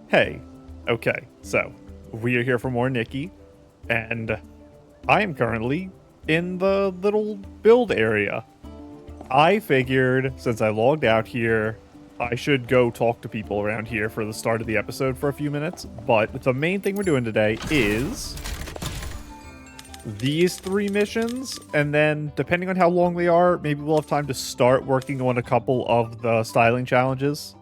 Hey, okay, so we are here for more Nikki, and I am currently in the little build area. I figured since I logged out here, I should go talk to people around here for the start of the episode for a few minutes, but the main thing we're doing today is these 3 missions, and then depending on how long they are, maybe we'll have time to start working on a couple of the styling challenges.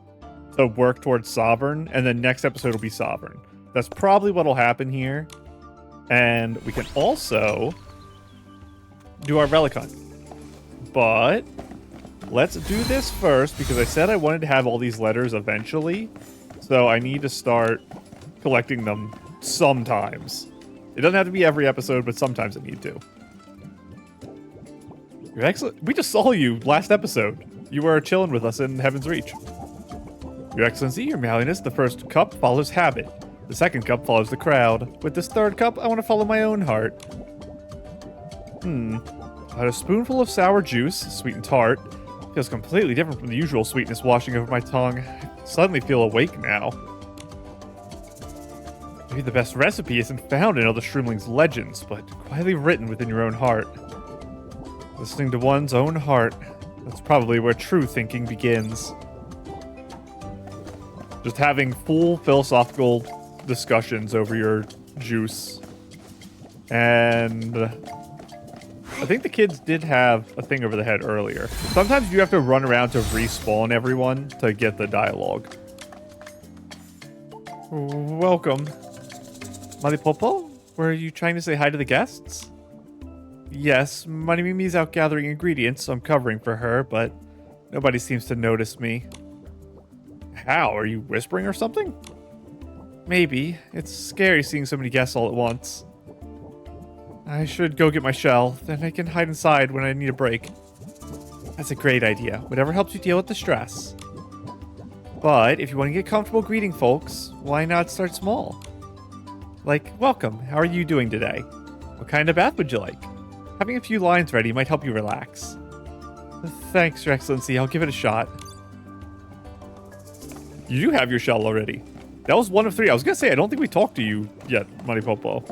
So work towards Sovereign, and then next episode will be Sovereign. That's probably what'll happen here. And we can also do our Relic Hunt. But let's do this first, because I said I wanted to have all these letters eventually. So I need to start collecting them sometimes. It doesn't have to be every episode, but sometimes I need to. You're excellent. We just saw you last episode. You were chilling with us in Heaven's Reach. Your Excellency, Your Malleousness, the first cup follows habit. The second cup follows the crowd. With this third cup, I want to follow my own heart. About a spoonful of sour juice, sweet and tart. Feels completely different from the usual sweetness washing over my tongue. I suddenly feel awake now. Maybe the best recipe isn't found in other Shroomling's legends, but quietly written within your own heart. Listening to one's own heart, that's probably where true thinking begins. Just having full philosophical discussions over your juice. And I think the kids did have a thing over the head earlier. Sometimes you have to run around to respawn everyone to get the dialogue. Welcome. Malipopo? Were you trying to say hi to the guests? Yes, Money Mimi's out gathering ingredients, so I'm covering for her, but nobody seems to notice me. How? Are you whispering or something? Maybe. It's scary seeing so many guests all at once. I should go get my shell, then I can hide inside when I need a break. That's a great idea. Whatever helps you deal with the stress. But if you want to get comfortable greeting folks, why not start small? Like, welcome, how are you doing today? What kind of bath would you like? Having a few lines ready might help you relax. Thanks, Your Excellency, I'll give it a shot. You do have your shell already. That was 1 of 3. I was gonna say, I don't think we talked to you yet, Maripopo,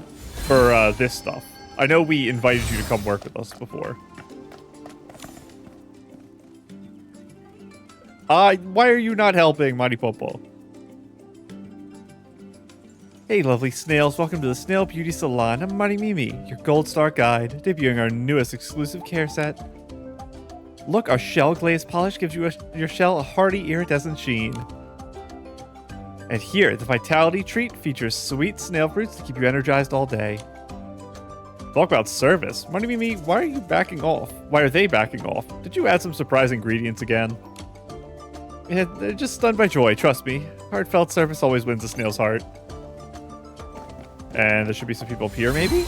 for this stuff. I know we invited you to come work with us before. Why are you not helping, Maripopo? Hey, lovely snails. Welcome to the Snail Beauty Salon. I'm Mari Mimi, your Gold Star guide, debuting our newest exclusive care set. Look, our shell glaze polish gives your shell a hearty, iridescent sheen. And here, the Vitality Treat features sweet snail fruits to keep you energized all day. Talk about service. Money Mimi, why are you backing off? Why are they backing off? Did you add some surprise ingredients again? Yeah, they're just stunned by joy, trust me. Heartfelt service always wins a snail's heart. And there should be some people up here, maybe?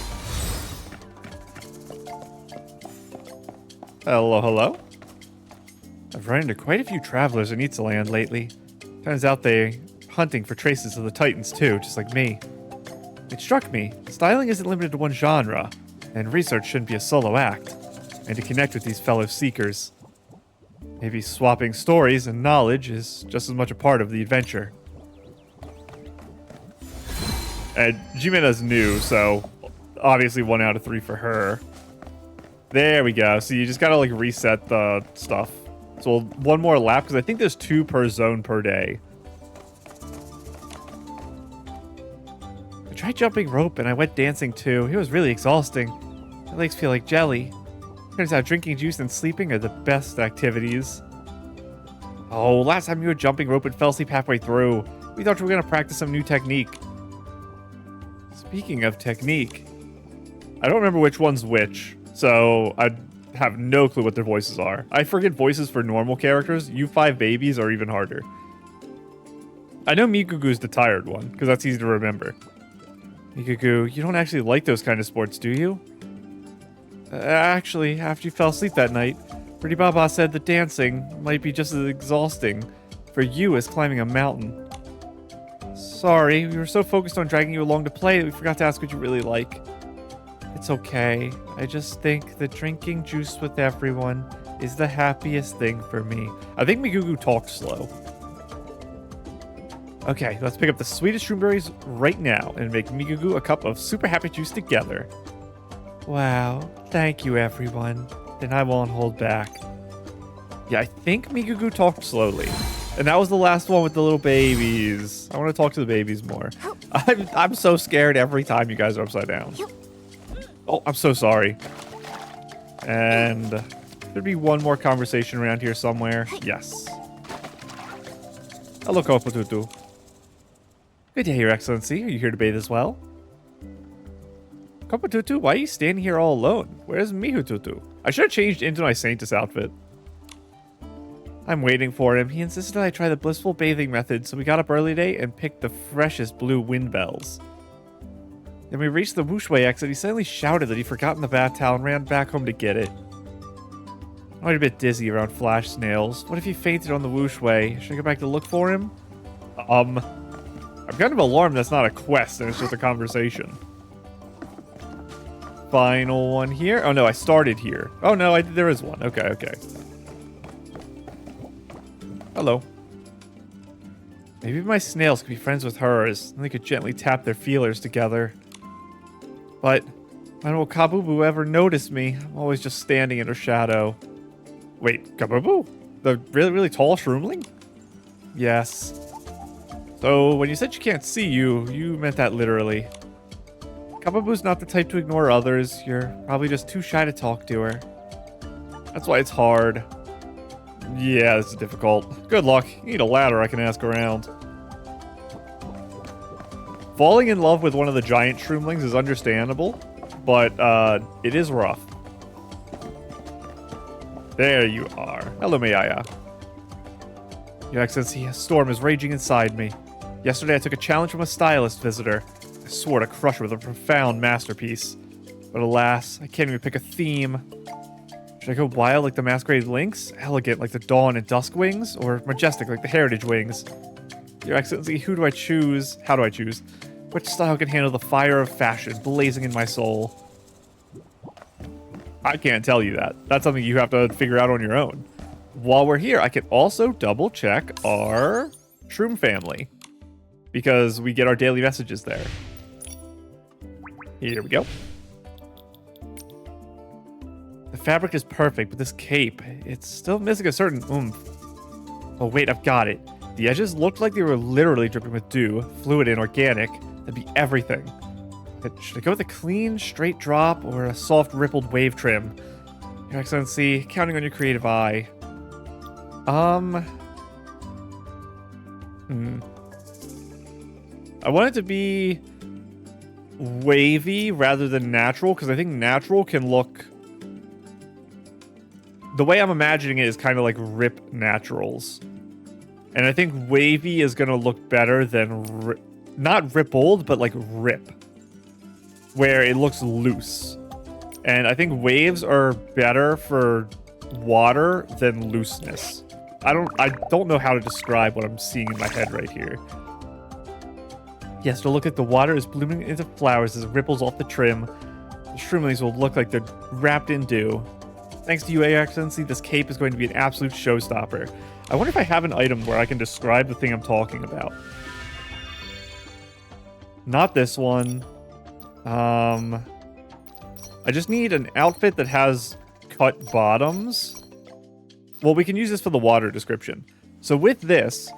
Hello, hello? I've run into quite a few travelers in Itzaland lately. Turns out they're hunting for traces of the Titans too, just like me. It struck me, styling isn't limited to one genre, and research shouldn't be a solo act, and to connect with these fellow seekers. Maybe swapping stories and knowledge is just as much a part of the adventure. And Jimena's new, so obviously 1 out of 3 for her. There we go. So you just gotta like reset the stuff. So 1 more lap, because I think there's 2 per zone per day. I tried jumping rope and I went dancing too. It was really exhausting. My legs feel like jelly. Turns out drinking juice and sleeping are the best activities. Oh, last time you were jumping rope and fell asleep halfway through. We thought you were gonna practice some new technique. Speaking of technique, I don't remember which one's which, so I have no clue what their voices are. I forget voices for normal characters. You 5 babies are even harder. I know Migugu's the tired one, because that's easy to remember. Migugu, you don't actually like those kind of sports, do you? Actually, after you fell asleep that night, Pretty Baba said that dancing might be just as exhausting for you as climbing a mountain. Sorry, we were so focused on dragging you along to play that we forgot to ask what you really like. It's okay. I just think that drinking juice with everyone is the happiest thing for me. I think Migugu talks slow. Okay, let's pick up the sweetest shroomberries right now and make Migugu a cup of super happy juice together. Wow, thank you everyone. Then I won't hold back. Yeah, I think Migugu talked slowly. And that was the last one with the little babies. I want to talk to the babies more. I'm so scared every time you guys are upside down. Oh, I'm so sorry. And there'd be one more conversation around here somewhere. Yes. Hello, Kopatutu. Good day, Your Excellency. Are you here to bathe as well? Kopatutu, why are you standing here all alone? Where's Mihututu? I should have changed into my Saintess outfit. I'm waiting for him. He insisted I try the blissful bathing method, so we got up early today and picked the freshest blue wind bells. Then we reached the Wushway exit. He suddenly shouted that he'd forgotten the bath towel and ran back home to get it. I'm a bit dizzy around flash snails. What if he fainted on the Wushway? Should I go back to look for him? I'm kind of alarmed that's not a quest and it's just a conversation. Final one here. Oh no, I started here. Oh no, there is one. Okay, okay. Hello. Maybe my snails could be friends with hers, and they could gently tap their feelers together. But I don't know Kabubu ever noticed me. I'm always just standing in her shadow. Wait, Kabubu? The really, really tall shroomling? Yes. So when you said she can't see you, you meant that literally. Kabubu's not the type to ignore others. You're probably just too shy to talk to her. That's why it's hard. Yeah, this is difficult. Good luck. You need a ladder I can ask around. Falling in love with one of the giant shroomlings is understandable, but it is rough. There you are. Hello, Mayaya. Your Excellency, a storm is raging inside me. Yesterday I took a challenge from a stylist visitor. I swore to crush her with a profound masterpiece. But alas, I can't even pick a theme. Should I go wild like the masquerade lynx? Elegant like the dawn and dusk wings? Or majestic like the heritage wings? Your Excellency, who do I choose? How do I choose? Which style can handle the fire of fashion blazing in my soul? I can't tell you that. That's something you have to figure out on your own. While we're here, I can also double check our Shroom family, because we get our daily messages there. Here we go. The fabric is perfect, but this cape, it's still missing a certain oomph. Oh wait, I've got it. The edges looked like they were literally dripping with dew, fluid and organic. That'd be everything. But should I go with a clean, straight drop or a soft, rippled wave trim? Your Excellency, counting on your creative eye. I want it to be wavy rather than natural, because I think natural can look... The way I'm imagining it is kind of like Rip Naturals. And I think wavy is going to look better than... not rippled, but like Rip. Where it looks loose. And I think waves are better for water than looseness. I don't know how to describe what I'm seeing in my head right here. Yes, to look like the water is blooming into flowers as it ripples off the trim. The shroomlings will look like they're wrapped in dew. Thanks to you, Your Excellency, this cape is going to be an absolute showstopper. I wonder if I have an item where I can describe the thing I'm talking about. Not this one. I just need an outfit that has cut bottoms. Well, we can use this for the water description. So with this,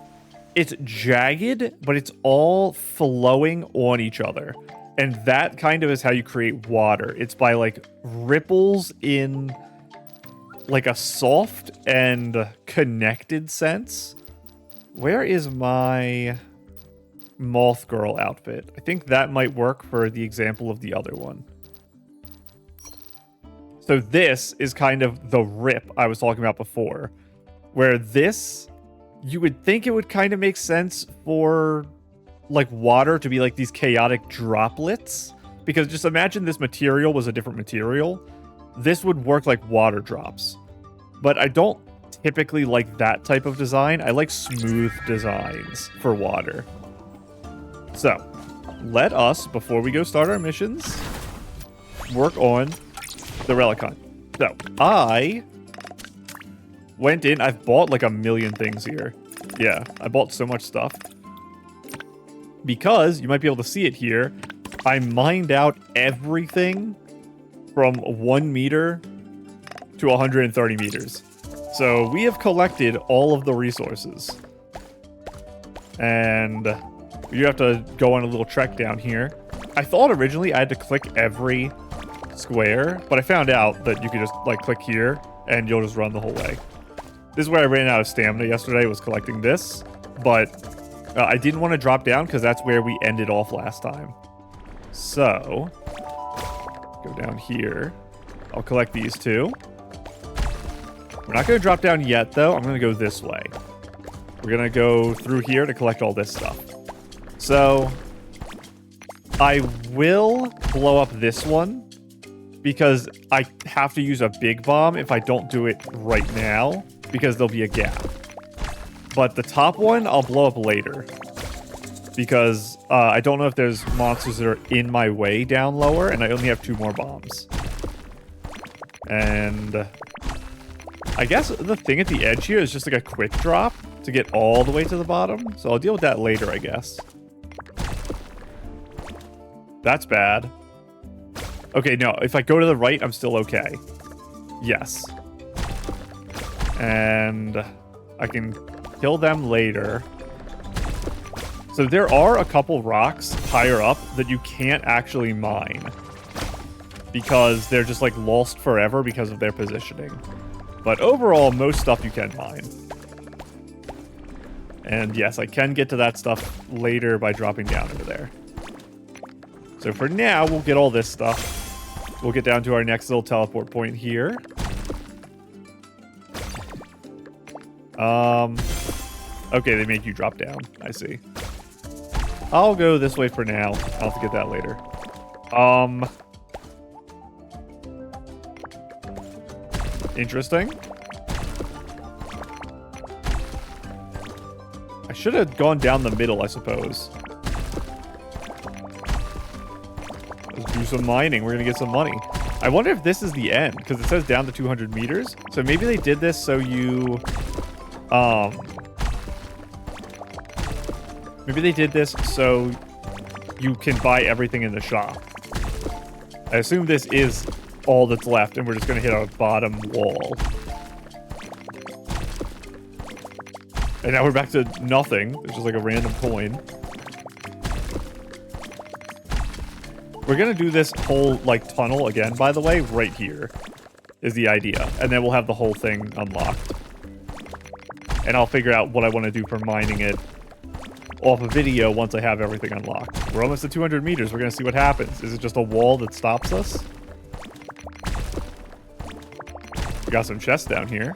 it's jagged, but it's all flowing on each other. And that kind of is how you create water. It's by like ripples in like a soft and connected sense. Where is my Moth Girl outfit? I think that might work for the example of the other one. So this is kind of the rip I was talking about before, where this, you would think it would kind of make sense for like water to be like these chaotic droplets, because just imagine this material was a different material. This would work like water drops, but I don't typically like that type of design. I like smooth designs for water. So let us, before we go start our missions, work on the Relic Hunt. So I went in. I've bought like a million things here. Yeah, I bought so much stuff. because you might be able to see it here. I mined out everything from 1 meter to 130 meters. So we have collected all of the resources. And you have to go on a little trek down here. I thought originally I had to click every square, but I found out that you could just like click here and you'll just run the whole way. This is where I ran out of stamina yesterday, was collecting this, but I didn't want to drop down because that's where we ended off last time. So, go down here. I'll collect these two. We're not going to drop down yet, though. I'm going to go this way. We're going to go through here to collect all this stuff. So, I will blow up this one because I have to use a big bomb if I don't do it right now because there'll be a gap. But the top one, I'll blow up later because I don't know if there's monsters that are in my way down lower, and I only have 2 more bombs. And I guess the thing at the edge here is just like a quick drop to get all the way to the bottom. So I'll deal with that later, I guess. That's bad. Okay, no, if I go to the right, I'm still okay. Yes. And I can kill them later. So there are a couple rocks higher up that you can't actually mine because they're just like lost forever because of their positioning. But overall, most stuff you can mine. And yes, I can get to that stuff later by dropping down over there. So for now, we'll get all this stuff. We'll get down to our next little teleport point here. Okay, they make you drop down. I see. I'll go this way for now. I'll have to get that later. Interesting. I should have gone down the middle, I suppose. Let's do some mining. We're going to get some money. I wonder if this is the end, because it says down to 200 meters. So maybe they did this so you... maybe they did this so you can buy everything in the shop. I assume this is all that's left, and we're just going to hit our bottom wall. And now we're back to nothing. It's just like a random coin. We're going to do this whole, like, tunnel again, by the way, right here is the idea. And then we'll have the whole thing unlocked. And I'll figure out what I want to do for mining it off a video once I have everything unlocked. We're almost at 200 meters. We're going to see what happens. Is it just a wall that stops us? We got some chests down here.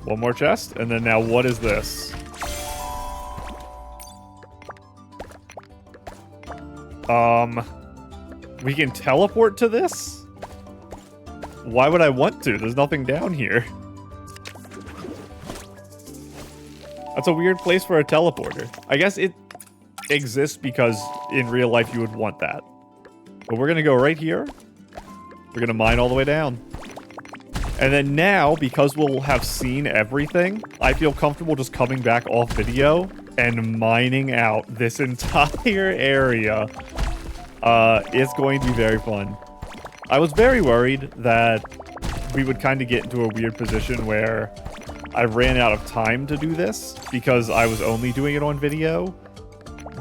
One more chest. And then now what is this? We can teleport to this? Why would I want to? There's nothing down here. That's a weird place for a teleporter. I guess it exists because in real life you would want that. But we're going to go right here. We're going to mine all the way down. And then now, because we'll have seen everything, I feel comfortable just coming back off video and mining out this entire area. It's going to be very fun. I was very worried that we would kind of get into a weird position where I ran out of time to do this because I was only doing it on video.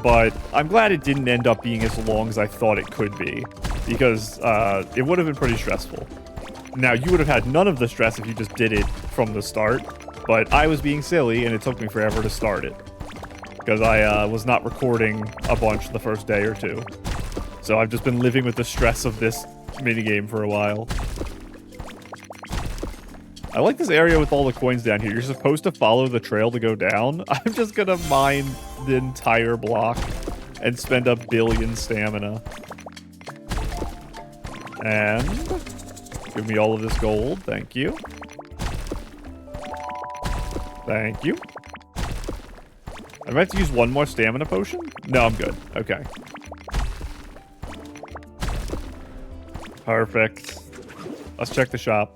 But I'm glad it didn't end up being as long as I thought it could be, because it would have been pretty stressful. Now, you would have had none of the stress if you just did it from the start, but I was being silly and it took me forever to start it because I was not recording a bunch the first day or two. So I've just been living with the stress of this minigame for a while. I like this area with all the coins down here. You're supposed to follow the trail to go down. I'm just gonna mine the entire block and spend 1 billion stamina. And give me all of this gold. Thank you. Thank you. I might have to use one more stamina potion? No, I'm good. Okay. Perfect. Let's check the shop.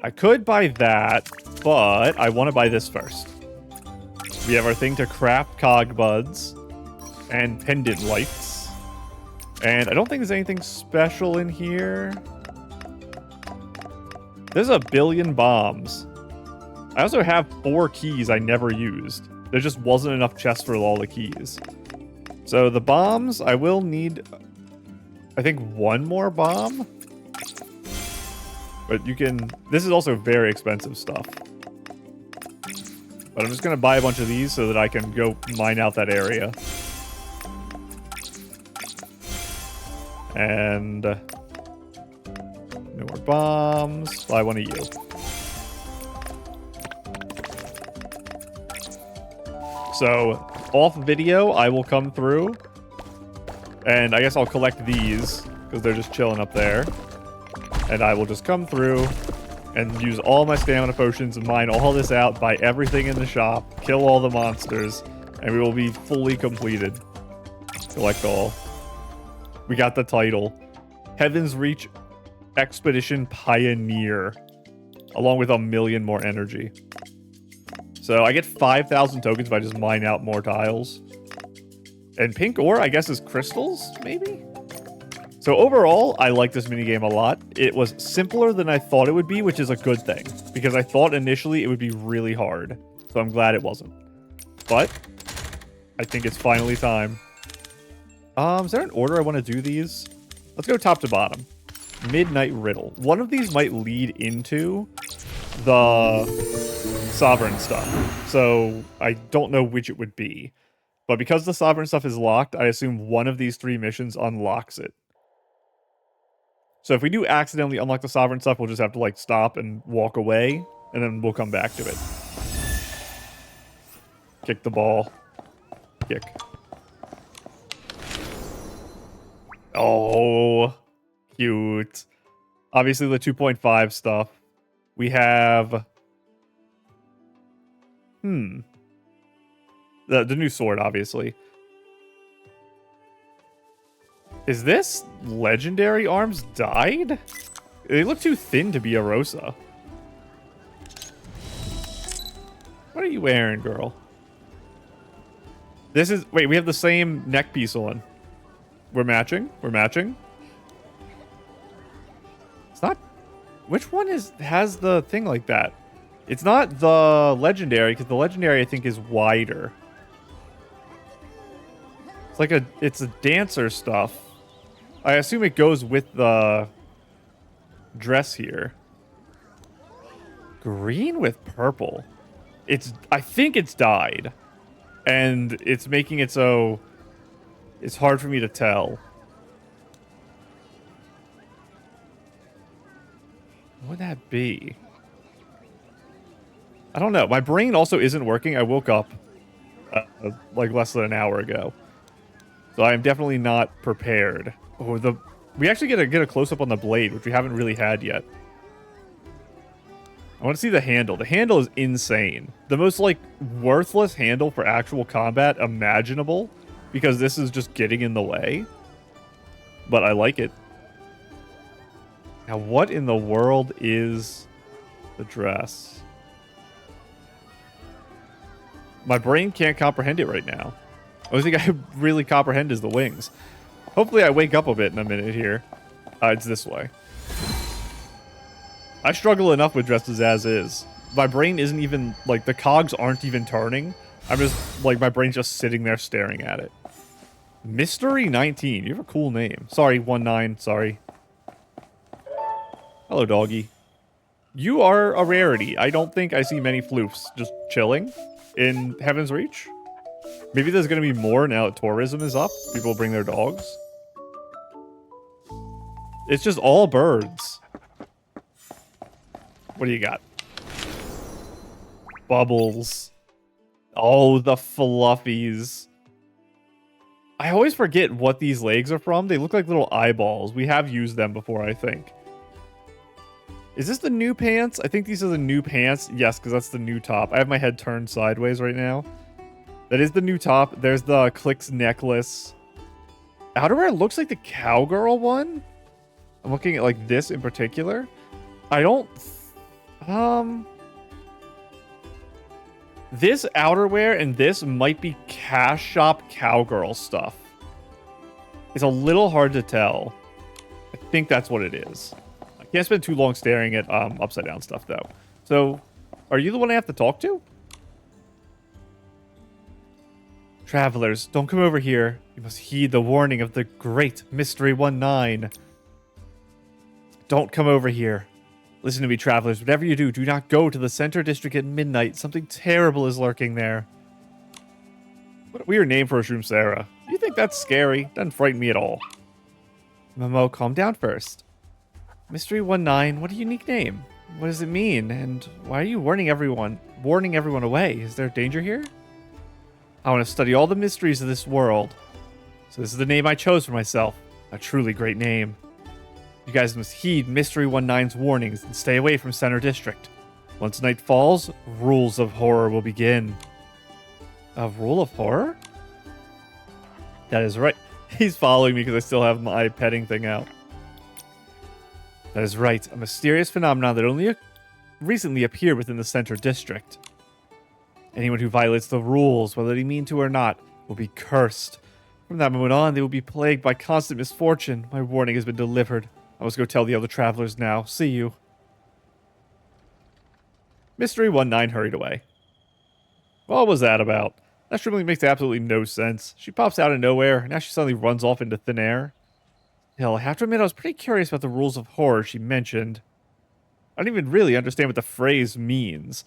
I could buy that, but I want to buy this first. We have our thing to craft cog buds and pendant lights. And I don't think there's anything special in here. There's a billion bombs. I also have 4 keys I never used. There just wasn't enough chests for all the keys. So the bombs, I will need, I think, 1 more bomb. But you can, this is also very expensive stuff. But I'm just going to buy a bunch of these so that I can go mine out that area. And no more bombs. Buy one of you. So, off video, I will come through. And I guess I'll collect these, because they're just chilling up there. And I will just come through and use all my stamina potions and mine all this out, buy everything in the shop, kill all the monsters, and we will be fully completed. Collect all. We got the title. Heaven's Reach Expedition Pioneer. Along with 1 million more energy. So I get 5,000 tokens if I just mine out more tiles. And pink ore, I guess, is crystals, maybe? So overall, I like this minigame a lot. It was simpler than I thought it would be, which is a good thing. Because I thought initially it would be really hard. So I'm glad it wasn't. But I think it's finally time. Is there an order I want to do these? Let's go top to bottom. Midnight Riddle. One of these might lead into the Sovereign stuff. So I don't know which it would be. But because the Sovereign stuff is locked, I assume one of these 3 missions unlocks it. So if we do accidentally unlock the Sovereign stuff, we'll just have to, like, stop and walk away. And then we'll come back to it. Kick the ball. Kick. Oh, cute. Obviously, the 2.5 stuff. We have... The new sword, obviously. Is this legendary arms dyed? They look too thin to be a Rosa. What are you wearing, girl? This is... Wait, we have the same neck piece on. We're matching. We're matching. It's not... Which one has the thing like that? It's not the legendary, because the legendary, I think, is wider. It's like it's a dancer stuff. I assume it goes with the dress here. Green with purple. I think it's dyed. And it's making it so it's hard for me to tell. What would that be? I don't know. My brain also isn't working. I woke up like less than an hour ago. So I am definitely not prepared. Oh, we actually get a close-up on the blade, which we haven't really had yet. I want to see the handle. The handle is insane. The most, like, worthless handle for actual combat imaginable, because this is just getting in the way. But I like it. Now, what in the world is the dress? My brain can't comprehend it right now. The only thing I really comprehend is the wings. Hopefully I wake up a bit in a minute here. It's this way. I struggle enough with dresses as is. My brain isn't even, like, the cogs aren't even turning. I'm just, like, my brain's just sitting there staring at it. Mystery-19. You have a cool name. Sorry, 19. Sorry. Hello, doggy. You are a rarity. I don't think I see many floofs just chilling in Heaven's Reach. Maybe there's going to be more now that tourism is up. People bring their dogs. It's just all birds. What do you got? Bubbles. Oh, the fluffies. I always forget what these legs are from. They look like little eyeballs. We have used them before, I think. Is this the new pants? I think these are the new pants. Yes, because that's the new top. I have my head turned sideways right now. That is the new top. There's the Clicks necklace. Outerwear looks like the cowgirl one. I'm looking at, like, this in particular. I don't This outerwear and this might be cash shop cowgirl stuff. It's a little hard to tell. I think that's what it is. I can't spend too long staring at upside down stuff though. So, are you the one I have to talk to? Travelers, don't come over here. You must heed the warning of the great Mystery-19. Don't come over here. Listen to me, travelers. Whatever you do, do not go to the center district at midnight. Something terrible is lurking there. What a weird name for a shroom, Sarah. You think that's scary? Doesn't frighten me at all. Momo, calm down first. Mystery-19, what a unique name. What does it mean? And why are you warning everyone away? Is there danger here? I want to study all the mysteries of this world. So this is the name I chose for myself. A truly great name. You guys must heed Mystery-19's warnings and stay away from Center District. Once night falls, rules of horror will begin. A rule of horror? That is right. He's following me because I still have my petting thing out. That is right. A mysterious phenomenon that only recently appeared within the Center District. Anyone who violates the rules, whether they mean to or not, will be cursed. From that moment on, they will be plagued by constant misfortune. My warning has been delivered. I must go tell the other travelers now. See you. Mystery-19 hurried away. What was that about? That really makes absolutely no sense. She pops out of nowhere, and now she suddenly runs off into thin air. Hell, I have to admit I was pretty curious about the rules of horror she mentioned. I don't even really understand what the phrase means.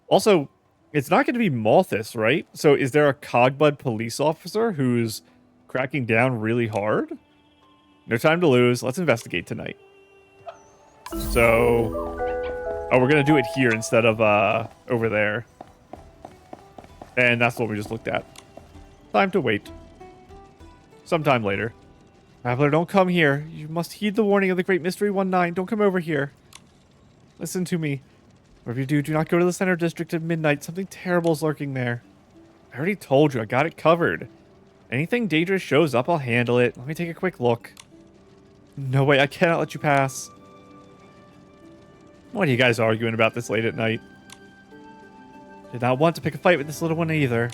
Also, it's not going to be Mothis, right? So is there a Cogbud police officer who's cracking down really hard? No time to lose. Let's investigate tonight. So... oh, we're going to do it here instead of over there. And that's what we just looked at. Time to wait. Sometime later. Traveler, don't come here. You must heed the warning of the great Mystery-19. Don't come over here. Listen to me. Whatever you do, do not go to the Center District at midnight. Something terrible is lurking there. I already told you. I got it covered. Anything dangerous shows up, I'll handle it. Let me take a quick look. No way, I cannot let you pass. What are you guys arguing about this late at night? Did not want to pick a fight with this little one either.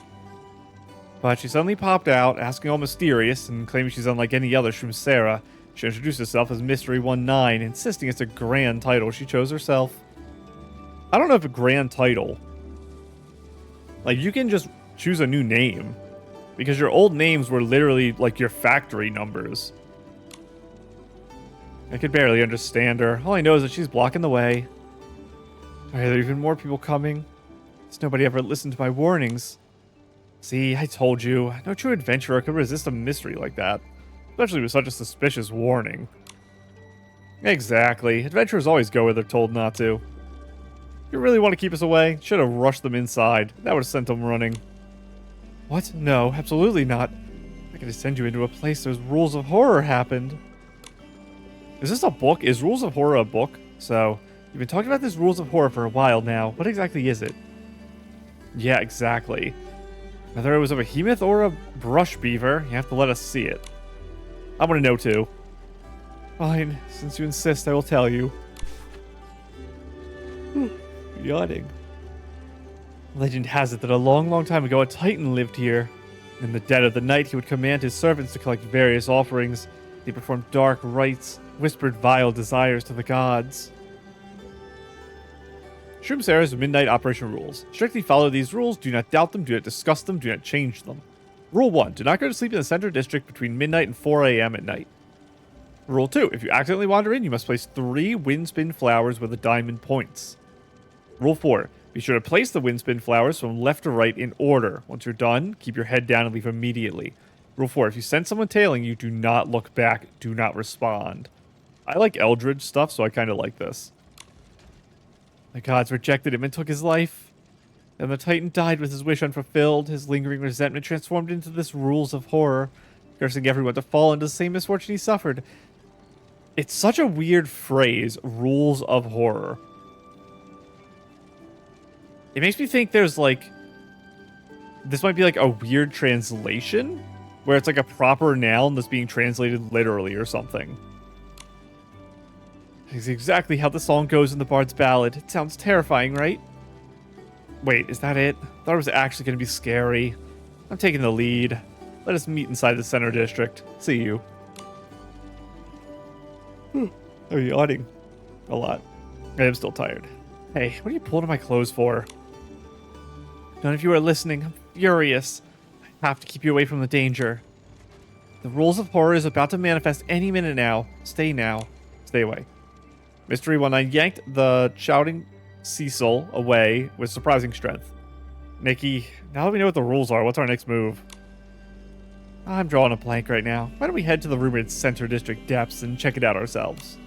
But she suddenly popped out, asking all mysterious, and claiming she's unlike any other from Sarah. She introduced herself as Mystery-19, insisting it's a grand title she chose herself. I don't know if a grand title. Like, you can just choose a new name. Because your old names were literally, like, your factory numbers. I could barely understand her. All I know is that she's blocking the way. Are there even more people coming? Has nobody ever listened to my warnings? See, I told you. No true adventurer could resist a mystery like that. Especially with such a suspicious warning. Exactly. Adventurers always go where they're told not to. If you really want to keep us away, should have rushed them inside. That would have sent them running. What? No, absolutely not. I could send you into a place where rules of horror happened. Is this a book? Is Rules of Horror a book? So, you've been talking about this Rules of Horror for a while now. What exactly is it? Yeah, exactly. Whether it was a behemoth or a brush beaver, you have to let us see it. I want to know too. Fine, since you insist, I will tell you. Yawning. Legend has it that a long, long time ago a Titan lived here. In the dead of the night, he would command his servants to collect various offerings. They performed dark rites, whispered vile desires to the gods. Shroom Sarah's midnight operation rules. Strictly follow these rules. Do not doubt them. Do not discuss them. Do not change them. Rule 1. Do not go to sleep in the center district between midnight and 4 a.m. at night. Rule 2. If you accidentally wander in, you must place 3 windspin flowers with a diamond points. Rule 4. Be sure to place the windspin flowers from left to right in order. Once you're done, keep your head down and leave immediately. Rule 4. If you sense someone tailing you, do not look back. Do not respond. I like Eldritch stuff, so I kind of like this. The gods rejected him and took his life. And the Titan died with his wish unfulfilled. His lingering resentment transformed into this rules of horror, cursing everyone to fall into the same misfortune he suffered. It's such a weird phrase, rules of horror. It makes me think there's like... this might be like a weird translation, where it's like a proper noun that's being translated literally or something. It's exactly how the song goes in the Bard's Ballad. It sounds terrifying, right? Wait, is that it? I thought it was actually going to be scary. I'm taking the lead. Let us meet inside the center district. See you. I'm yawning a lot. I am still tired. Hey, what are you pulling at my clothes for? None of you are listening. I'm furious. I have to keep you away from the danger. The rules of horror is about to manifest any minute now. Stay now. Stay away. Mystery-19 yanked the shouting Cissel away with surprising strength. Nikki, now that we know what the rules are, what's our next move? I'm drawing a blank right now. Why don't we head to the rumored Center District depths and check it out ourselves?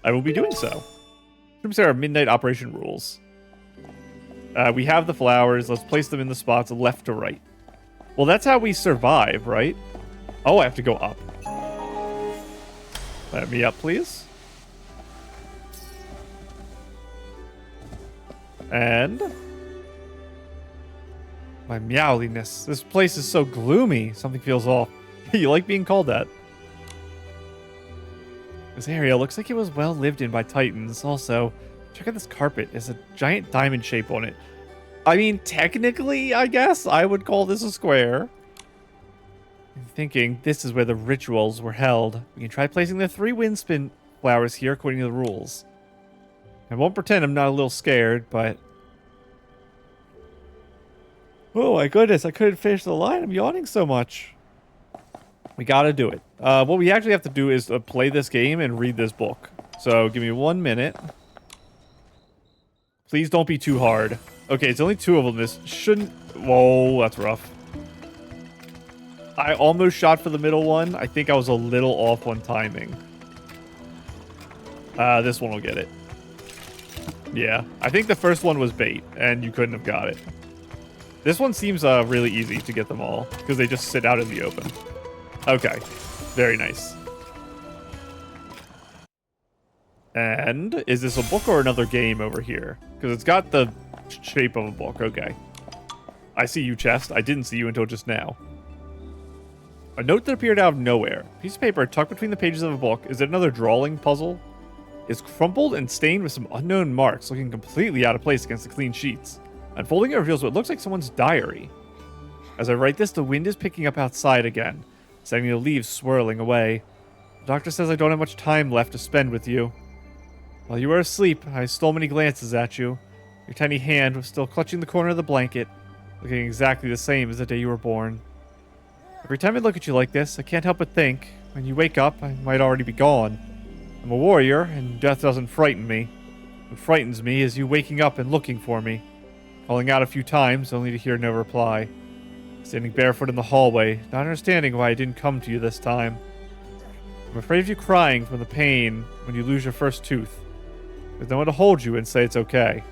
I will be doing so. Troops are midnight operation rules. We have the flowers. Let's place them in the spots left to right. Well, that's how we survive, right? Oh, I have to go up. Let me up, please. And my meowliness. This place is so gloomy. Something feels off. You like being called that? This area looks like it was well lived in by Titans. Also, check out this carpet. There's a giant diamond shape on it. I mean, technically, I guess I would call this a square. I'm thinking this is where the rituals were held. We can try placing the 3 windspin flowers here according to the rules. I won't pretend I'm not a little scared, but... Oh my goodness, I couldn't finish the line. I'm yawning so much. We gotta do it. What we actually have to do is play this game and read this book. So give me 1 minute. Please don't be too hard. Okay, it's only 2 of them. This shouldn't... Whoa, that's rough. I almost shot for the middle one. I think I was a little off on timing. This one will get it. Yeah, I think the first one was bait, and you couldn't have got it. This one seems really easy to get them all, because they just sit out in the open. Okay, very nice. And is this a book or another game over here? Because it's got the shape of a book. Okay. I see you, chest. I didn't see you until just now. A note that appeared out of nowhere. A piece of paper tucked between the pages of a book. Is it another drawing puzzle? It's crumpled and stained with some unknown marks, looking completely out of place against the clean sheets. Unfolding it reveals what looks like someone's diary. As I write this, the wind is picking up outside again, sending the leaves swirling away. The doctor says I don't have much time left to spend with you. While you were asleep, I stole many glances at you. Your tiny hand was still clutching the corner of the blanket, looking exactly the same as the day you were born. Every time I look at you like this, I can't help but think, when you wake up, I might already be gone. I'm a warrior, and death doesn't frighten me. What frightens me is you waking up and looking for me, calling out a few times only to hear no reply. Standing barefoot in the hallway, not understanding why I didn't come to you this time. I'm afraid of you crying from the pain when you lose your first tooth. There's no one to hold you and say it's okay.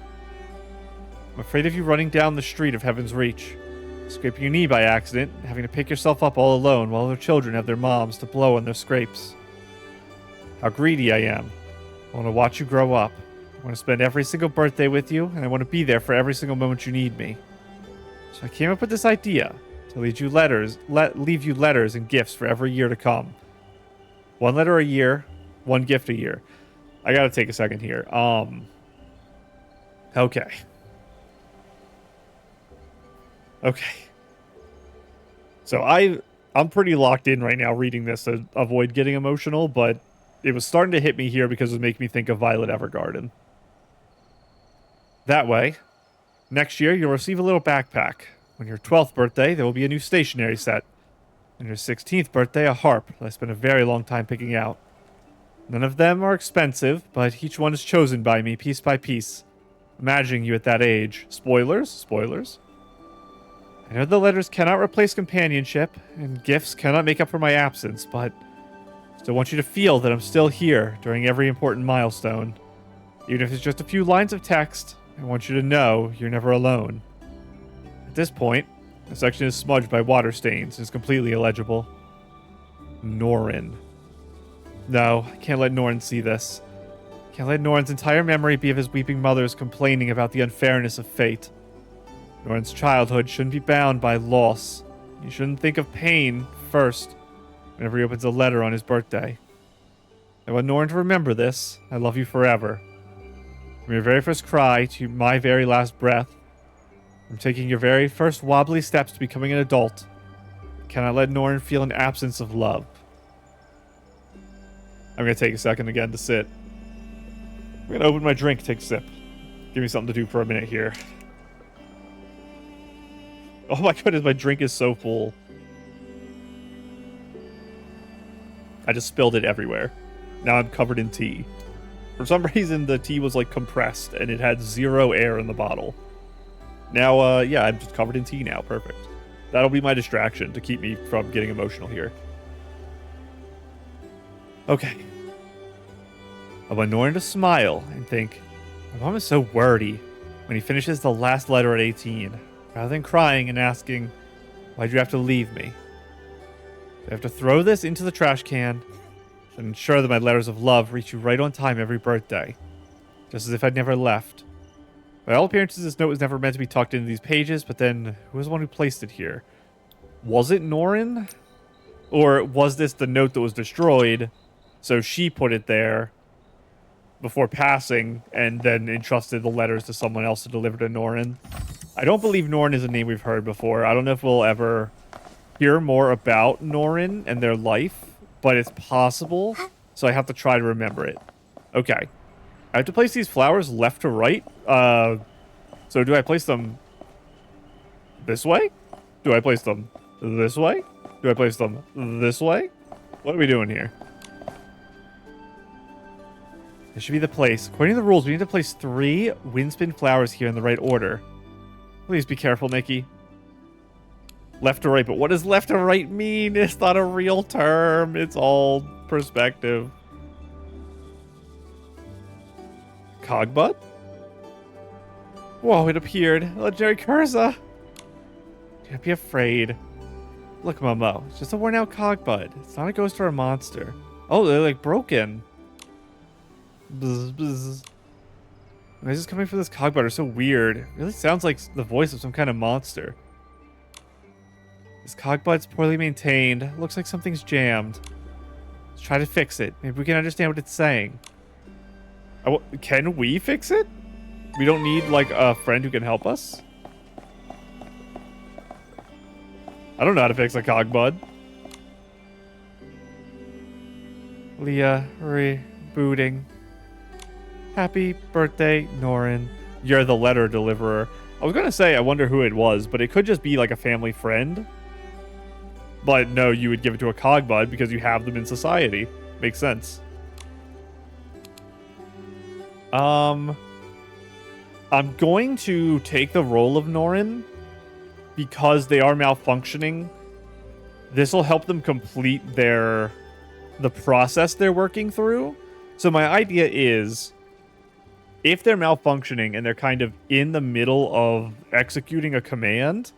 I'm afraid of you running down the street of Heaven's Reach, scraping your knee by accident, and having to pick yourself up all alone while other children have their moms to blow on their scrapes. How greedy I am. I want to watch you grow up. I want to spend every single birthday with you, and I want to be there for every single moment you need me. So I came up with this idea to leave you letters and gifts for every year to come. 1 letter a year, 1 gift a year. I gotta take a second here. Okay. Okay. So I'm pretty locked in right now reading this to avoid getting emotional, but it was starting to hit me here because it was making me think of Violet Evergarden. That way, next year you'll receive a little backpack. On your 12th birthday, there will be a new stationery set. On your 16th birthday, a harp that I spent a very long time picking out. None of them are expensive, but each one is chosen by me piece by piece. Imagining you at that age. Spoilers? Spoilers. I know the letters cannot replace companionship, and gifts cannot make up for my absence, but I still want you to feel that I'm still here during every important milestone. Even if it's just a few lines of text, I want you to know you're never alone. At this point, the section is smudged by water stains and is completely illegible. Noren. No, I can't let Noren see this. I can't let Noren's entire memory be of his weeping mothers complaining about the unfairness of fate. Noren's childhood shouldn't be bound by loss. You shouldn't think of pain first whenever he opens a letter on his birthday. I want Noren to remember this. I love you forever. From your very first cry to my very last breath, from taking your very first wobbly steps to becoming an adult, I cannot let Noren feel an absence of love. I'm going to take a second again to sit. I'm going to open my drink, take a sip. Give me something to do for a minute here. Oh my goodness, my drink is so full. I just spilled it everywhere. Now I'm covered in tea. For some reason, the tea was like compressed and it had 0 air in the bottle. Now, yeah, I'm just covered in tea now. Perfect. That'll be my distraction to keep me from getting emotional here. Okay. I want Noren to smile and think, my mom is so wordy when he finishes the last letter at 18, rather than crying and asking, why'd you have to leave me? I have to throw this into the trash can and ensure that my letters of love reach you right on time every birthday, just as if I'd never left. By all appearances, this note was never meant to be tucked into these pages, but then who was the one who placed it here? Was it Noren? Or was this the note that was destroyed, so she put it there before passing and then entrusted the letters to someone else to deliver to Noren? I don't believe Noren is a name we've heard before. I don't know if we'll ever hear more about Noren and their life, but it's possible, so I have to try to remember it. Okay. I have to place these flowers left to right. So do I place them this way? Do I place them this way? Do I place them this way? What are we doing here? This should be the place. According to the rules, we need to place 3 windspin flowers here in the right order. Please be careful, Nikki. Left to right, but what does left to right mean? It's not a real term. It's all perspective. Cogbud? Whoa, it appeared. Legendary Carenza. Can't be afraid. Look, Momo. It's just a worn out Cogbud. It's not a ghost or a monster. Oh, they're like broken. Bzz, bzz. Why is this coming from this Cogbud? It's so weird. It really sounds like the voice of some kind of monster. This Cogbud's poorly maintained. Looks like something's jammed. Let's try to fix it. Maybe we can understand what it's saying. Can we fix it? We don't need, like, a friend who can help us? I don't know how to fix a Cogbud. Liya, rebooting. Happy birthday, Noren. You're the letter deliverer. I was going to say, I wonder who it was, but it could just be, like, a family friend. But no, you would give it to a Cogbud because you have them in society. Makes sense. I'm going to take the role of Noren because they are malfunctioning. This will help them complete the process they're working through. So my idea is, if they're malfunctioning and they're kind of in the middle of executing a command,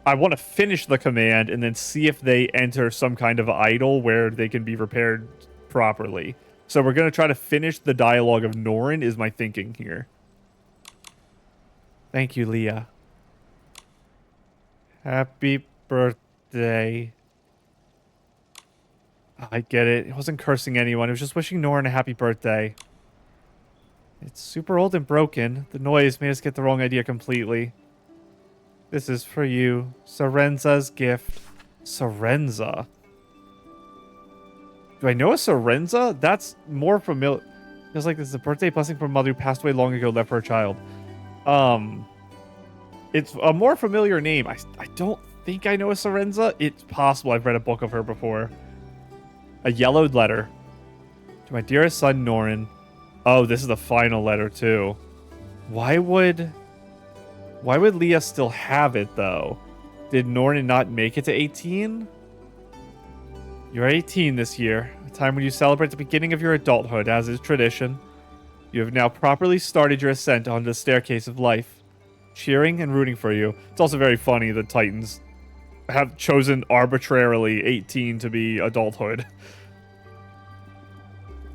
I want to finish the command and then see if they enter some kind of idol where they can be repaired properly. So we're going to try to finish the dialogue of Noren is my thinking here. Thank you, Liya. Happy birthday. I get it. It wasn't cursing anyone. It was just wishing Noren a happy birthday. It's super old and broken. The noise made us get the wrong idea completely. This is for you. Carenza's gift. Carenza. Do I know a Carenza? That's more familiar. Feels like this is a birthday blessing from a mother who passed away long ago, left for a child. It's a more familiar name. I don't think I know a Carenza. It's possible I've read a book of her before. A yellowed letter. To my dearest son, Noren. Oh, this is the final letter, too. Why would Liya still have it, though? Did Noren not make it to 18? You're 18 this year, a time when you celebrate the beginning of your adulthood, as is tradition. You have now properly started your ascent onto the staircase of life. Cheering and rooting for you. It's also very funny that Titans have chosen arbitrarily 18 to be adulthood.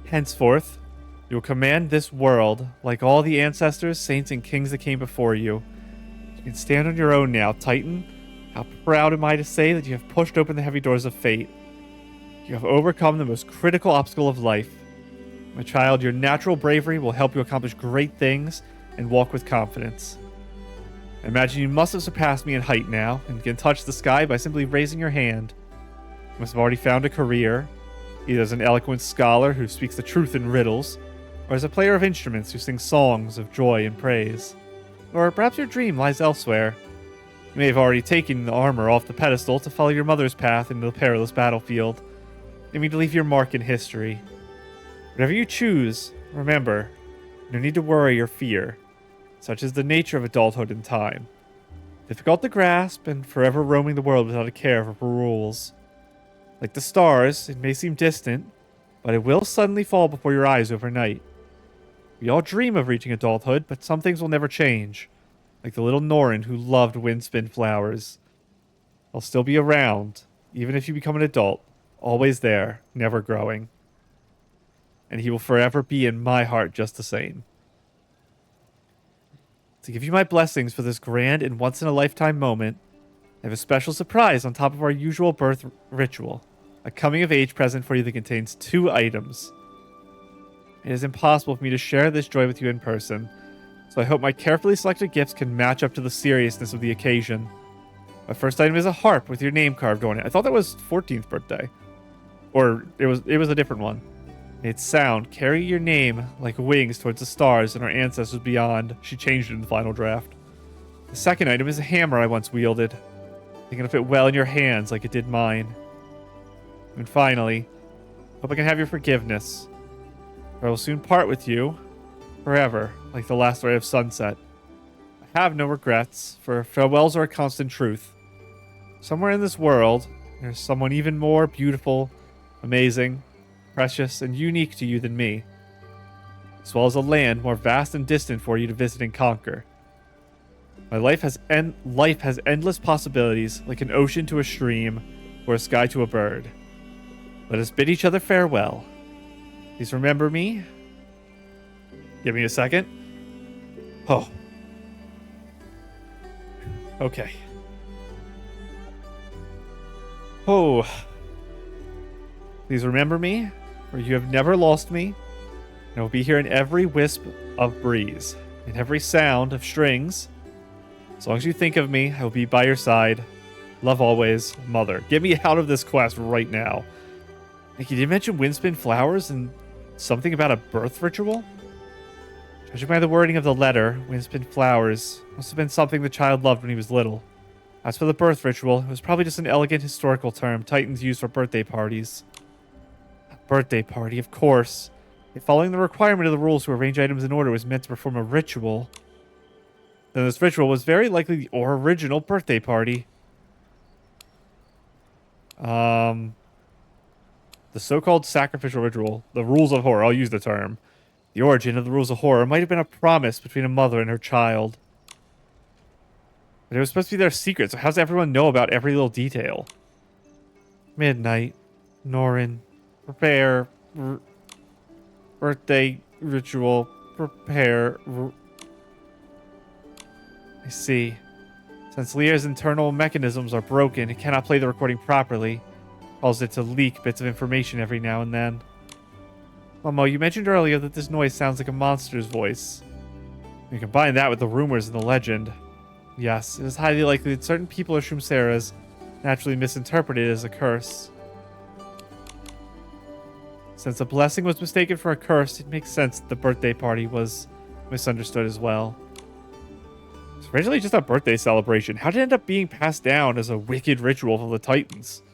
Henceforth, you will command this world, like all the ancestors, saints, and kings that came before you. You can stand on your own now, Titan. How proud am I to say that you have pushed open the heavy doors of fate. You have overcome the most critical obstacle of life. My child, your natural bravery will help you accomplish great things and walk with confidence. I imagine you must have surpassed me in height now and can touch the sky by simply raising your hand. You must have already found a career, either as an eloquent scholar who speaks the truth in riddles, or as a player of instruments who sings songs of joy and praise. Or perhaps your dream lies elsewhere. You may have already taken the armor off the pedestal to follow your mother's path into the perilous battlefield, aiming to leave your mark in history. Whatever you choose, remember, no need to worry or fear. Such is the nature of adulthood and time. Difficult to grasp and forever roaming the world without a care for rules. Like the stars, it may seem distant, but it will suddenly fall before your eyes overnight. We all dream of reaching adulthood, but some things will never change. Like the little Noren who loved windspin flowers. They'll still be around, even if you become an adult. Always there, never growing. And he will forever be in my heart just the same. To give you my blessings for this grand and once-in-a-lifetime moment, I have a special surprise on top of our usual birth ritual. A coming-of-age present for you that contains 2 items. It is impossible for me to share this joy with you in person, so I hope my carefully selected gifts can match up to the seriousness of the occasion. My first item is a harp with your name carved on it. I thought that was 14th birthday. Or it was a different one. Its sound, carry your name like wings towards the stars and our ancestors beyond. She changed it in the final draft. The second item is a hammer I once wielded. I think it'll fit well in your hands like it did mine. And finally, hope I can have your forgiveness. For I will soon part with you forever, like the last ray of sunset. I have no regrets, for farewells are a constant truth. Somewhere in this world, there's someone even more beautiful, amazing, precious, and unique to you than me, as well as a land more vast and distant for you to visit and conquer. My life has endless possibilities, like an ocean to a stream, or a sky to a bird. Let us bid each other farewell. Please remember me. Give me a second. Oh. Okay. Oh. Please remember me, for you have never lost me, and I will be here in every wisp of breeze, in every sound of strings. As long as you think of me, I will be by your side. Love always, Mother. Get me out of this quest right now. Nikki, did you mention windspin flowers and something about a birth ritual? Judging by the wording of the letter, windspin flowers must have been something the child loved when he was little. As for the birth ritual, it was probably just an elegant historical term Titans used for birthday parties. A birthday party, of course. If following the requirement of the rules to arrange items in order was meant to perform a ritual, then this ritual was very likely the original birthday party. The so-called sacrificial ritual, the rules of horror, I'll use the term. The origin of the rules of horror might have been a promise between a mother and her child. But it was supposed to be their secret, so how does everyone know about every little detail? Midnight. Noren. Prepare. Birthday ritual. Prepare. I see. Since Liya's internal mechanisms are broken, it cannot play the recording properly. Causes it to leak bits of information every now and then. Momo, you mentioned earlier that this noise sounds like a monster's voice. You combine that with the rumors and the legend. Yes, it is highly likely that certain people or Shumseras naturally misinterpret it as a curse. Since a blessing was mistaken for a curse, it makes sense that the birthday party was misunderstood as well. It's originally just a birthday celebration. How did it end up being passed down as a wicked ritual from the Titans?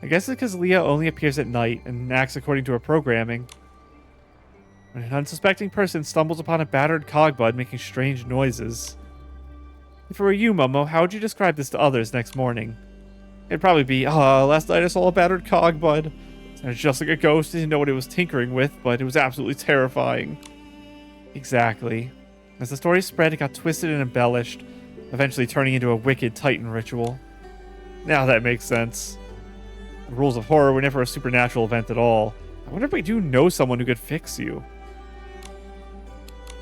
I guess it's because Liya only appears at night and acts according to her programming. When an unsuspecting person stumbles upon a battered cogbud making strange noises. If it were you, Momo, how would you describe this to others next morning? It'd probably be, last night I saw a battered cogbud. It was just like a ghost, didn't know what it was tinkering with, but it was absolutely terrifying. Exactly. As the story spread, it got twisted and embellished, eventually turning into a wicked Titan ritual. Now that makes sense. The rules of horror were never a supernatural event at all. I wonder if we do know someone who could fix you.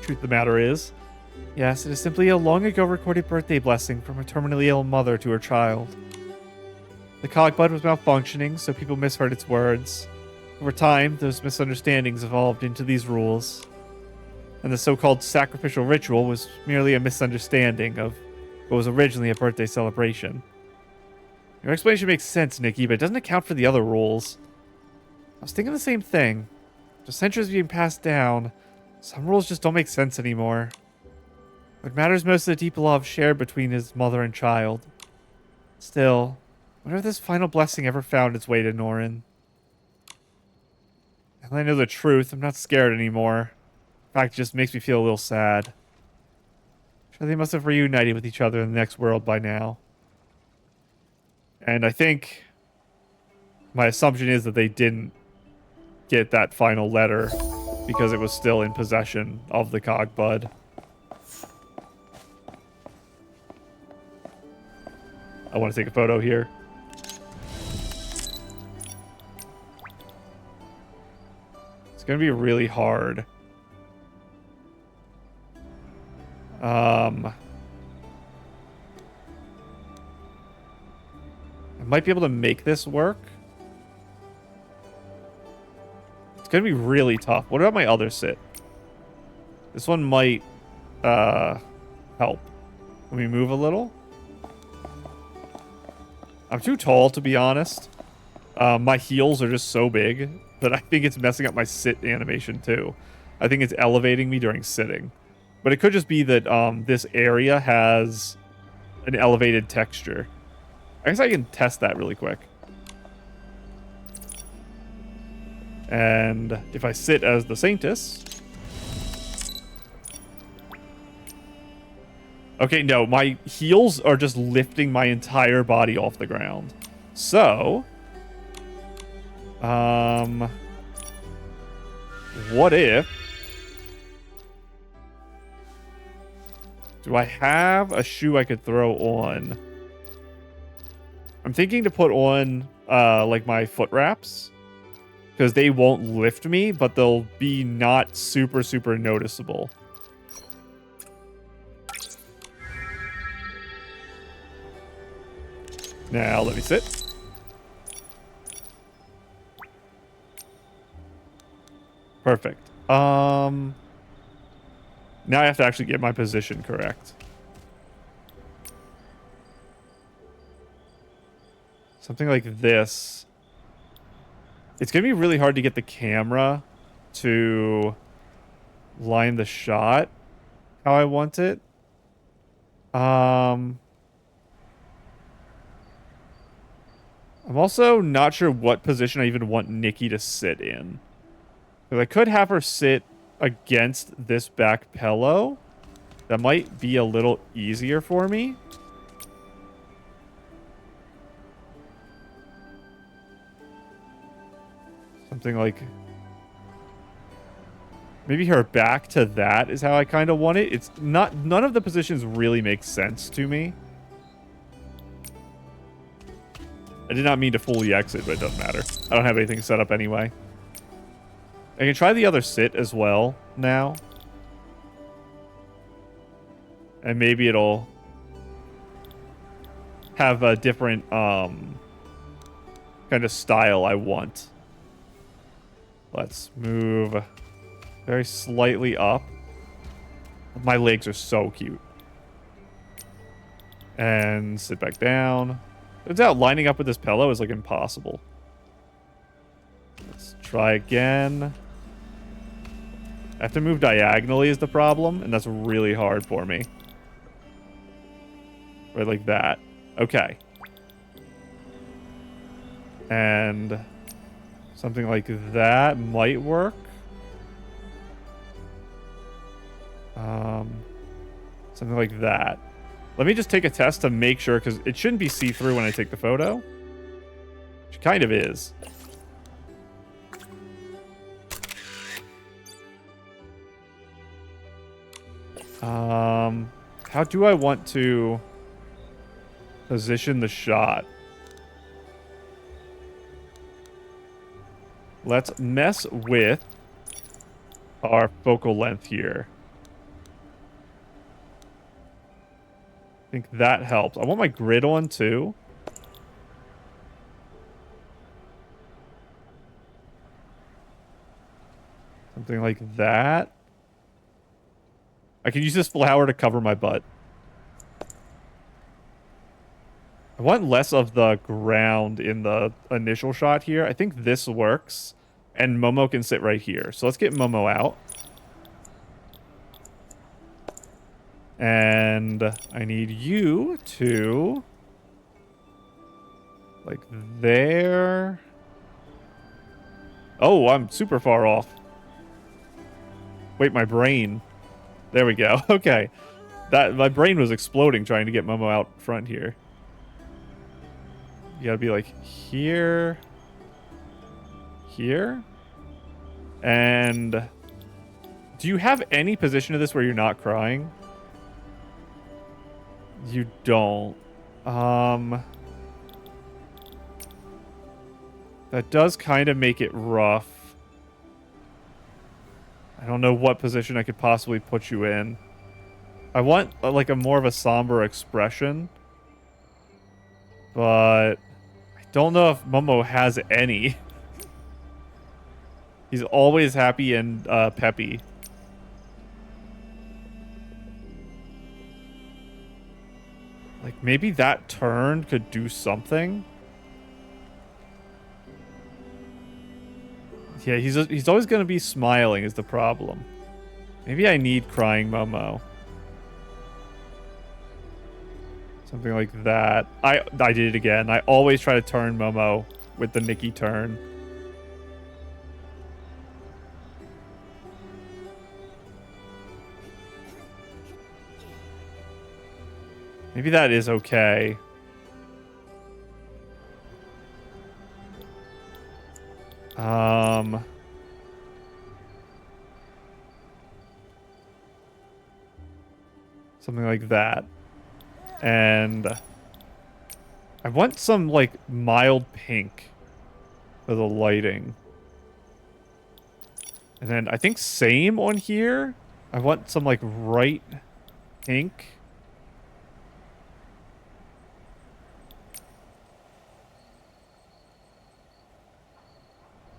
Truth of the matter is, yes, it is simply a long ago recorded birthday blessing from a terminally ill mother to her child. The cogbud was malfunctioning, so people misheard its words. Over time, those misunderstandings evolved into these rules, and the so-called sacrificial ritual was merely a misunderstanding of what was originally a birthday celebration. Your explanation makes sense, Nikki, but it doesn't account for the other rules. I was thinking the same thing. The centuries being passed down, some rules just don't make sense anymore. What matters most is the deep love shared between his mother and child. Still, what if this final blessing ever found its way to Noren? Now that I know the truth, I'm not scared anymore. In fact, it just makes me feel a little sad. Sure, they must have reunited with each other in the next world by now. And I think my assumption is that they didn't get that final letter because it was still in possession of the Cogbud. I want to take a photo here. It's going to be really hard. I might be able to make this work. It's going to be really tough. What about my other sit? This one might help. Let me move a little. I'm too tall, to be honest. My heels are just so big that I think it's messing up my sit animation, too. I think it's elevating me during sitting. But it could just be that this area has an elevated texture. I guess I can test that really quick. And if I sit as the Saintess... Okay, no, my heels are just lifting my entire body off the ground. So... what if... Do I have a shoe I could throw on? I'm thinking to put on, like, my foot wraps. Because they won't lift me, but they'll be not super, super noticeable. Now, let me sit. Perfect. Now I have to actually get my position correct. Something like this. It's going to be really hard to get the camera to line the shot how I want it. I'm also not sure what position I even want Nikki to sit in. Because I could have her sit against this back pillow. That might be a little easier for me. Something like... Maybe her back to that is how I kind of want it. It's not... None of the positions really make sense to me. I did not mean to fully exit, but it doesn't matter. I don't have anything set up anyway. I can try the other sit as well now. And maybe it'll have a different kind of style I want. Let's move very slightly up. My legs are so cute. And sit back down. Turns out lining up with this pillow is like impossible. Let's try again. I have to move diagonally is the problem, and that's really hard for me. Right like that. Okay. And something like that might work. Something like that. Let me just take a test to make sure, because it shouldn't be see-through when I take the photo. Which kind of is. How do I want to position the shot? Let's mess with our focal length here. I think that helps. I want my grid on too. Something like that. I can use this flower to cover my butt. I want less of the ground in the initial shot here. I think this works. And Momo can sit right here. So let's get Momo out. And I need you to... like there. Oh, I'm super far off. Wait, my brain. There we go. Okay. My brain was exploding trying to get Momo out front here. You gotta be like here. Here. And do you have any position of this where you're not crying? You don't. That does kind of make it rough. I don't know what position I could possibly put you in. I want like a more of a somber expression. But I don't know if Momo has any. He's always happy and peppy. Like maybe that turn could do something. Yeah, he's always going to be smiling is the problem. Maybe I need crying Momo. Something like that. I did it again. I always try to turn Momo with the Nikki turn. Maybe that is okay. Something like that. And I want some, like, mild pink for the lighting. And then I think same on here. I want some, like, bright pink.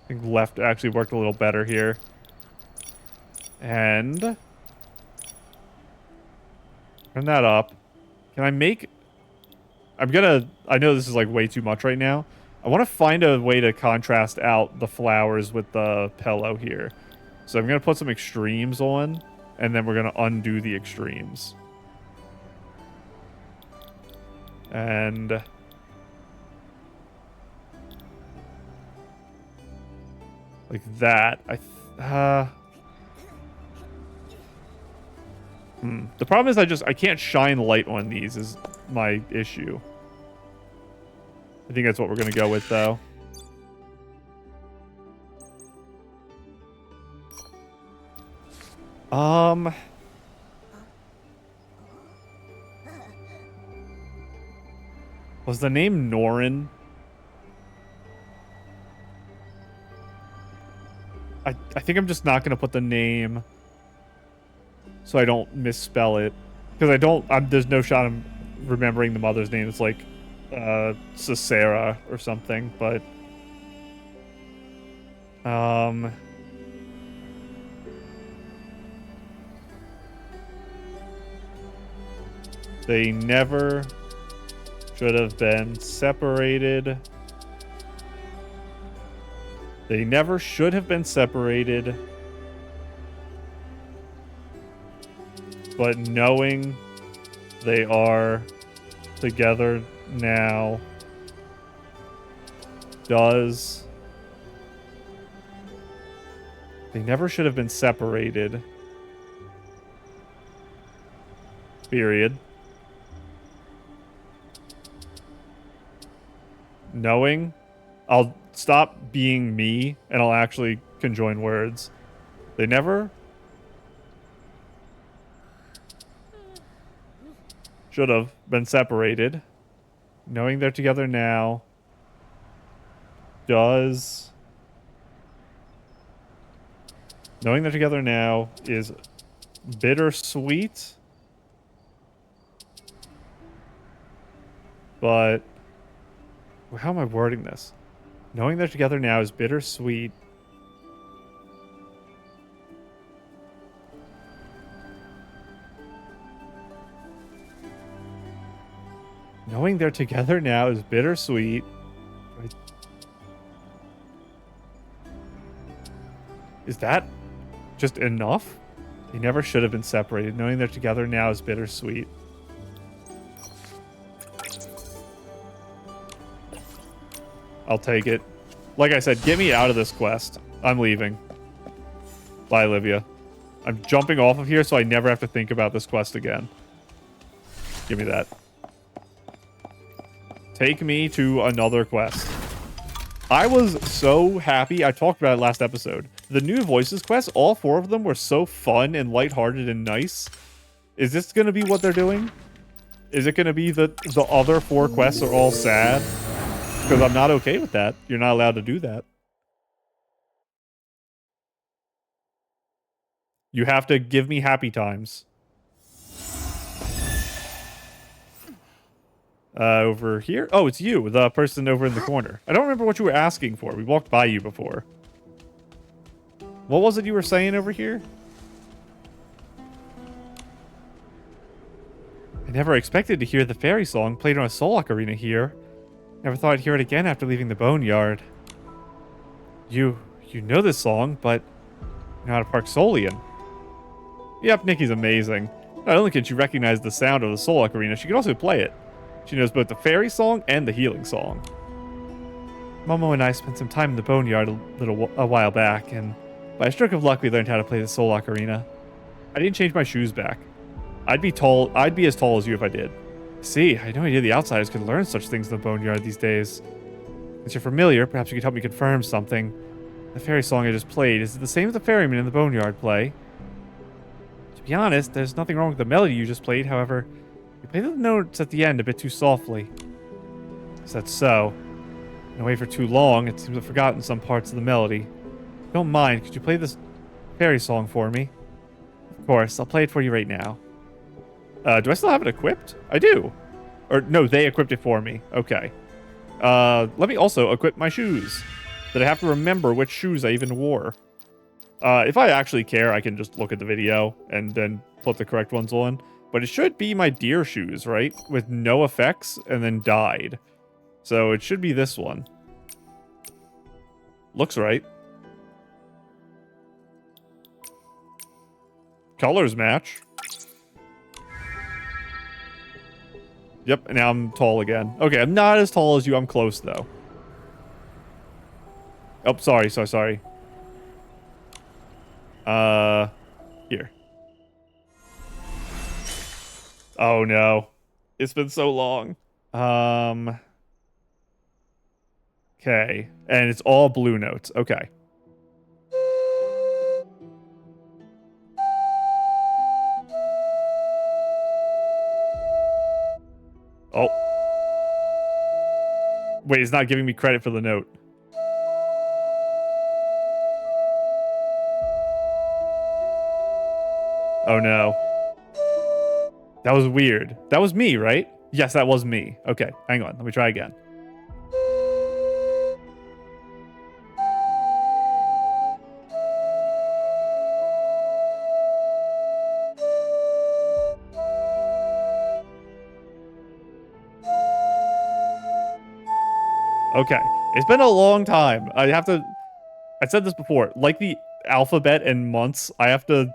I think left actually worked a little better here. And turn that up. Can I make... I know this is like way too much right now. I want to find a way to contrast out the flowers with the pillow here. So I'm going to put some extremes on, and then we're going to undo the extremes. And... like that. The problem is I can't shine light on these is my issue. I think that's what we're going to go with, though. Was the name Noren? I think I'm just not going to put the name so I don't misspell it. Because there's no shot of remembering the mother's name. It's like Cicera or something, but they never should have been separated. They never should have been separated. But knowing they are together now does... They never should have been separated. Period. Knowing... I'll stop being me, and I'll actually conjoin words. They never should have been separated. Knowing they're together now does... Knowing they're together now is bittersweet. But... how am I wording this? Knowing they're together now is bittersweet. Knowing they're together now is bittersweet. Is that just enough? They never should have been separated. Knowing they're together now is bittersweet. I'll take it. Like I said, get me out of this quest. I'm leaving. Bye, Liya. I'm jumping off of here so I never have to think about this quest again. Give me that. Take me to another quest. I was so happy. I talked about it last episode. The new Voices quest, all 4 of them were so fun and lighthearted and nice. Is this going to be what they're doing? Is it going to be that the other 4 quests are all sad? Because I'm not okay with that. You're not allowed to do that. You have to give me happy times. Over here? Oh, it's you, the person over in the corner. I don't remember what you were asking for. We walked by you before. What was it you were saying over here? I never expected to hear the fairy song played on a Solok arena here. Never thought I'd hear it again after leaving the boneyard. You know this song, but you're not a Parksolian. Yep, Nikki's amazing. Not only can she recognize the sound of the Solok arena, she can also play it. She knows both the fairy song and the healing song. Momo and I spent some time in the boneyard a while back, and by a stroke of luck we learned how to play the Solok arena. I didn't change my shoes back. I'd be as tall as you if I did. See, I had no idea the outsiders could learn such things in the boneyard these days. Since you're familiar, perhaps you could help me confirm something. The fairy song I just played, is it the same as the ferryman in the boneyard play? To be honest, there's nothing wrong with the melody you just played, however, you played the notes at the end a bit too softly. Is that so? Been away for too long, it seems I've forgotten some parts of the melody. If you don't mind, could you play this fairy song for me? Of course, I'll play it for you right now. Do I still have it equipped? I do. Or, no, they equipped it for me. Okay. Let me also equip my shoes. Did I have to remember which shoes I even wore? If I actually care, I can just look at the video and then put the correct ones on. But it should be my deer shoes, right? With no effects and then dyed. So it should be this one. Looks right. Colors match. Yep, and now I'm tall again. Okay, I'm not as tall as you. I'm close, though. Oh, sorry. Here. Oh, no. It's been so long. Okay. And it's all blue notes. Okay. Oh. Wait, it's not giving me credit for the note. Oh, no. That was weird. That was me, right? Yes, that was me. Okay, hang on. Let me try again. Okay, it's been a long time. I said this before, like the alphabet and months, I have to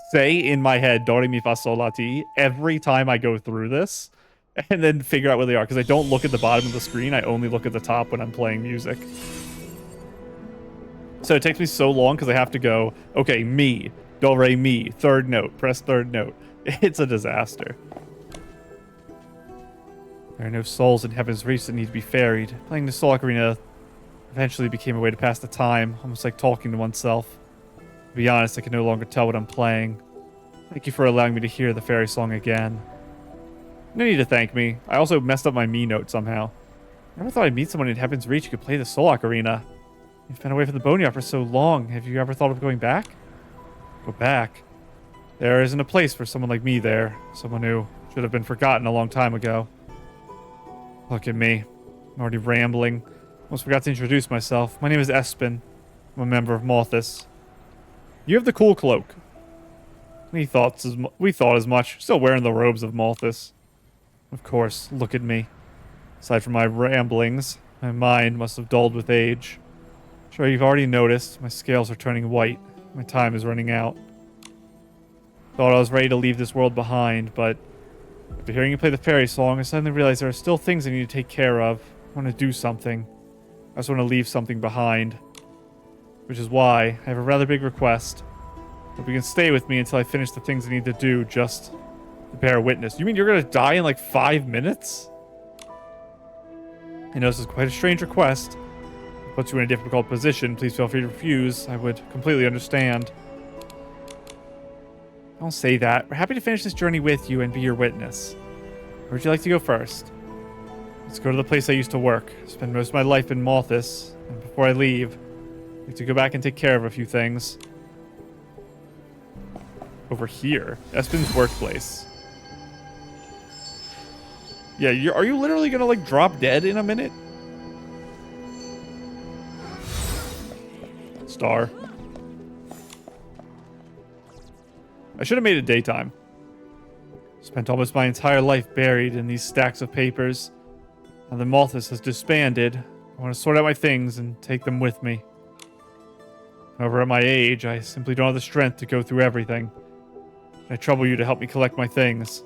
say in my head, do, re, mi, fa, sol, la, ti, every time I go through this, and then figure out where they are, because I don't look at the bottom of the screen, I only look at the top when I'm playing music. So it takes me so long, because I have to go, okay, mi, do, re, mi, third note, press third note. It's a disaster. There are no souls in Heaven's Reach that need to be ferried. Playing the Solok Arena eventually became a way to pass the time, almost like talking to oneself. To be honest, I can no longer tell what I'm playing. Thank you for allowing me to hear the fairy song again. No need to thank me. I also messed up my me note somehow. I never thought I'd meet someone in Heaven's Reach who could play the Solok Arena. You've been away from the Boneyard for so long. Have you ever thought of going back? Go back? There isn't a place for someone like me there. Someone who should have been forgotten a long time ago. Look at me. I'm already rambling. Almost forgot to introduce myself. My name is Espen. I'm a member of Mothis. You have the cool cloak. We thought as much. Still wearing the robes of Mothis. Of course, look at me. Aside from my ramblings, my mind must have dulled with age. Sure, you've already noticed, my scales are turning white. My time is running out. Thought I was ready to leave this world behind, but after hearing you play the fairy song, I suddenly realized there are still things I need to take care of. I want to do something. I just want to leave something behind. Which is why I have a rather big request. Hope you can stay with me until I finish the things I need to do, just to bear witness. You mean you're going to die in like 5 minutes? I know this is quite a strange request. It puts you in a difficult position. Please feel free to refuse. I would completely understand. Don't say that. We're happy to finish this journey with you and be your witness. Where would you like to go first? Let's go to the place I used to work. Spend most of my life in Mothis. And before I leave, I like to go back and take care of a few things. Over here. Espen's workplace. Yeah, are you literally gonna like drop dead in a minute? Star. I should have made it daytime. Spent almost my entire life buried in these stacks of papers. Now the Mothis has disbanded. I want to sort out my things and take them with me. However, at my age, I simply don't have the strength to go through everything. I trouble you to help me collect my things.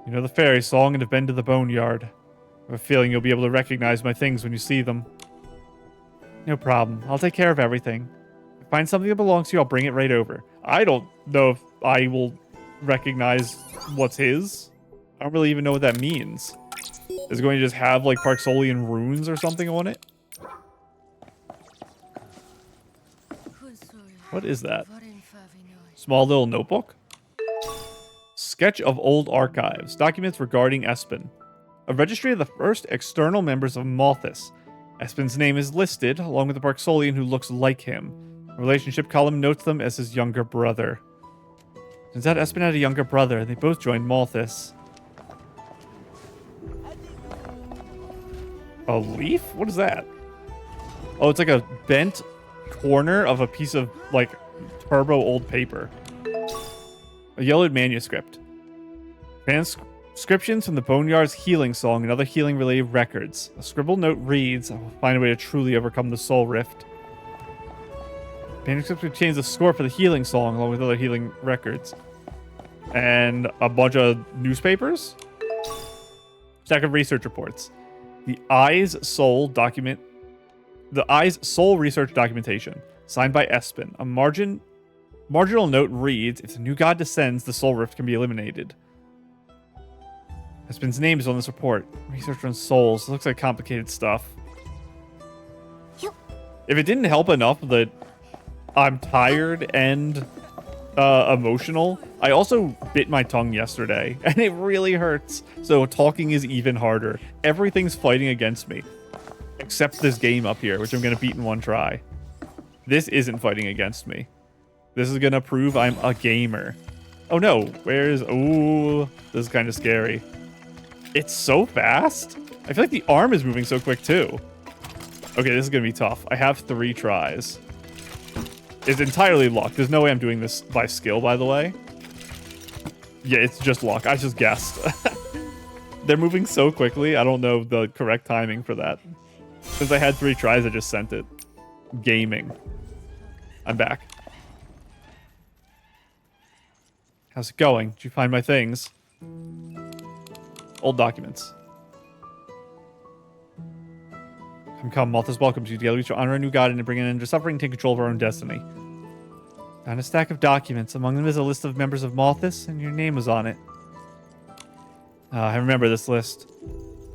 You know the fairy song and have been to the boneyard. I have a feeling you'll be able to recognize my things when you see them. No problem. I'll take care of everything. If I find something that belongs to you, I'll bring it right over. I don't know if I will recognize what's his. I don't really even know what that means. Is it going to just have like Parksolian runes or something on it? What is that? Small little notebook? Sketch of old archives. Documents regarding Espen. A registry of the first external members of Mothis. Espen's name is listed, along with the Parksolian who looks like him. The relationship column notes them as his younger brother. Turns out Espen had a younger brother, and they both joined Mothis. A leaf? What is that? Oh, it's like a bent corner of a piece of, like, turbo old paper. A yellowed manuscript. Transcriptions from the Boneyard's healing song and other healing-related records. A scribbled note reads, I will find a way to truly overcome the soul rift. Manuscript contains a score for the healing song along with other healing records. And a bunch of newspapers? Stack of research reports. The Eye's Soul research documentation. Signed by Espen. A marginal note reads, if the new god descends, the soul rift can be eliminated. Espen's name is on this report. Research on souls. It looks like complicated stuff. If it didn't help enough that I'm tired and emotional, I also bit my tongue yesterday, and it really hurts. So talking is even harder. Everything's fighting against me. Except this game up here, which I'm going to beat in one try. This isn't fighting against me. This is going to prove I'm a gamer. Oh no, ooh, this is kind of scary. It's so fast. I feel like the arm is moving so quick too. Okay, this is going to be tough. I have 3 tries. It's entirely luck. There's no way I'm doing this by skill, by the way. Yeah, it's just luck. I just guessed. They're moving so quickly, I don't know the correct timing for that. Since I had 3 tries, I just sent it. Gaming. I'm back. How's it going? Did you find my things? Old documents. Come, Mothis welcomes you. Together we shall honor a new god and bring an end to suffering and take control of our own destiny. Found a stack of documents. Among them is a list of members of Mothis, and your name was on it. I remember this list.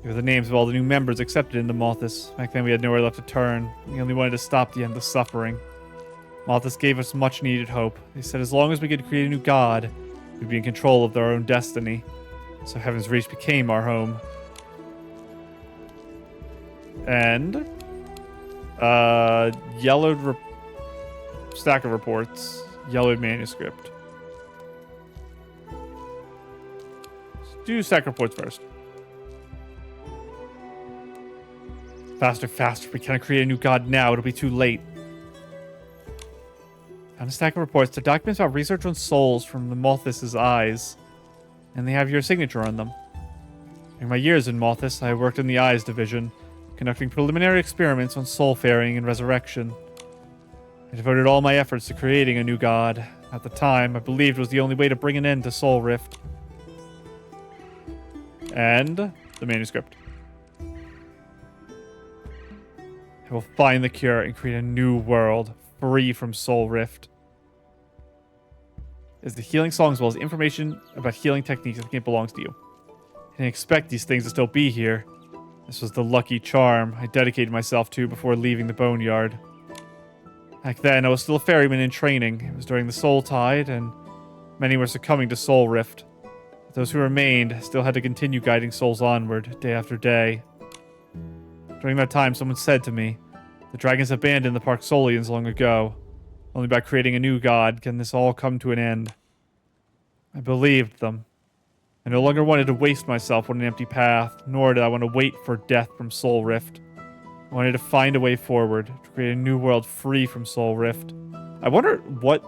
They were the names of all the new members accepted into Mothis. Back then we had nowhere left to turn. We only wanted to stop the end of suffering. Mothis gave us much needed hope. They said as long as we could create a new god, we'd be in control of our own destiny. So Heaven's Reach became our home. And yellowed stack of reports, yellowed manuscript. Let's do stack reports first. Faster, faster. We cannot create a new god now. It'll be too late. Found a stack of reports. The documents about research on souls from the Mothis's eyes. and they have your signature on them. During my years in Mothis, I worked in the Eyes Division, conducting preliminary experiments on soul-faring and resurrection. I devoted all my efforts to creating a new god. At the time, I believed it was the only way to bring an end to Soul Rift. And the manuscript. I will find the cure and create a new world, free from Soul Rift. As the healing song as well as information about healing techniques, I think it belongs to you. I didn't expect these things to still be here. This was the lucky charm I dedicated myself to before leaving the Boneyard. Back then, I was still a ferryman in training. It was during the Soul Tide, and many were succumbing to Soul Rift. But those who remained still had to continue guiding souls onward, day after day. During that time, someone said to me, the dragons abandoned the Parksolians long ago. Only by creating a new god can this all come to an end. I believed them. I no longer wanted to waste myself on an empty path, nor did I want to wait for death from Soul Rift. I wanted to find a way forward, to create a new world free from Soul Rift. I wonder what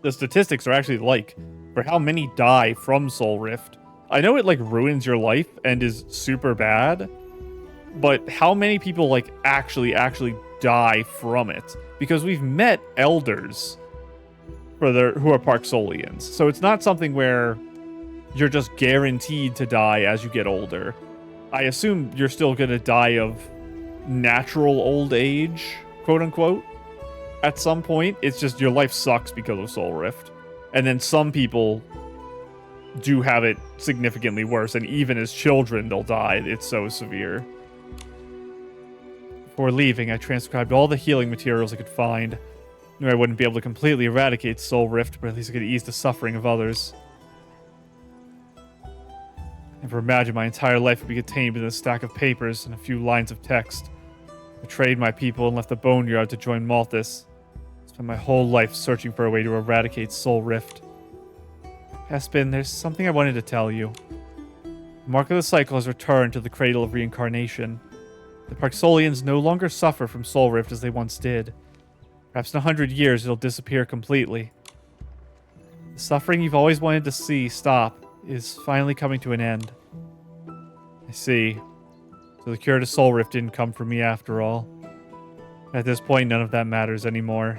the statistics are actually like for how many die from Soul Rift. I know it, like, ruins your life and is super bad, but how many people, like, actually die from it? Because we've met elders who are Parksolians, so it's not something where you're just guaranteed to die as you get older. I assume you're still going to die of natural old age, quote unquote, at some point. It's just your life sucks because of Soul Rift. And then some people do have it significantly worse, and even as children they'll die. It's so severe. Before leaving, I transcribed all the healing materials I could find. Knew I wouldn't be able to completely eradicate Soul Rift, but at least I could ease the suffering of others. Never imagined my entire life would be contained within a stack of papers and a few lines of text. Betrayed my people and left the Boneyard to join Mothis. Spent my whole life searching for a way to eradicate Soul Rift. Espen, there's something I wanted to tell you. The Mark of the Cycle has returned to the Cradle of Reincarnation. The Parksolians no longer suffer from Soul Rift as they once did. Perhaps in 100 years it'll disappear completely. The suffering you've always wanted to see stop is finally coming to an end. I see. So the cure to Soul Rift didn't come from me after all. At this point, none of that matters anymore.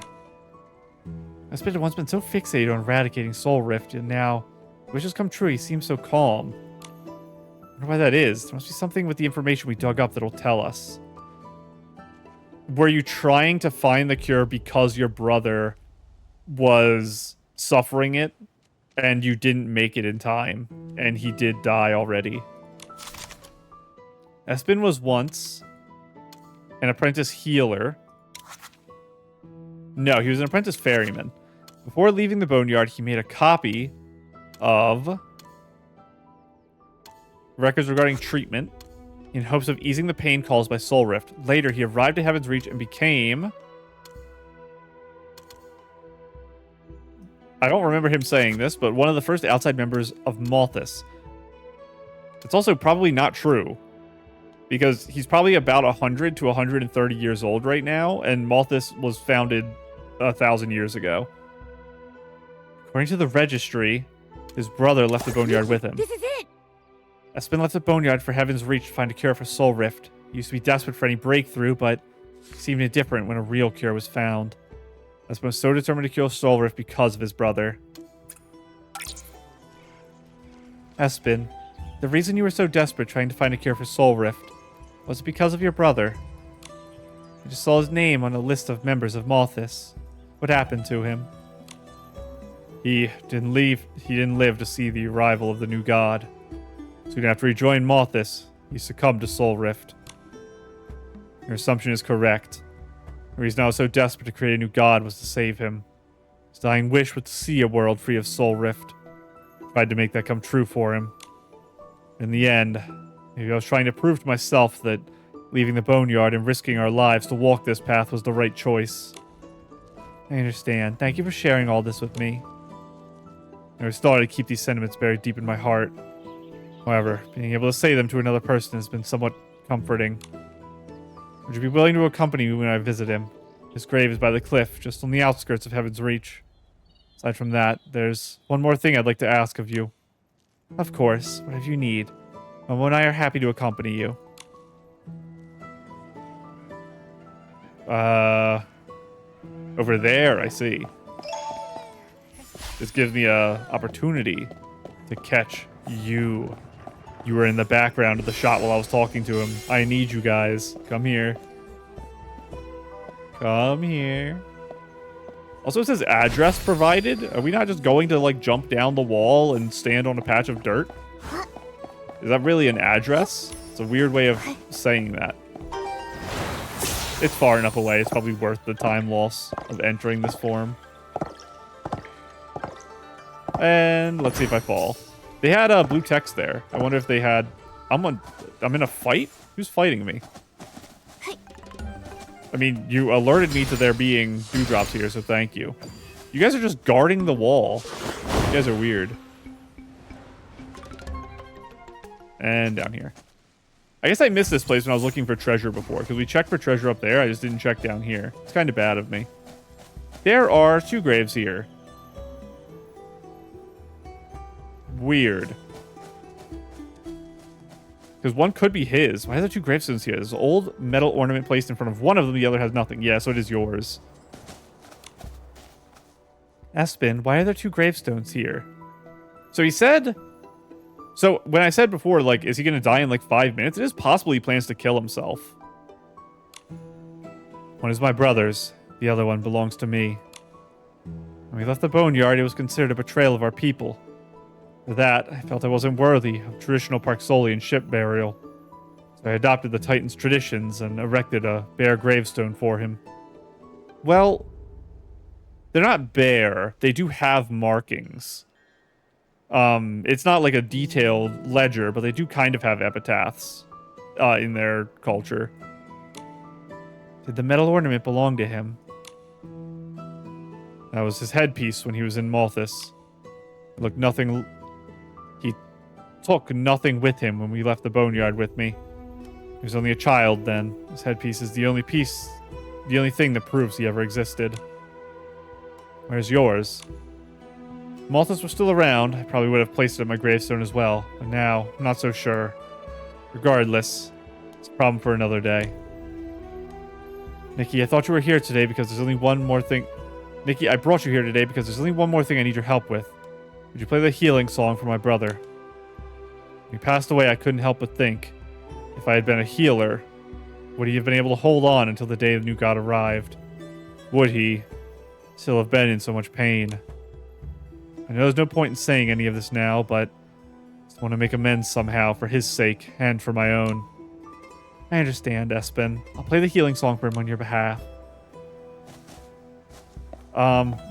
Espen had once been so fixated on eradicating Soul Rift, and now, wishes come true, he seems so calm. I wonder why that is. There must be something with the information we dug up that'll tell us. Were you trying to find the cure because your brother was suffering it, and you didn't make it in time, and he did die already? Espen was once an apprentice healer. No, he was an apprentice ferryman. Before leaving the Boneyard, he made a copy of records regarding treatment in hopes of easing the pain caused by Soul Rift. Later, he arrived at Heaven's Reach and became... I don't remember him saying this, but one of the first outside members of Mothis. It's also probably not true, because he's probably about 100 to 130 years old right now, and Mothis was founded 1,000 years ago. According to the registry, his brother left the Boneyard with him. This is it! Espen left the Boneyard for Heaven's Reach to find a cure for Soul Rift. He used to be desperate for any breakthrough, but seemed indifferent when a real cure was found. Espen was so determined to kill Soul Rift because of his brother. Espen, the reason you were so desperate trying to find a cure for Soul Rift was it because of your brother? I just saw his name on a list of members of Mothis. What happened to him? He didn't live to see the arrival of the new god. Soon after he joined Mothis, he succumbed to Soul Rift. Your assumption is correct. The reason I was so desperate to create a new god was to save him. His dying wish was to see a world free of Soul Rift. I tried to make that come true for him. In the end, maybe I was trying to prove to myself that leaving the Boneyard and risking our lives to walk this path was the right choice. I understand. Thank you for sharing all this with me. I always thought I'd keep these sentiments buried deep in my heart. However, being able to say them to another person has been somewhat comforting. Would you be willing to accompany me when I visit him? His grave is by the cliff, just on the outskirts of Heaven's Reach. Aside from that, there's one more thing I'd like to ask of you. Of course, whatever you need. Momo and I are happy to accompany you. Over there, I see. This gives me a opportunity to catch you. You were in the background of the shot while I was talking to him. I need you guys. Come here. Come here. Also, it says address provided. Are we not just going to, like, jump down the wall and stand on a patch of dirt? Is that really an address? It's a weird way of saying that. It's far enough away. It's probably worth the time loss of entering this form. And let's see if I fall. They had blue text there. I wonder if they had... I'm in a fight? Who's fighting me? I mean, you alerted me to there being dewdrops here, so thank you. You guys are just guarding the wall. You guys are weird. And down here. I guess I missed this place when I was looking for treasure before, because we checked for treasure up there. I just didn't check down here. It's kind of bad of me. There are 2 graves here. Weird. Because one could be his. Why are there 2 gravestones here? There's an old metal ornament placed in front of one of them. The other has nothing. Yeah, so it is yours. Espen, why are there 2 gravestones here? So he said... So when I said before, like, is he going to die in like 5 minutes? It is possible he plans to kill himself. One is my brother's. The other one belongs to me. When we left the boneyard, it was considered a betrayal of our people. For that, I felt I wasn't worthy of traditional Parksolian ship burial. So I adopted the Titan's traditions and erected a bare gravestone for him. Well, they're not bare. They do have markings. It's not like a detailed ledger, but they do kind of have epitaphs in their culture. Did the metal ornament belong to him? That was his headpiece when he was in Mothis. Look, nothing... He took nothing with him when we left the boneyard with me. He was only a child then. His headpiece is the only thing that proves he ever existed. Where's yours? If Mothis were still around, I probably would have placed it on my gravestone as well. But now, I'm not so sure. Regardless, it's a problem for another day. Nikki, I thought you were here today because there's only one more thing... Nikki, I brought you here today because there's only one more thing I need your help with. Would you play the healing song for my brother? When he passed away, I couldn't help but think, if I had been a healer, would he have been able to hold on until the day the new god arrived? Would he still have been in so much pain? I know there's no point in saying any of this now, but I just want to make amends somehow for his sake and for my own. I understand, Espen. I'll play the healing song for him on your behalf.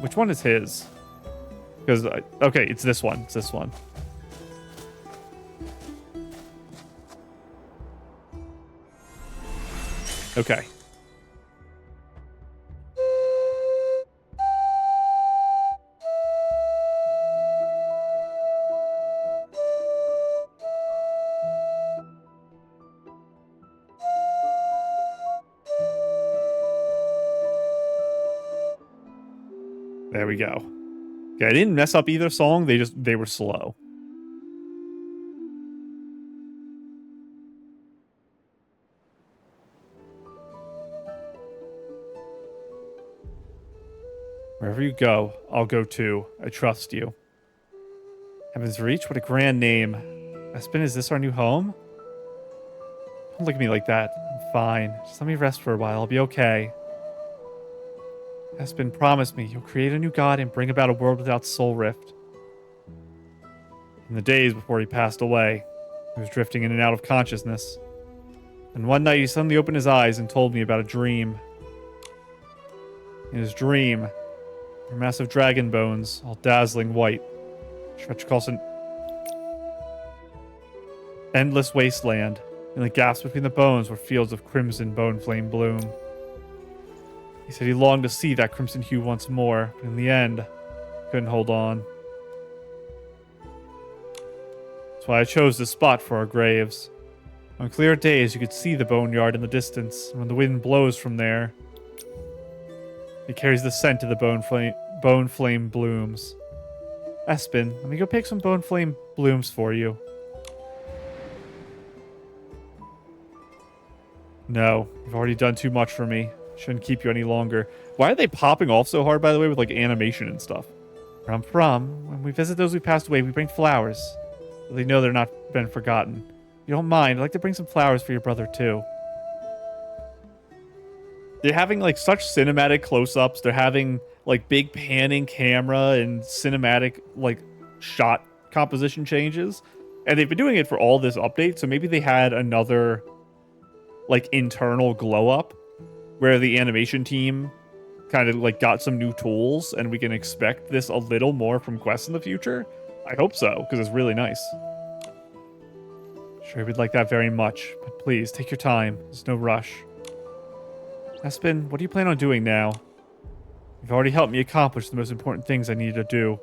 Which one is his? Because, okay, it's this one. It's this one. Okay. There we go. Okay, I didn't mess up either song. They were slow. Wherever you go, I'll go too. I trust you. Heaven's Reach? What a grand name. Espen, is this our new home? Don't look at me like that. I'm fine. Just let me rest for a while. I'll be okay. Espen, promise me you'll create a new god and bring about a world without soul rift. In the days before he passed away, he was drifting in and out of consciousness. And one night he suddenly opened his eyes and told me about a dream. In his dream, were massive dragon bones, all dazzling white, stretched across an endless wasteland. In the gaps between the bones were fields of crimson bone flame bloom. He said he longed to see that crimson hue once more, but in the end, he couldn't hold on. That's why I chose this spot for our graves. On clear days, you could see the boneyard in the distance, and when the wind blows from there, it carries the scent of the bone flame blooms. Espen, let me go pick some bone flame blooms for you. No, you've already done too much for me. Shouldn't keep you any longer. Why are they popping off so hard, by the way, with like animation and stuff? Where I'm from, when we visit those who passed away, we bring flowers. So they know they're not been forgotten. If you don't mind, I'd like to bring some flowers for your brother too. They're having like such cinematic close-ups. They're having like big panning camera and cinematic like shot composition changes. And they've been doing it for all this update, so maybe they had another like internal glow up where the animation team kind of like got some new tools and we can expect this a little more from quests in the future. I hope so, because it's really nice. Sure, we'd like that very much, but please take your time. There's no rush. Espen, what do you plan on doing now? You've already helped me accomplish the most important things I needed to do.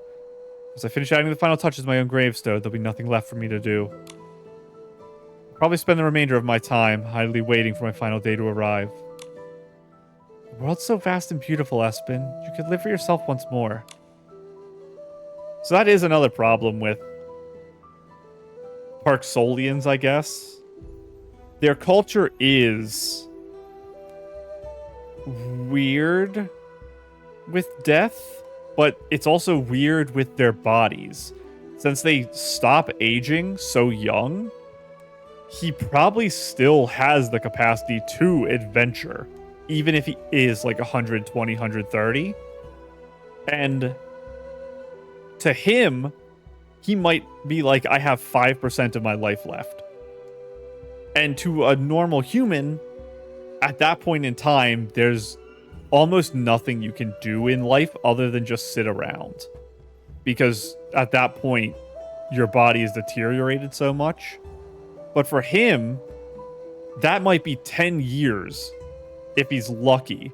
As I finish adding the final touches to my own gravestone, there'll be nothing left for me to do. I'll probably spend the remainder of my time idly waiting for my final day to arrive. The world's so vast and beautiful, Espen. You could live for yourself once more. So that is another problem with Parksolians, I guess. Their culture is weird with death, but it's also weird with their bodies. Since they stop aging so young, he probably still has the capacity to adventure, even if he is like 120, 130. And to him, he might be like, I have 5% of my life left. And to a normal human, at that point in time, there's almost nothing you can do in life other than just sit around. Because at that point, your body is deteriorated so much. But for him, that might be 10 years if he's lucky.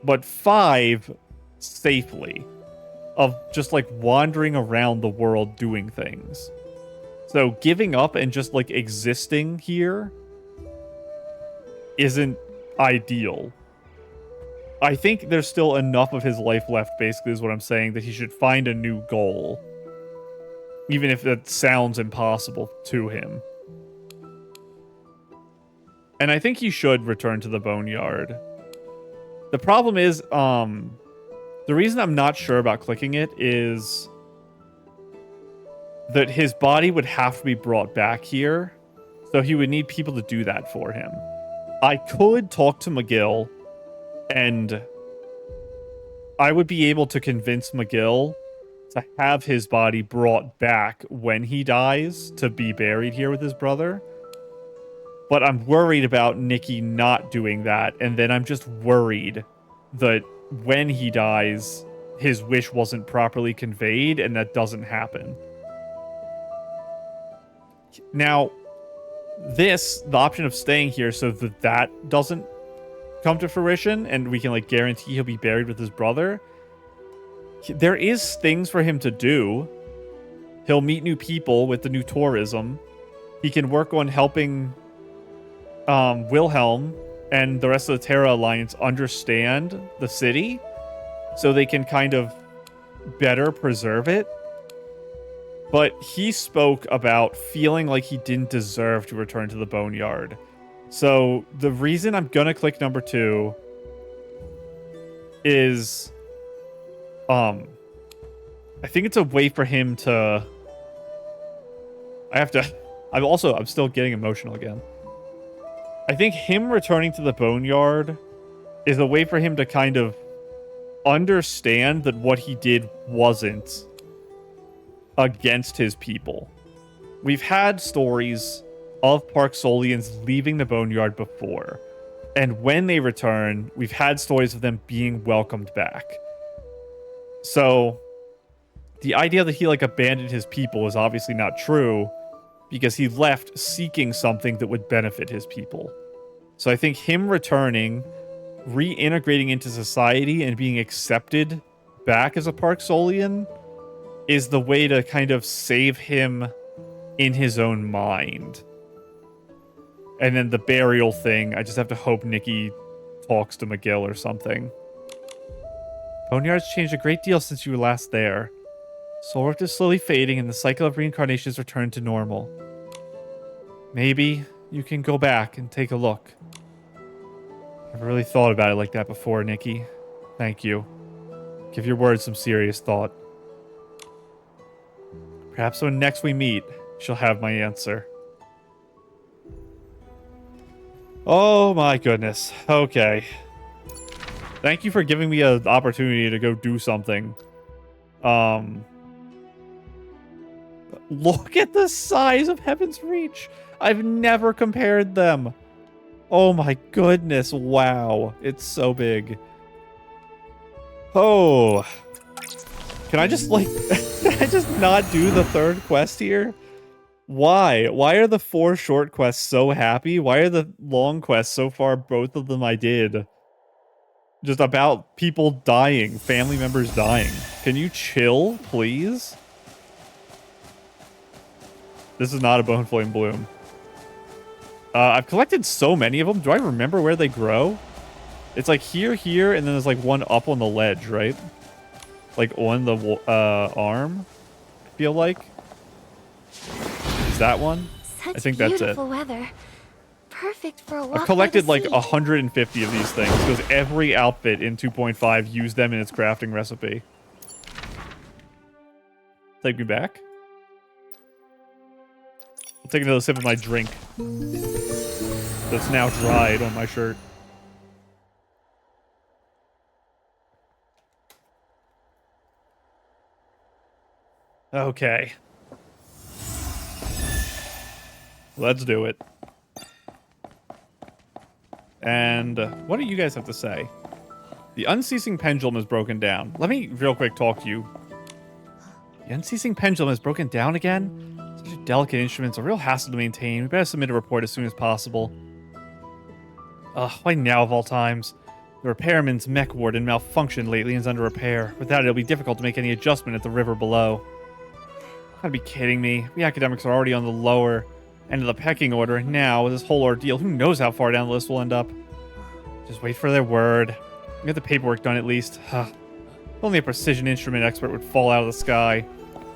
But 5 safely of just like wandering around the world doing things. So giving up and just like existing here isn't ideal. I think there's still enough of his life left, basically, is what I'm saying, that he should find a new goal. Even if that sounds impossible to him. And I think he should return to the Boneyard. The problem is, the reason I'm not sure about clicking it is that his body would have to be brought back here. So he would need people to do that for him. I could talk to McGill, and I would be able to convince McGill to have his body brought back when he dies to be buried here with his brother. But I'm worried about Nikki not doing that, and then I'm just worried that when he dies, his wish wasn't properly conveyed, and that doesn't happen. Now, the option of staying here so that that doesn't come to fruition, and we can like guarantee he'll be buried with his brother, there is things for him to do. He'll meet new people with the new tourism. He can work on helping Wilhelm and the rest of the Terra Alliance understand the city so they can kind of better preserve it. But he spoke about feeling like he didn't deserve to return to the Boneyard. So the reason I'm gonna click number 2 is I think it's a way for him to I'm still getting emotional again. I think him returning to the Boneyard is a way for him to kind of understand that what he did wasn't against his people. We've had stories of Parksolians leaving the Boneyard before, and when they return, we've had stories of them being welcomed back. So the idea that he like abandoned his people is obviously not true, because he left seeking something that would benefit his people. So I think him returning, reintegrating into society, and being accepted back as a Parksolian is the way to kind of save him in his own mind. And then the burial thing, I just have to hope Nikki talks to McGill or something. Boneyard's changed a great deal since you were last there. Soul Rift is slowly fading and the cycle of reincarnation has returned to normal. Maybe you can go back and take a look. I've never really thought about it like that before, Nikki. Thank you. Give your words some serious thought. Perhaps when next we meet, she'll have my answer. Oh my goodness. Okay. Thank you for giving me an opportunity to go do something. Look at the size of Heaven's Reach. I've never compared them. Oh my goodness. Wow. It's so big. Oh. Can I just, like... can I just not do the third quest here? Why? Why are the 4 short quests so happy? Why are the long quests so far, both of them I did? Just about people dying. Family members dying. Can you chill, please? This is not a Bone Flame Bloom. I've collected so many of them. Do I remember where they grow? It's like here, and then there's like one up on the ledge, right? Like on the arm, I feel like. Is that one? Such I think that's it. Beautiful weather. Perfect for a walk. I've collected by the like sea. 150 of these things because every outfit in 2.5 used them in its crafting recipe. Take me back. I'll take another sip of my drink. That's now dried on my shirt. Okay. Let's do it. And what do you guys have to say? The unceasing pendulum is broken down. Let me real quick talk to you. The unceasing pendulum is broken down again? Such a delicate instrument. It's a real hassle to maintain. We better submit a report as soon as possible. Ugh, why now of all times? The repairman's mech warden malfunctioned lately and is under repair. Without it, it'll be difficult to make any adjustment at the river below. You gotta be kidding me. We academics are already on the lower end of the pecking order, and now, with this whole ordeal, who knows how far down the list we'll end up. Just wait for their word. Get the paperwork done at least. Only a precision instrument expert would fall out of the sky.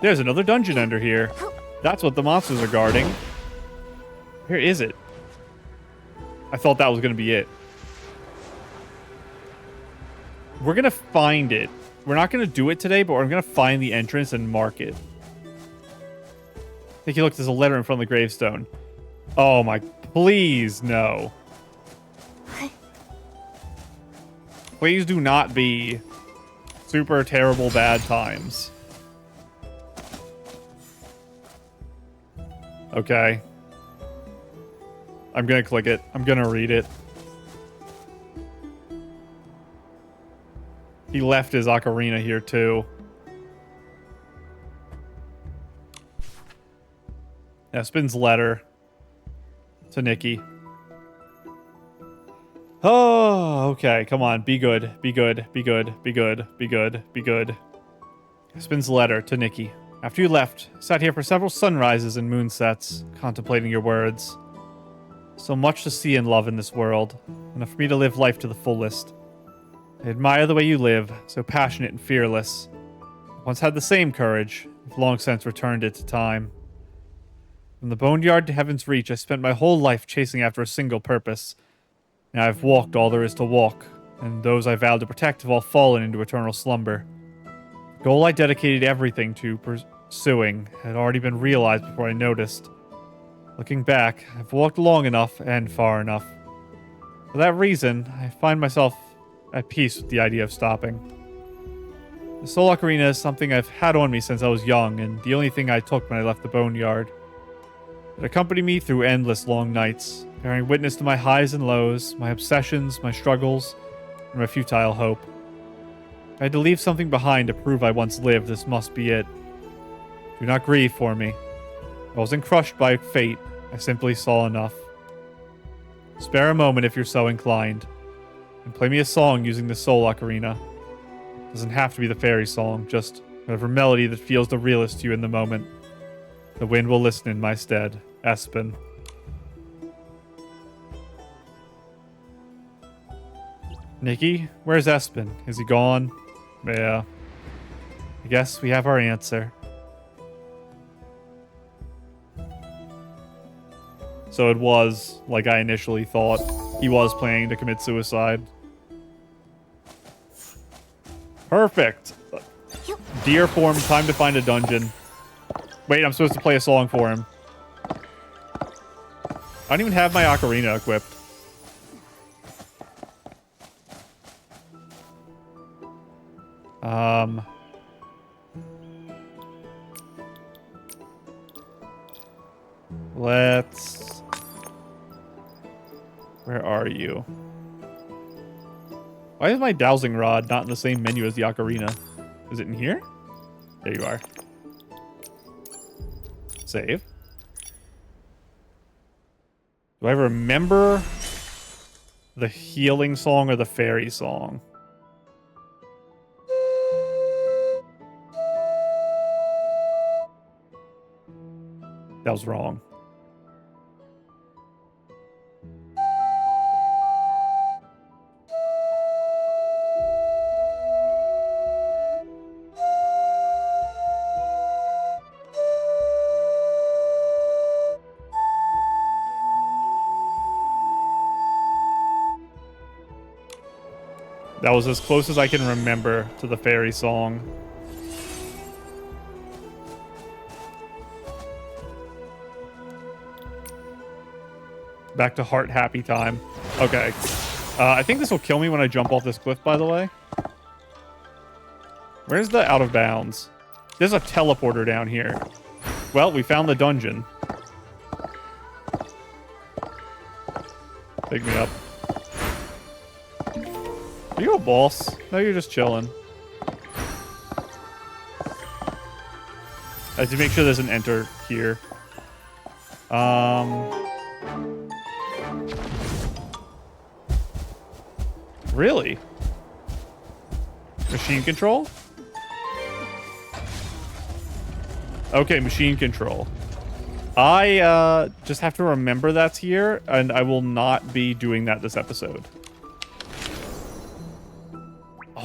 There's another dungeon under here. That's what the monsters are guarding. Where is it? I thought that was going to be it. We're going to find it. We're not going to do it today, but we're going to find the entrance and mark it. Nikki, look, there's a letter in front of the gravestone. Oh my, please, no. Please do not be super terrible bad times. Okay. I'm gonna click it. I'm gonna read it. He left his ocarina here too. Espen's letter to Nikki. Oh, okay. Come on. Be good. Be good. Be good. Be good. Be good. Be good. Espen's letter to Nikki. After you left, I sat here for several sunrises and moonsets, contemplating your words. So much to see and love in this world, enough for me to live life to the fullest. I admire the way you live, so passionate and fearless. I once had the same courage, have long since returned it to time. From the boneyard to Heaven's Reach, I spent my whole life chasing after a single purpose. Now I've walked all there is to walk, and those I vowed to protect have all fallen into eternal slumber. The goal I dedicated everything to pursuing had already been realized before I noticed. Looking back, I've walked long enough and far enough. For that reason, I find myself at peace with the idea of stopping. The Soul Ocarina is something I've had on me since I was young, and the only thing I took when I left the boneyard. It accompanied me through endless long nights, bearing witness to my highs and lows, my obsessions, my struggles, and my futile hope. If I had to leave something behind to prove I once lived, this must be it. Do not grieve for me. I wasn't crushed by fate, I simply saw enough. Spare a moment if you're so inclined, and play me a song using the Soul Ocarina. It doesn't have to be the fairy song, just whatever melody that feels the realest to you in the moment. The wind will listen in my stead. Espen. Nikki, where's Espen? Is he gone? Yeah. I guess we have our answer. So it was like I initially thought. He was planning to commit suicide. Perfect. Deer form, time to find a dungeon. Wait, I'm supposed to play a song for him. I don't even have my ocarina equipped. Let's... Where are you? Why is my dowsing rod not in the same menu as the ocarina? Is it in here? There you are. Save. Do I remember the healing song or the fairy song? That was wrong. That was as close as I can remember to the fairy song. Back to heart happy time. Okay. I think this will kill me when I jump off this cliff, by the way. Where's the out of bounds? There's a teleporter down here. Well, we found the dungeon. Pick me up. Are you a boss? No, you're just chilling. I have to make sure there's an enter here. Really? Machine control? Okay, machine control. I just have to remember that's here, and I will not be doing that this episode.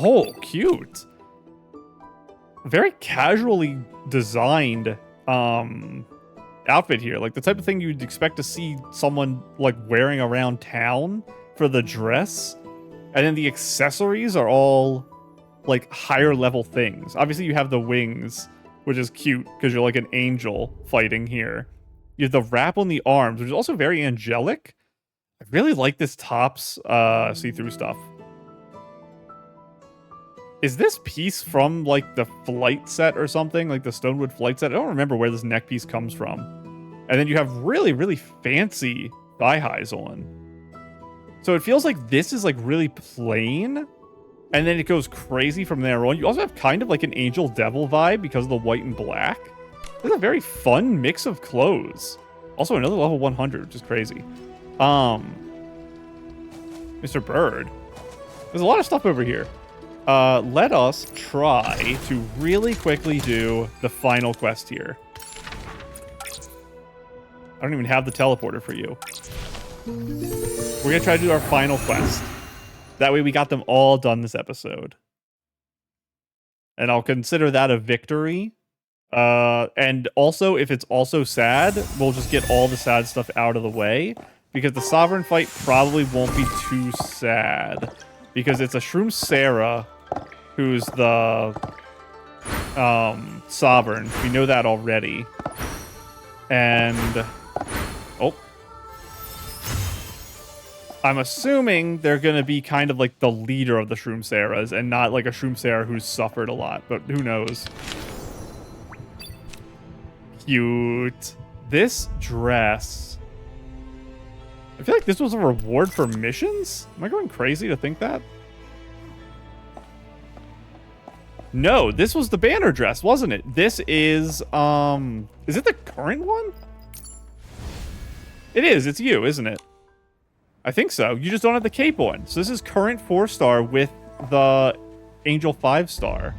Oh, cute. Very casually designed outfit here. Like the type of thing you'd expect to see someone like wearing around town for the dress. And then the accessories are all like higher level things. Obviously you have the wings, which is cute because you're like an angel fighting here. You have the wrap on the arms, which is also very angelic. I really like this top's see-through stuff. Is this piece from, like, the flight set or something? Like, the Stonewood flight set? I don't remember where this neck piece comes from. And then you have really, really fancy thigh highs on. So it feels like this is, like, really plain. And then it goes crazy from there on. You also have kind of, like, an Angel Devil vibe because of the white and black. It's a very fun mix of clothes. Also, another level 100, which is crazy. Mr. Bird. There's a lot of stuff over here. Let us try to really quickly do the final quest here. I don't even have the teleporter for you. We're gonna try to do our final quest. That way we got them all done this episode. And I'll consider that a victory. And also, if it's also sad, we'll just get all the sad stuff out of the way. Because the Sovereign fight probably won't be too sad. Because it's a Shroom Sarah who's the Sovereign. We know that already. And oh, I'm assuming they're gonna be kind of like the leader of the Shroom Sarahs and not like a Shroom Sarah who's suffered a lot, but who knows. Cute. This dress. I feel like this was a reward for missions? Am I going crazy to think that? No, this was the banner dress, wasn't it? This is it the current one? It is, it's you, isn't it? I think so. You just don't have the cape on. So this is current 4-star with the Angel 5-star.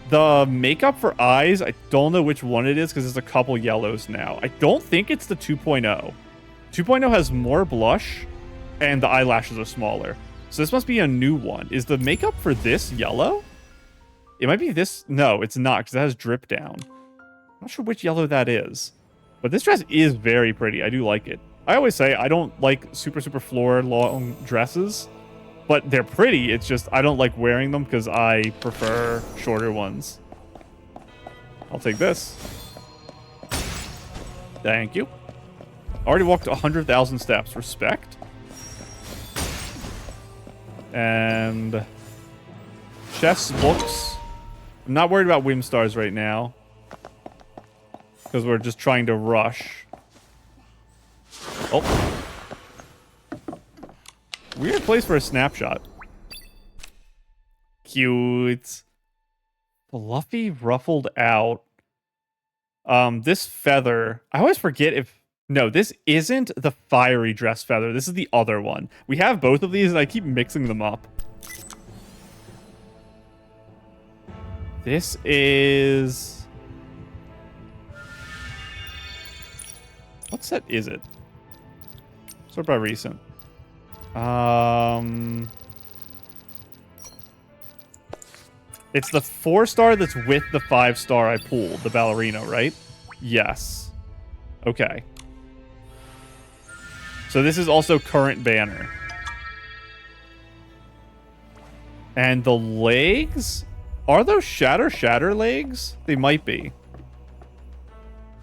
The makeup for eyes, I don't know which one it is because there's a couple yellows now. I don't think it's the 2.0. 2.0 has more blush and the eyelashes are smaller. So this must be a new one. Is the makeup for this yellow? It might be this. No, it's not because it has drip down. I'm not sure which yellow that is. But this dress is very pretty. I do like it. I always say I don't like super floor long dresses, but they're pretty. It's just I don't like wearing them because I prefer shorter ones. I'll take this. Thank you. Already walked 100,000 steps. Respect. And chest books. I'm not worried about Whim Stars right now because we're just trying to rush. Oh. Weird place for a snapshot. Cute. Fluffy ruffled out. This feather. I always forget if... No, this isn't the fiery dress feather. This is the other one. We have both of these and I keep mixing them up. This is... What set is it? Sort by recent. It's the 4-star that's with the 5-star I pulled, the ballerina, right? Yes. Okay. So this is also current banner. And the legs? Are those shatter legs? They might be.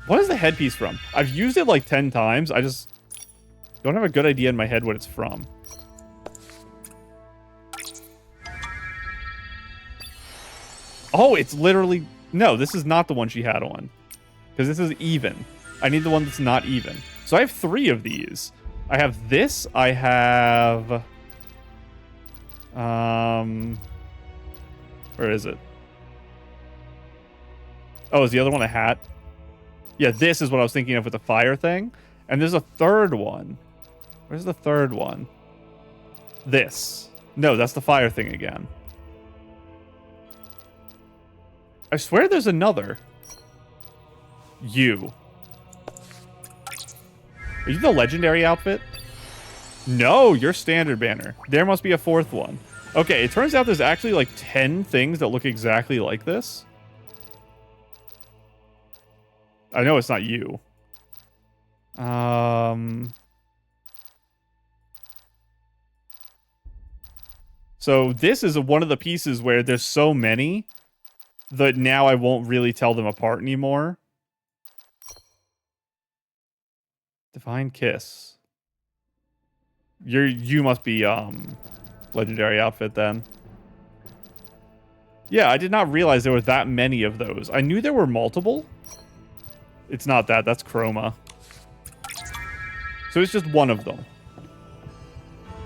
What is the headpiece from? I've used it like 10 times. I just don't have a good idea in my head what it's from. Oh, it's literally... No, this is not the one she had on. Because this is even. I need the one that's not even. So I have 3 of these. I have this. I have... Where is it? Oh, is the other one a hat? Yeah, this is what I was thinking of with the fire thing. And there's a third one. Where's the third one? This. No, that's the fire thing again. I swear there's another. You. Are you the legendary outfit? No, you're standard banner. There must be a 4th one. Okay, it turns out there's actually like 10 things that look exactly like this. I know it's not you. So this is one of the pieces where there's so many that now I won't really tell them apart anymore. Divine Kiss. You must be legendary outfit then. Yeah, I did not realize there were that many of those. I knew there were multiple. It's not that. That's Chroma. So it's just one of them.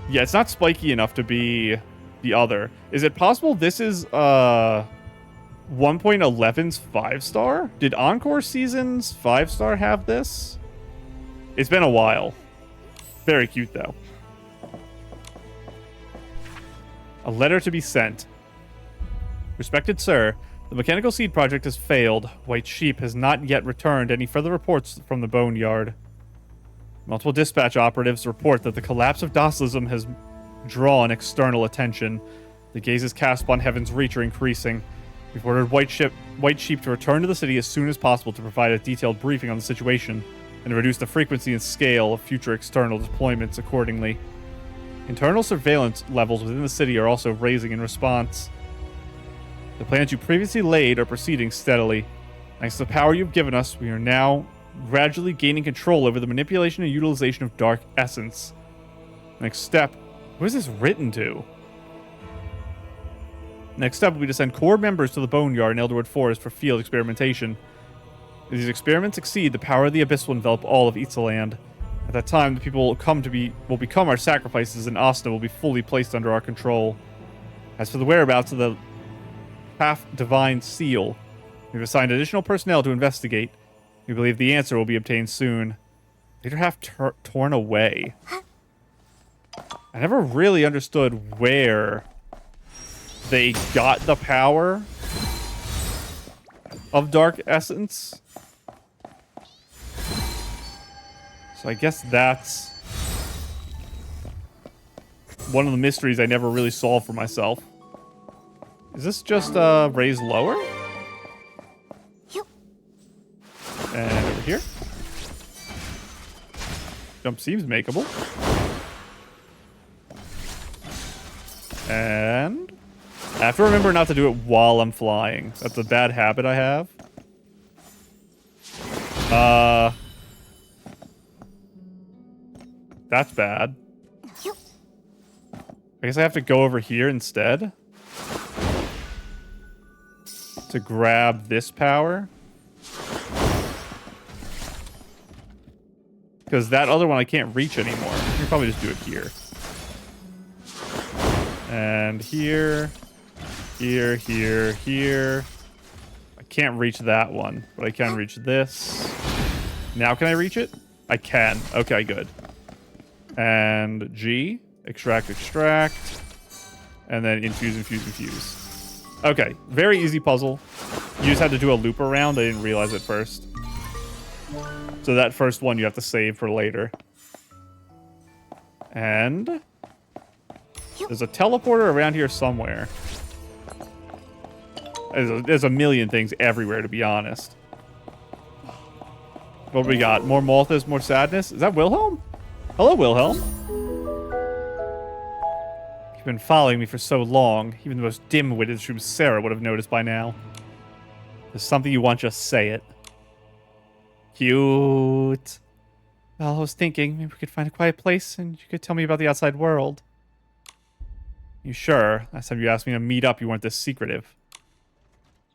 Yeah, it's not spiky enough to be the other. Is it possible this is 1.11's 5-star? Did Encore Seasons 5-star have this? It's been a while. Very cute, though. A letter to be sent. Respected sir, the Mechanical Seed Project has failed. White Sheep has not yet returned any further reports from the Boneyard. Multiple dispatch operatives report that the collapse of Doslism has drawn external attention. The gazes cast upon Heaven's Reach are increasing. We've ordered White Sheep to return to the city as soon as possible to provide a detailed briefing on the situation and to reduce the frequency and scale of future external deployments accordingly. Internal surveillance levels within the city are also raising in response. The plans you previously laid are proceeding steadily. Thanks to the power you've given us, we are now gradually gaining control over the manipulation and utilization of Dark Essence. Next step... Who is this written to? Next step will be to send core members to the Boneyard in Elderwood Forest for field experimentation. If these experiments succeed, the power of the Abyss will envelop all of Itzaland. At that time, the people will become our sacrifices, and Asna will be fully placed under our control. As for the whereabouts of the half-divine seal, we've assigned additional personnel to investigate. We believe the answer will be obtained soon. Later half torn away. I never really understood where they got the power of Dark Essence. So I guess that's one of the mysteries I never really solved for myself. Is this just raised lower? And over here? Jump seems makeable. And I have to remember not to do it while I'm flying. That's a bad habit I have. That's bad. I guess I have to go over here instead to grab this power. Because that other one I can't reach anymore. I can probably just do it here. And here, here, here, here. I can't reach that one, but I can reach this. Now can I reach it? I can. Okay, good. And G, extract, extract. And then infuse, infuse, infuse. Okay, very easy puzzle. You just had to do a loop around. I didn't realize it first. So that first one you have to save for later. And there's a teleporter around here somewhere. There's a million things everywhere, to be honest. What do we got? More Mothis, more sadness? Is that Wilhelm? Hello, Wilhelm. You've been following me for so long. Even the most dim-witted Shroom Sarah would have noticed by now. There's something you want, just say it. Cute. Well, I was thinking maybe we could find a quiet place and you could tell me about the outside world. You sure? Last time you asked me to meet up, you weren't this secretive.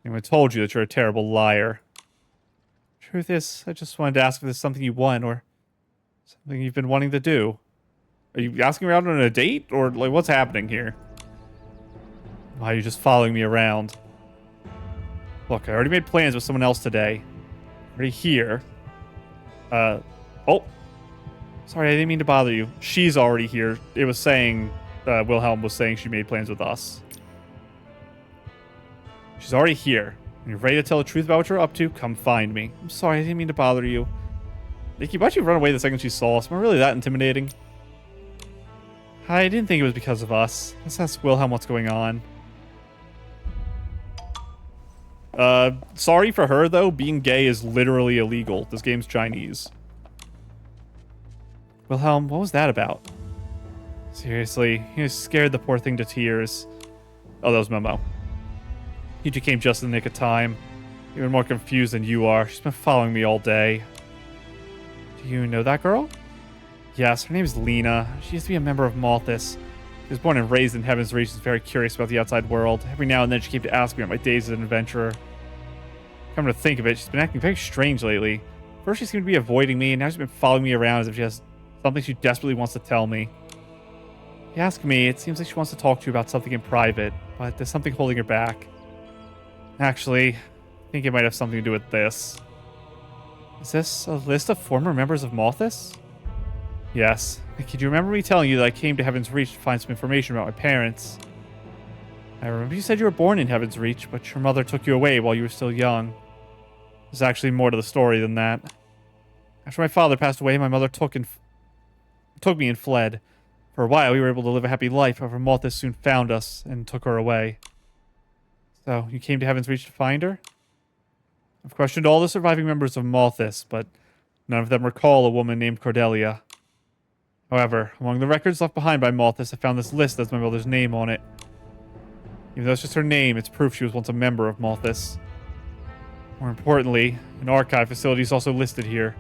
Anyone told you that you're a terrible liar. Truth is, I just wanted to ask if there's something you want or something you've been wanting to do. Are you asking me out on a date? Or, like, what's happening here? Why are you just following me around? Look, I already made plans with someone else today. Already here. Oh. Sorry, I didn't mean to bother you. She's already here. It was saying, Wilhelm was saying she made plans with us. She's already here. When you're ready to tell the truth about what you're up to, come find me. I'm sorry, I didn't mean to bother you. Nikki, why'd you run away the second she saw us? Am I really that intimidating? I didn't think it was because of us. Let's ask Wilhelm what's going on. Sorry for her, though. Being gay is literally illegal. This game's Chinese. Wilhelm, what was that about? Seriously, you scared the poor thing to tears. Oh, that was Momo. You two came just in the nick of time. Even more confused than you are. She's been following me all day. Do you know that girl? Yes, her name is Lena. She used to be a member of Mothis. She was born and raised in Heaven's Reach. She's very curious about the outside world. Every now and then she came to ask me about my days as an adventurer. Come to think of it, she's been acting very strange lately. First she seemed to be avoiding me, and now she's been following me around as if she has something she desperately wants to tell me. If you ask me, it seems like she wants to talk to you about something in private, but there's something holding her back. Actually, I think it might have something to do with this. Is this a list of former members of Mothis? Yes. Nikki, do you remember me telling you that I came to Heaven's Reach to find some information about my parents? I remember you said you were born in Heaven's Reach, but your mother took you away while you were still young. There's actually more to the story than that. After my father passed away, my mother took me and fled. For a while, we were able to live a happy life, however Mothis soon found us and took her away. So, you came to Heaven's Reach to find her? I've questioned all the surviving members of Mothis, but none of them recall a woman named Cordelia. However, among the records left behind by Mothis, I found this list that has my mother's name on it. Even though it's just her name, it's proof she was once a member of Mothis. More importantly, an archive facility is also listed here.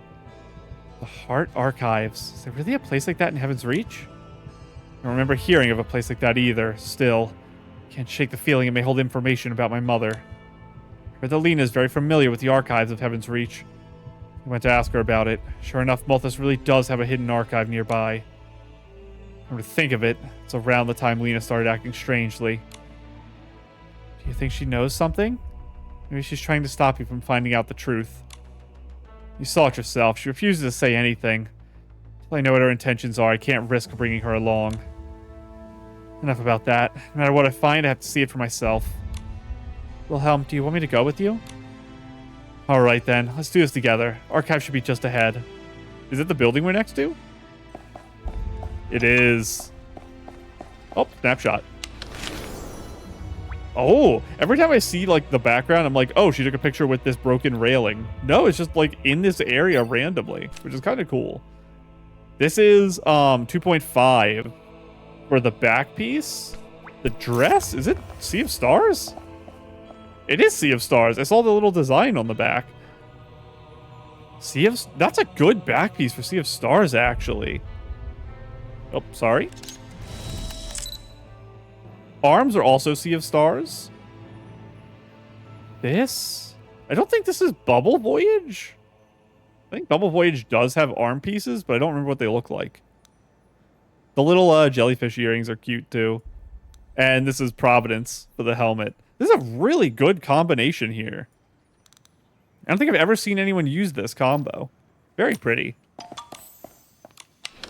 The Heart Archives. Is there really a place like that in Heaven's Reach? I don't remember hearing of a place like that either. Still, I can't shake the feeling it may hold information about my mother. I heard that Lena is very familiar with the archives of Heaven's Reach. I went to ask her about it. Sure enough, Mothis really does have a hidden archive nearby. Come to think of it, it's around the time Lena started acting strangely. Do you think she knows something? Maybe she's trying to stop you from finding out the truth. You saw it yourself. She refuses to say anything. Until I know what her intentions are, I can't risk bringing her along. Enough about that. No matter what I find, I have to see it for myself. Wilhelm, do you want me to go with you? Alright then, let's do this together. Archive should be just ahead. Is it the building we're next to? It is. Oh, snapshot. Oh, every time I see, like, the background, I'm like, oh, she took a picture with this broken railing. No, it's just, like, in this area randomly, which is kind of cool. This is 2.5 for the back piece. The dress, is it Sea of Stars? It is Sea of Stars. I saw the little design on the back. That's a good back piece for Sea of Stars, actually. Oh, sorry. Arms are also Sea of Stars. This? I don't think this is Bubble Voyage. I think Bubble Voyage does have arm pieces, but I don't remember what they look like. The little jellyfish earrings are cute, too. And this is Providence for the helmet. This is a really good combination here. I don't think I've ever seen anyone use this combo. Very pretty.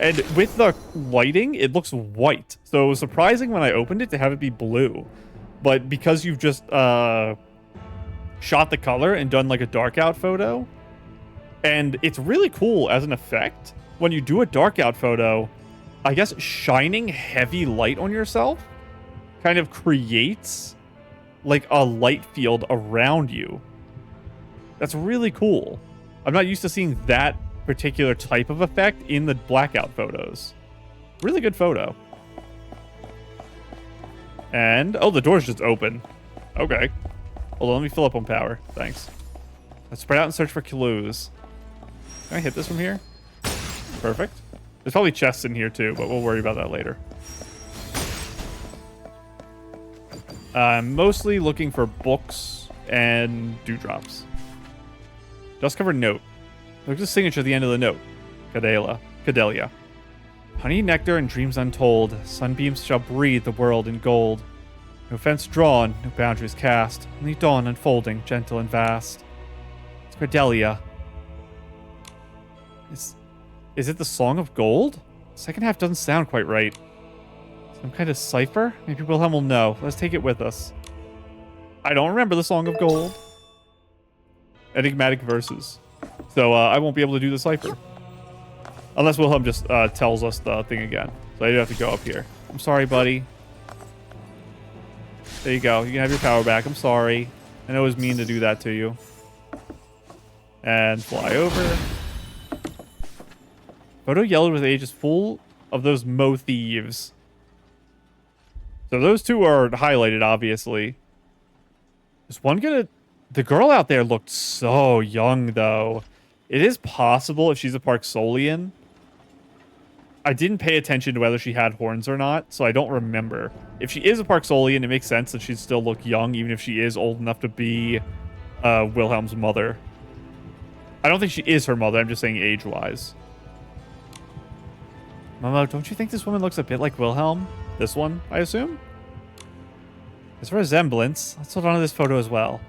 And with the lighting, it looks white. So it was surprising when I opened it to have it be blue. But because you've just shot the color and done like a dark out photo, and it's really cool as an effect, when you do a dark out photo, I guess shining heavy light on yourself kind of creates like a light field around you. That's really cool. I'm not used to seeing that particular type of effect in the blackout photos. Really good photo. And, oh, the door's just open. Okay. Hold on, let me fill up on power. Thanks. Let's spread out and search for clues. Can I hit this from here? Perfect. There's probably chests in here too, but we'll worry about that later. I'm mostly looking for books and dewdrops. Dust covered note. Look at the signature at the end of the note. Cadelia. Honey, nectar, and dreams untold. Sunbeams shall breathe the world in gold. No fence drawn, no boundaries cast. Only dawn unfolding, gentle and vast. It's Cordelia. Is it the Song of Gold? The second half doesn't sound quite right. Some kind of cipher? Maybe Wilhelm will know. Let's take it with us. I don't remember the Song of Gold. Enigmatic verses. So I won't be able to do the cipher. Unless Wilhelm just tells us the thing again. So I do have to go up here. I'm sorry, buddy. There you go. You can have your power back. I'm sorry. I know it was mean to do that to you. And fly over. Photo yellowed with age is full of those Mothis. So those two are highlighted, obviously. Is one gonna... The girl out there looked so young, though. It is possible if she's a Parksolian. I didn't pay attention to whether she had horns or not, so I don't remember. If she is a Parksolian, it makes sense that she'd still look young, even if she is old enough to be Wilhelm's mother. I don't think she is her mother, I'm just saying age-wise. Momo, don't you think this woman looks a bit like Wilhelm? This one, I assume? There's a resemblance. Let's hold on to this photo as well.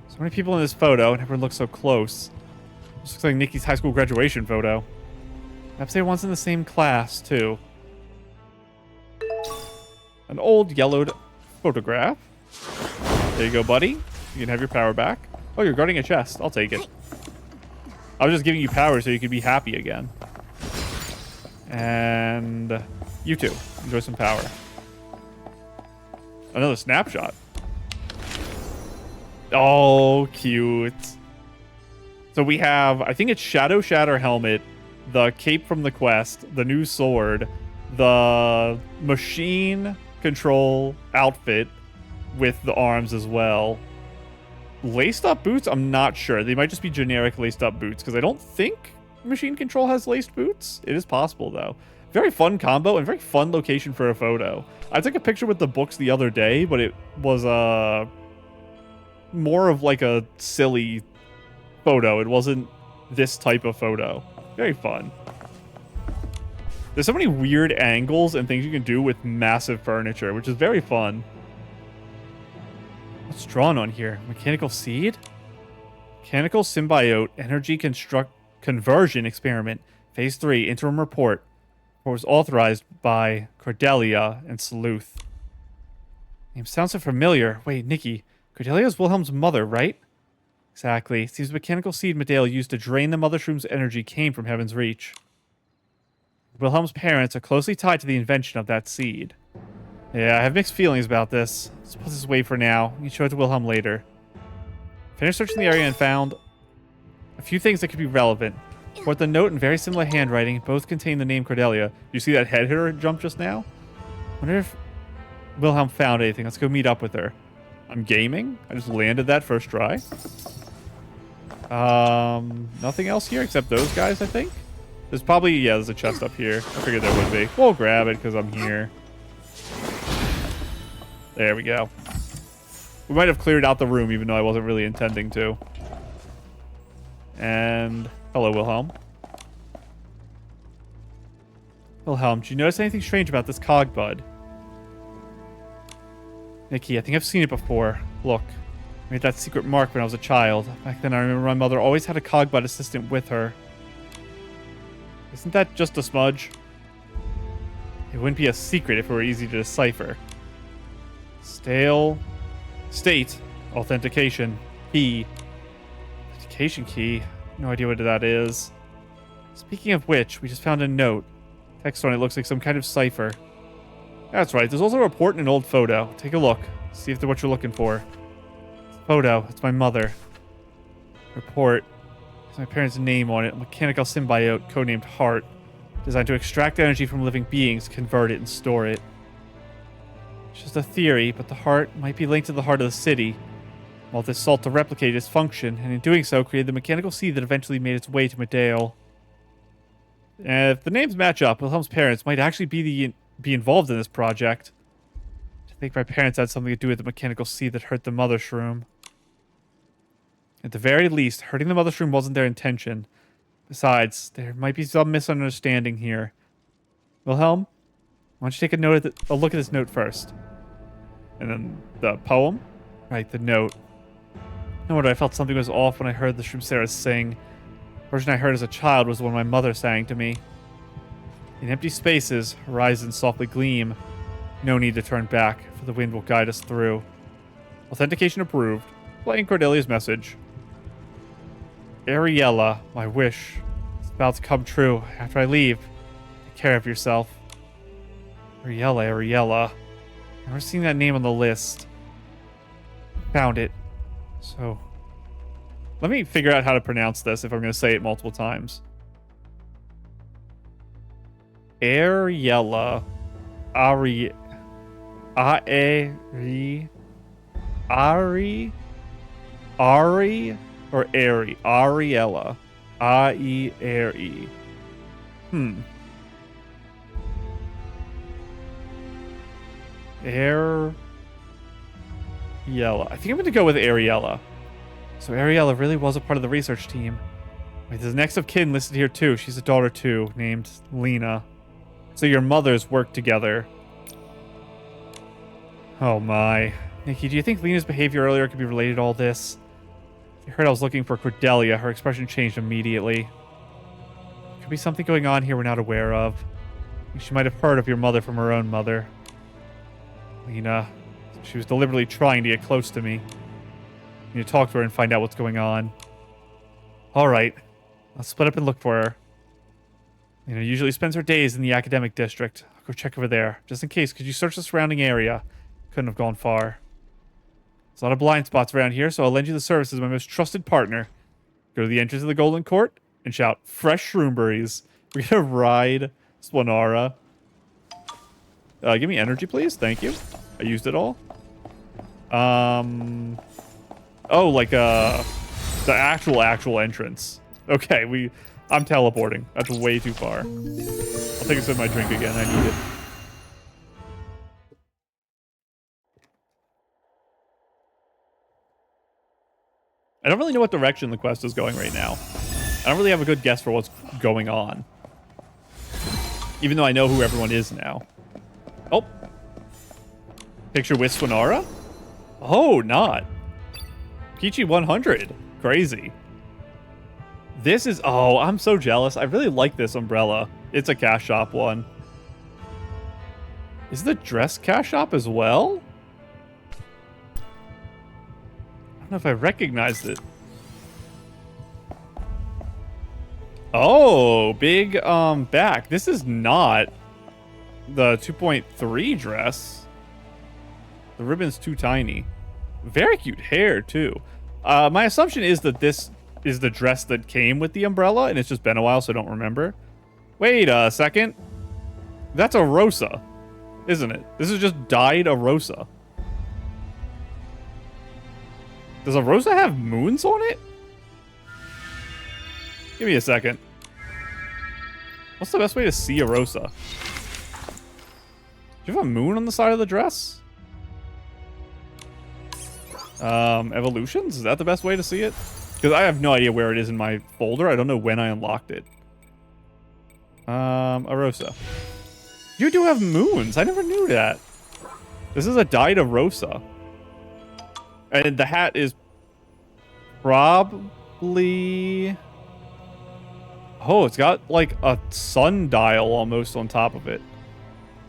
So many people in this photo, and everyone looks so close. This looks like Nikki's high school graduation photo. Perhaps they were once in the same class, too. An old yellowed photograph. There you go, buddy. You can have your power back. Oh, you're guarding a chest. I'll take it. I was just giving you power so you could be happy again. And you too. Enjoy some power. Another snapshot. Oh, cute. So we have, I think it's Shadow Shatter helmet, the cape from the quest, the new sword, the machine control outfit with the arms as well. Laced up boots? I'm not sure. They might just be generic laced up boots because I don't think machine control has laced boots. It is possible though. Very fun combo and very fun location for a photo. I took a picture with the books the other day, but it was more of like a silly photo. It wasn't this type of photo. Very fun. There's so many weird angles and things you can do with massive furniture, which is very fun. What's drawn on here? Mechanical seed? Mechanical symbiote energy conversion experiment. Phase 3 interim report. What was authorized by Cordelia and Sleuth. Name sounds so familiar. Wait, Nikki. Cordelia's Wilhelm's mother, right? Exactly. Seems the mechanical seed Medale used to drain the Mother Shroom's energy came from Heaven's Reach. Wilhelm's parents are closely tied to the invention of that seed. Yeah, I have mixed feelings about this. Let's put this away for now. You can show it to Wilhelm later. Finished searching the area and found a few things that could be relevant. Report the note in very similar handwriting. Both contain the name Cordelia. You see that head hitter jump just now? Wonder if Wilhelm found anything. Let's go meet up with her. I'm gaming. I just landed that first try. Nothing else here except those guys, I think. There's probably, yeah, there's a chest up here. I figured there would be. We'll grab it because I'm here. There we go. We might have cleared out the room even though I wasn't really intending to. And hello, Wilhelm. Wilhelm, do you notice anything strange about this cog bud? Nikki, I think I've seen it before. Look, I made that secret mark when I was a child. Back then I remember my mother always had a cog bud assistant with her. Isn't that just a smudge? It wouldn't be a secret if it were easy to decipher. State. Authentication. Key. Authentication key? No idea what that is. Speaking of which, we just found a note. Text on it looks like some kind of cipher. That's right. There's also a report and an old photo. Take a look. See if they're what you're looking for. Photo. It's my mother. Report. There's my parents' name on it. A mechanical symbiote, codenamed Heart. Designed to extract energy from living beings, convert it, and store it. It's just a theory, but the heart might be linked to the heart of the city. Mothis sought to replicate its function, and in doing so, created the mechanical seed that eventually made its way to Medale. If the names match up, Wilhelm's parents might actually be involved in this project. I think my parents had something to do with the mechanical seed that hurt the mother shroom. At the very least, hurting the mother shroom wasn't their intention. Besides, there might be some misunderstanding here. Wilhelm, why don't you take a look at this note first? And then the poem? Right, the note. No wonder I felt something was off when I heard the Shroomsera sing. The version I heard as a child was the one my mother sang to me. In empty spaces, horizons softly gleam. No need to turn back, for the wind will guide us through. Authentication approved. Playing Cordelia's message. Ariella, my wish. It's about to come true. After I leave, take care of yourself. Ariella. Never seen that name on the list. Found it. So, let me figure out how to pronounce this if I'm going to say it multiple times. Ariella. Ari, or Ari? Ariella. A-E-R-E. Ariella. I think I'm going to go with Ariella. So Ariella really was a part of the research team. Wait, there's next of kin listed here too. She's a daughter too, named Lena. So your mothers work together. Oh my. Nikki, do you think Lena's behavior earlier could be related to all this? I heard I was looking for Cordelia. Her expression changed immediately. Could be something going on here we're not aware of. I think she might have heard of your mother from her own mother. Lena. She was deliberately trying to get close to me. I need to talk to her and find out what's going on. Alright. I'll split up and look for her. Lena usually spends her days in the academic district. I'll go check over there. Just in case, could you search the surrounding area? Couldn't have gone far. There's a lot of blind spots around here, so I'll lend you the services of my most trusted partner. Go to the entrance of the Golden Court and shout, "Fresh shroomberries." We're gonna ride Swanara. Give me energy, please. Thank you. I used it all. Oh, like, the actual entrance. Okay, I'm teleporting. That's way too far. I'll take a sip of my drink again. I need it. I don't really know what direction the quest is going right now. I don't really have a good guess for what's going on. Even though I know who everyone is now. Oh. Picture with Swanara? Oh, not. Peachy 100. Crazy. This is... Oh, I'm so jealous. I really like this umbrella. It's a cash shop one. Is the dress cash shop as well? I don't know if I recognized it. Oh, big back. This is not the 2.3 dress. The ribbon's too tiny. Very cute hair, too. My assumption is that this is the dress that came with the umbrella, and it's just been a while, so I don't remember. Wait a second. That's a Rosa, isn't it? This is just dyed a Rosa. Does a Rosa have moons on it? Give me a second. What's the best way to see a Rosa? Do you have a moon on the side of the dress? Evolutions? Is that the best way to see it? Because I have no idea where it is in my folder. I don't know when I unlocked it. A Rosa. You do have moons. I never knew that. This is a dyed Rosa. And the hat is probably... Oh, it's got like a sundial almost on top of it.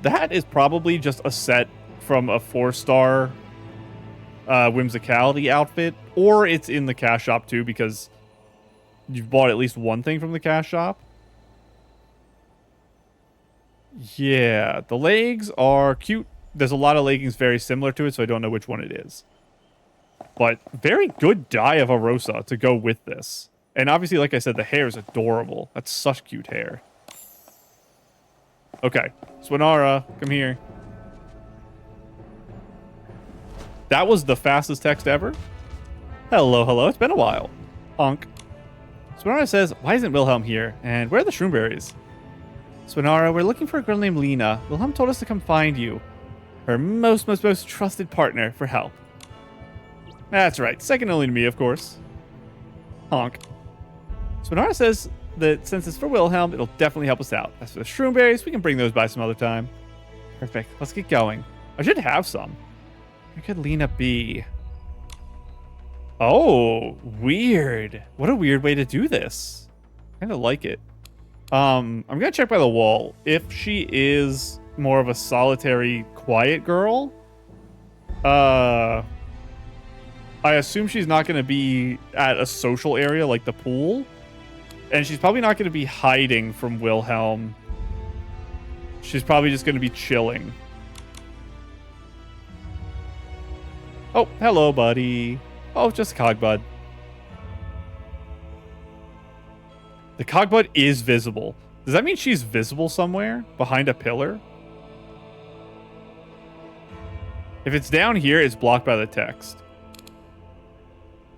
The hat is probably just a set from a 4-star whimsicality outfit, or it's in the cash shop too, because you've bought at least one thing from the cash shop. Yeah, the legs are cute. There's a lot of leggings very similar to it, so I don't know which one it is. But very good dye of a Rosa to go with this. And obviously, like I said, the hair is adorable. That's such cute hair. Okay, Swinara, come here. That was the fastest text ever. Hello, hello. It's been a while. Honk. Swinara says, why isn't Wilhelm here? And where are the shroomberries? Swinara, we're looking for a girl named Lena. Wilhelm told us to come find you. Her most trusted partner for help. That's right. Second only to me, of course. Honk. Swinara says that since it's for Wilhelm, it'll definitely help us out. As for the shroomberries, we can bring those by some other time. Perfect. Let's get going. I should have some. Where could Lena be? Oh, weird. What a weird way to do this. Kind of like it. I'm going to check by the wall. If she is more of a solitary, quiet girl, I assume she's not going to be at a social area like the pool. And she's probably not going to be hiding from Wilhelm. She's probably just going to be chilling. Oh, hello, buddy. Oh, just Cogbud. The Cogbud is visible. Does that mean she's visible somewhere? Behind a pillar? If it's down here, it's blocked by the text.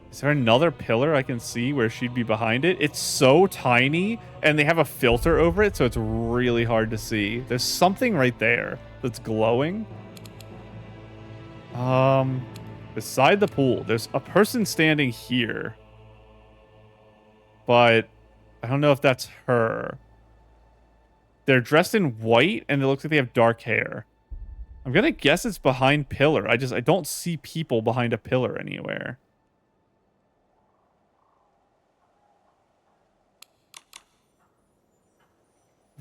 Is there another pillar I can see where she'd be behind it? It's so tiny, and they have a filter over it, so it's really hard to see. There's something right there that's glowing. Beside the pool, there's a person standing here. But I don't know if that's her. They're dressed in white, and it looks like they have dark hair. I'm gonna guess it's behind pillar. I don't see people behind a pillar anywhere.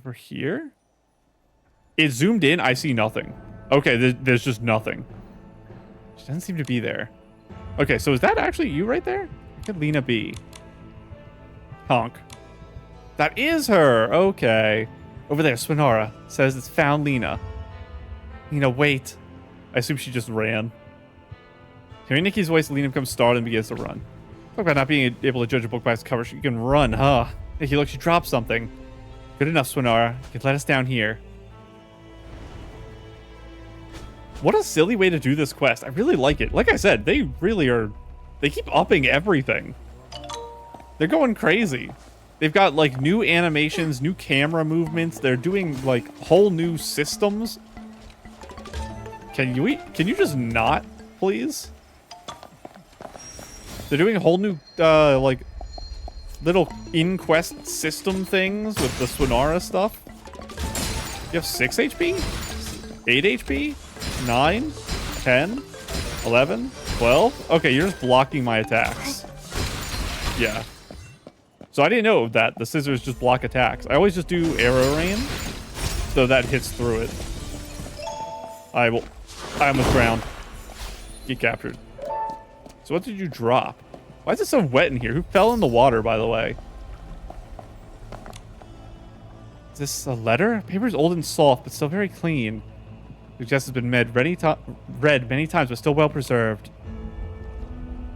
Over here? It zoomed in. I see nothing. Okay, there's just nothing. She doesn't seem to be there. Okay, so is that actually you right there? Where could Lena be? Honk. That is her. Okay. Over there, Swinara says it's found Lena. Lena, wait. I assume she just ran. Hearing Nikki's voice, Lena becomes startled and begins to run. Talk about not being able to judge a book by its cover. You can run, huh? Nikki, look, she dropped something. Good enough, Swinara. You can let us down here. What a silly way to do this quest. I really like it. Like I said, they really are... They keep upping everything. They're going crazy. They've got, like, new animations, new camera movements. They're doing, like, whole new systems. Can you just not, please? They're doing a whole new, like... little in-quest system things with the Swinara stuff. You have 6 HP? 8 HP? 9? 10? 11? 12? Okay, you're just blocking my attacks. Yeah. So I didn't know that. The scissors just block attacks. I always just do arrow rain, so that hits through it. I almost drowned. Get captured. So what did you drop? Why is it so wet in here? Who fell in the water, by the way? Is this a letter? Paper's old and soft, but still very clean. The chest has been read many times, but still well preserved.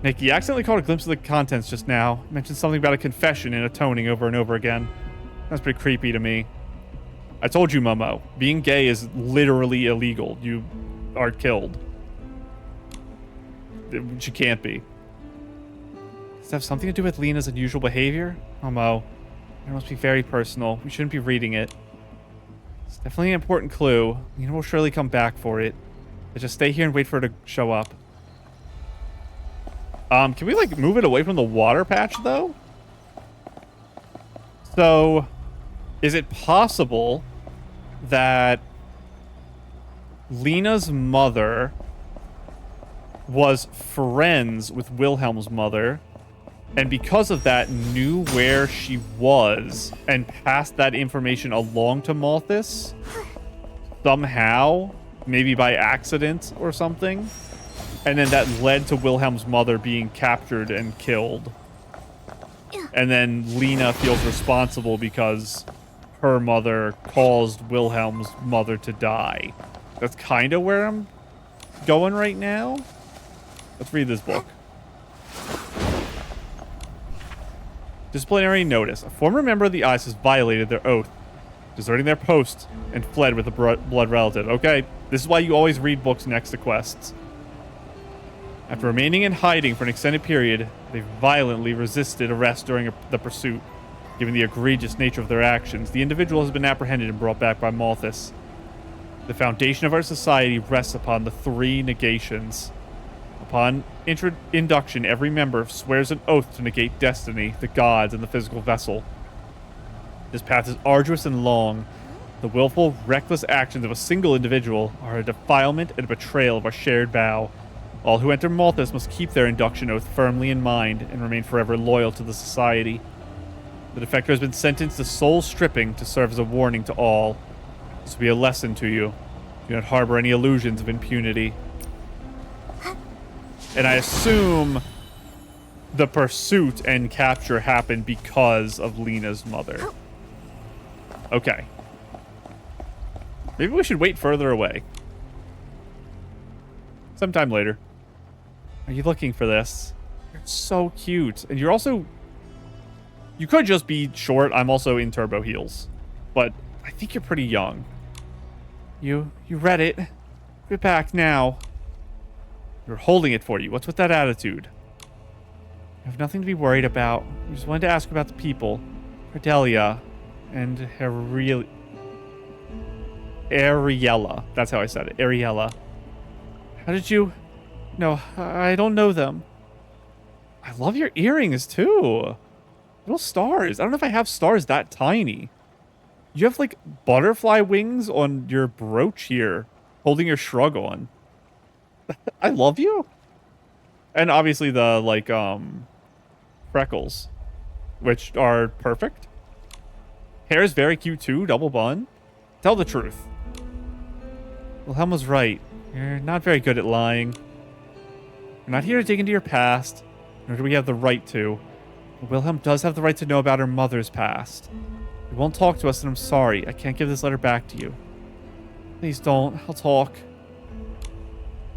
Nikki accidentally caught a glimpse of the contents just now. Mentioned something about a confession and atoning over and over again. That's pretty creepy to me. I told you, Momo. Being gay is literally illegal. You are killed. She can't be. Does it have something to do with Lena's unusual behavior? Momo, it must be very personal. We shouldn't be reading it. It's definitely an important clue. Lena will surely come back for it. But just stay here and wait for her to show up. Can we, like, move it away from the water patch, though? So, is it possible that Lena's mother was friends with Wilhelm's mother, and because of that knew where she was and passed that information along to Mothis somehow, maybe by accident or something, and then that led to Wilhelm's mother being captured and killed, and then Lena feels responsible because her mother caused Wilhelm's mother to die. That's kind of where I'm going right now. Let's read this book. Disciplinary notice. A former member of the ICE has violated their oath, deserting their post, and fled with a blood relative. Okay, this is why you always read books next to quests. After remaining in hiding for an extended period, they violently resisted arrest during the pursuit. Given the egregious nature of their actions, the individual has been apprehended and brought back by Mothis. The foundation of our society rests upon the three negations. Upon induction, every member swears an oath to negate destiny, the gods, and the physical vessel. This path is arduous and long. The willful, reckless actions of a single individual are a defilement and a betrayal of our shared vow. All who enter Mothis must keep their induction oath firmly in mind and remain forever loyal to the society. The defector has been sentenced to soul stripping to serve as a warning to all. This will be a lesson to you. Do not harbor any illusions of impunity. And I assume the pursuit and capture happened because of Lena's mother. Okay. Maybe we should wait further away. Sometime later. Are you looking for this? You're so cute. And you're also... You could just be short. I'm also in turbo heels. But I think you're pretty young. You read it. Get back now. You're holding it for you. What's with that attitude? You have nothing to be worried about. You just wanted to ask about the people. Cordelia and Ariella. That's how I said it. Ariella. How did you... No, I don't know them. I love your earrings, too. Little stars. I don't know if I have stars that tiny. You have, like, butterfly wings on your brooch here, holding your shrug on. I love you. And obviously the, like, freckles, which are perfect. Hair is very cute, too. Double bun. Tell the truth. Wilhelm was right. You're not very good at lying. We're not here to dig into your past, nor do we have the right to. But Wilhelm does have the right to know about her mother's past. You won't talk to us, and I'm sorry. I can't give this letter back to you. Please don't. I'll talk.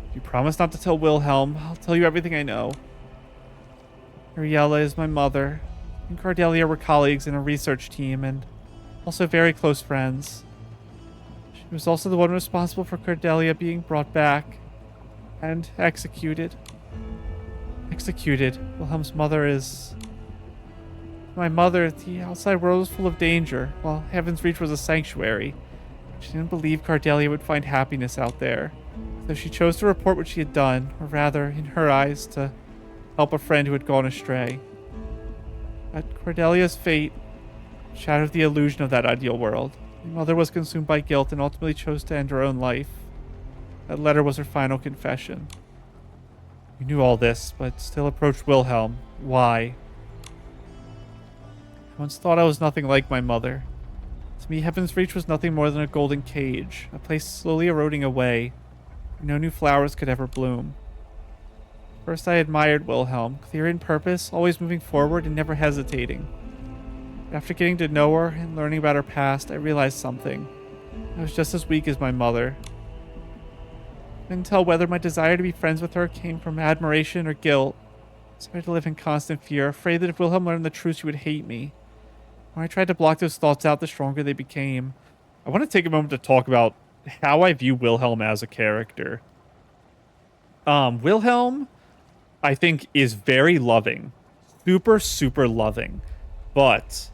If you promise not to tell Wilhelm, I'll tell you everything I know. Ariella is my mother, and Cordelia were colleagues in a research team, and also very close friends. She was also the one responsible for Cordelia being brought back and executed. Executed. Wilhelm's mother is... My mother. The outside world was full of danger, while Heaven's Reach was a sanctuary. She didn't believe Cordelia would find happiness out there, so she chose to report what she had done, or rather, in her eyes, to help a friend who had gone astray. But Cordelia's fate shattered the illusion of that ideal world. My mother was consumed by guilt and ultimately chose to end her own life. That letter was her final confession. You knew all this, but still approached Wilhelm. Why? I once thought I was nothing like my mother. To me, Heaven's Reach was nothing more than a golden cage, a place slowly eroding away, where no new flowers could ever bloom. First I admired Wilhelm, clear in purpose, always moving forward and never hesitating. But after getting to know her and learning about her past, I realized something. I was just as weak as my mother. I couldn't tell whether my desire to be friends with her came from admiration or guilt. Sorry to live in constant fear, afraid that if Wilhelm learned the truth, she would hate me. When I tried to block those thoughts out, the stronger they became. I want to take a moment to talk about how I view Wilhelm as a character. Wilhelm, I think, is very loving. Super, super loving. But,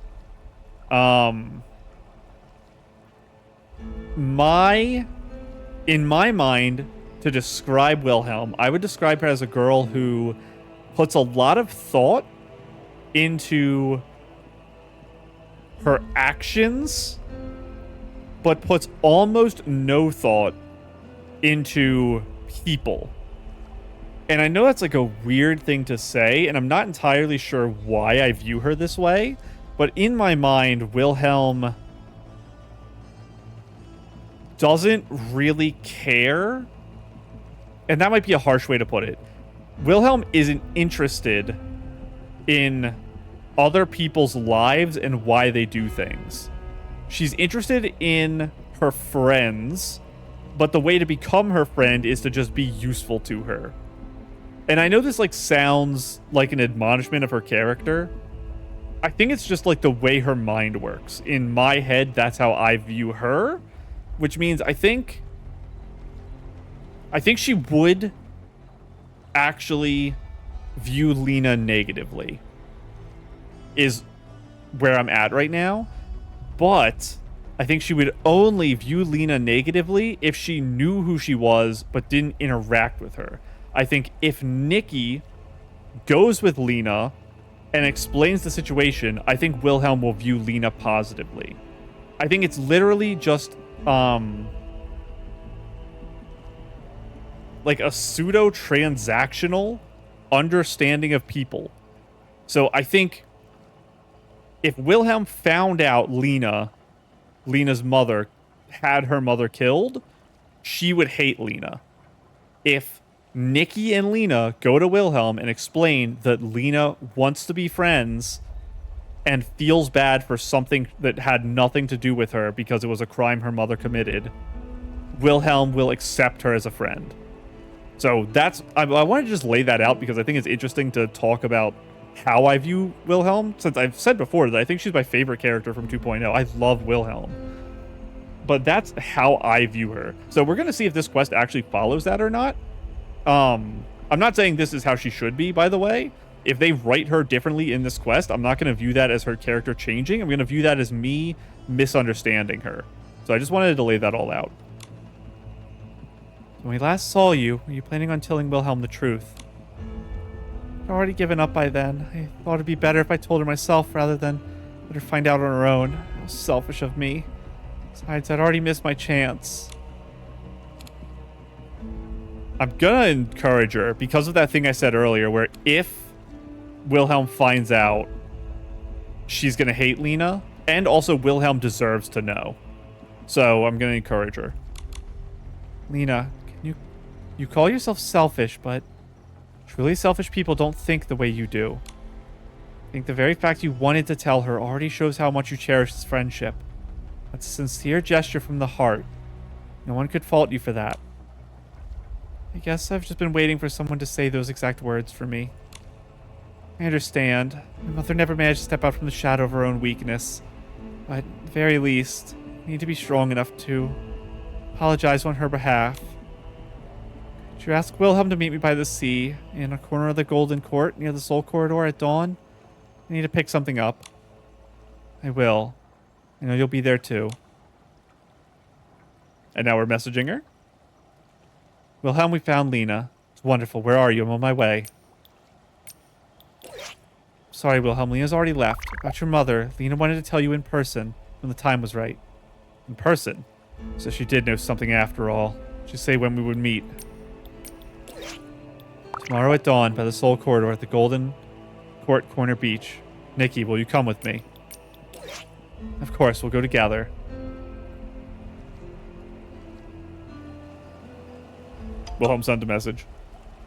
in my mind, to describe Wilhelm, I would describe her as a girl who puts a lot of thought into her actions, but puts almost no thought into people. And I know that's like a weird thing to say, and I'm not entirely sure why I view her this way, but in my mind, Wilhelm doesn't really care. And that might be a harsh way to put it. Wilhelm isn't interested in other people's lives and why they do things. She's interested in her friends, but the way to become her friend is to just be useful to her. And I know this like sounds like an admonishment of her character. I think it's just like the way her mind works. In my head, that's how I view her, which means I think she would actually view Lena negatively, is where I'm at right now. But I think she would only view Lena negatively if she knew who she was but didn't interact with her. I think if Nikki goes with Lena and explains the situation, I think Wilhelm will view Lena positively. I think it's literally just like a pseudo-transactional understanding of people. So I think if Wilhelm found out Lena's mother, had her mother killed, she would hate Lena. If Nikki and Lena go to Wilhelm and explain that Lena wants to be friends and feels bad for something that had nothing to do with her because it was a crime her mother committed, Wilhelm will accept her as a friend. So I want to just lay that out because I think it's interesting to talk about how I view Wilhelm, since I've said before that I think she's my favorite character from 2.0. I love Wilhelm. But that's how I view her. So we're going to see if this quest actually follows that or not. I'm not saying this is how she should be, by the way. If they write her differently in this quest, I'm not going to view that as her character changing. I'm going to view that as me misunderstanding her. So I just wanted to lay that all out. When we last saw you, were you planning on telling Wilhelm the truth? I'd already given up by then. I thought it'd be better if I told her myself rather than let her find out on her own. How selfish of me. Besides, I'd already missed my chance. I'm gonna encourage her because of that thing I said earlier where if Wilhelm finds out, she's gonna hate Lena, and also Wilhelm deserves to know. So I'm gonna encourage her. Lena, you call yourself selfish, but truly selfish people don't think the way you do. I think the very fact you wanted to tell her already shows how much you cherish this friendship. That's a sincere gesture from the heart. No one could fault you for that. I guess I've just been waiting for someone to say those exact words for me. I understand. My mother never managed to step out from the shadow of her own weakness. But at the very least, I need to be strong enough to apologize on her behalf. Could you ask Wilhelm to meet me by the sea, in a corner of the Golden Court, near the Soul Corridor at dawn? I need to pick something up. I will. I know you'll be there too. And now we're messaging her. Wilhelm, we found Lena. It's wonderful. Where are you? I'm on my way. Sorry, Wilhelm. Lena's already left. About your mother. Lena wanted to tell you in person when the time was right. In person? So she did know something after all. She'd say when we would meet. Tomorrow at dawn by the Soul Corridor at the Golden Court Corner Beach. Nikki, will you come with me? Of course, we'll go together. Wilhelm sent a message.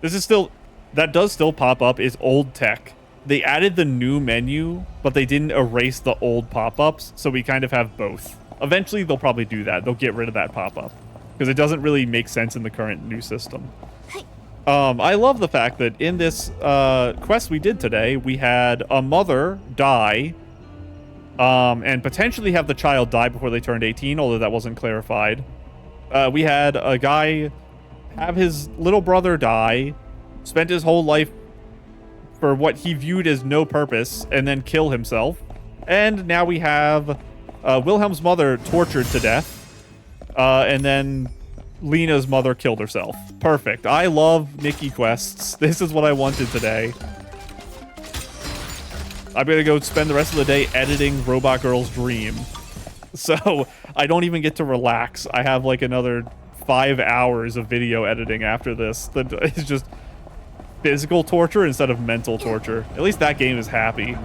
This is still... That does still pop up is old tech. They added the new menu, but they didn't erase the old pop-ups, so we kind of have both. Eventually, they'll probably do that. They'll get rid of that pop-up. Because it doesn't really make sense in the current new system. I love the fact that in this quest we did today, we had a mother die, and potentially have the child die before they turned 18, although that wasn't clarified. We had a guy have his little brother die, spent his whole life for what he viewed as no purpose, and then kill himself. And now we have Wilhelm's mother tortured to death, and then Lena's mother killed herself. Perfect. I love Nikki quests. This is what I wanted today. I'm gonna go spend the rest of the day editing Robot Girl's Dream. So I don't even get to relax. I have like another 5 hours of video editing after this. That is just physical torture instead of mental torture. At least that game is happy.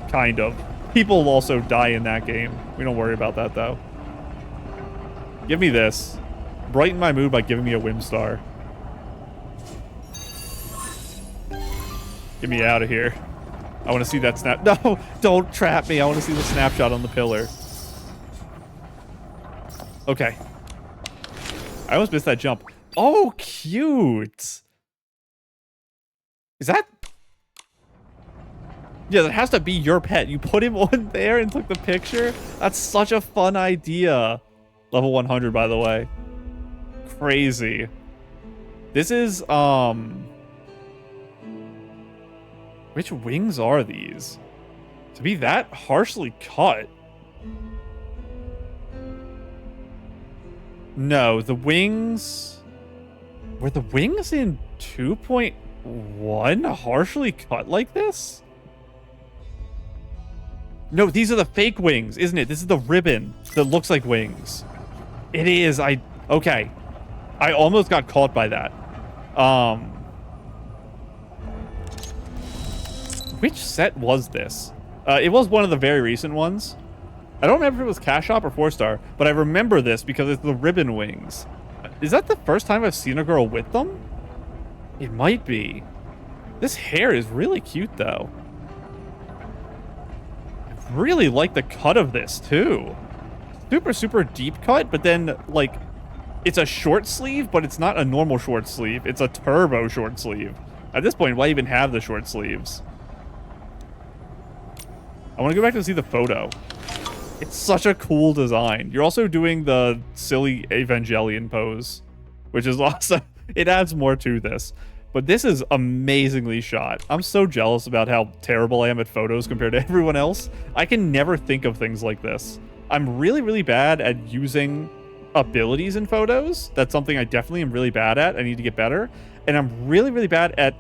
Kind of. People also die in that game. We don't worry about that though. Give me this. Brighten my mood by giving me a Whimstar. Get me out of here. I want to see that snap. No, don't trap me. I want to see the snapshot on the pillar. Okay. I almost missed that jump. Oh, cute. Is that... Yeah, that has to be your pet. You put him on there and took the picture? That's such a fun idea. Level 100, by the way. Crazy. This is, which wings are these? To be that harshly cut. No, the wings... Were the wings in 2.1 harshly cut like this? No, these are the fake wings, isn't it? This is the ribbon that looks like wings. It is. Okay. I almost got caught by that. Which set was this? It was one of the very recent ones. I don't remember if it was Cash Shop or 4-star, but I remember this because it's the ribbon wings. Is that the first time I've seen a girl with them? It might be. This hair is really cute, though. I really like the cut of this, too. Super, super deep cut, but then, like, it's a short sleeve, but it's not a normal short sleeve. It's a turbo short sleeve. At this point, why even have the short sleeves? I want to go back and see the photo. It's such a cool design. You're also doing the silly Evangelion pose, which is awesome. It adds more to this. But this is amazingly shot. I'm so jealous about how terrible I am at photos compared to everyone else. I can never think of things like this. I'm really, really bad at using abilities in photos. That's something I definitely am really bad at. I need to get better. And I'm really, really bad at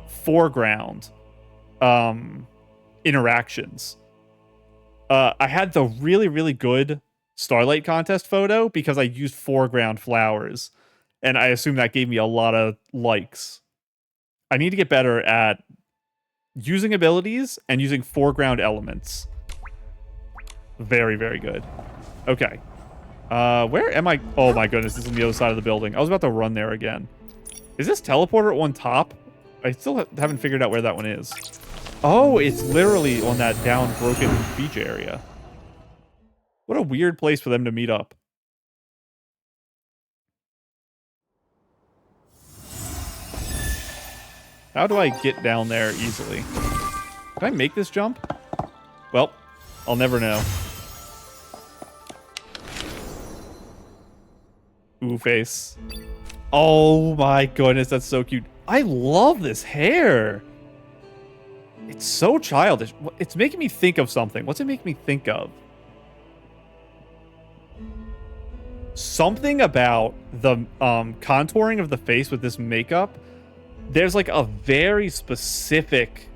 foreground interactions. I had the really, really good Starlight Contest photo because I used foreground flowers. And I assume that gave me a lot of likes. I need to get better at using abilities and using foreground elements. Very, very good. Okay. Where am I? Oh my goodness, this is on the other side of the building. I was about to run there again. Is this teleporter on top? I still haven't figured out where that one is. Oh, it's literally on that down, broken beach area. What a weird place for them to meet up. How do I get down there easily? Can I make this jump? Well, I'll never know. Ooh, face. Oh my goodness, that's so cute. I love this hair. It's so childish. It's making me think of something. What's it make me think of? Something about the contouring of the face with this makeup. There's like a very specific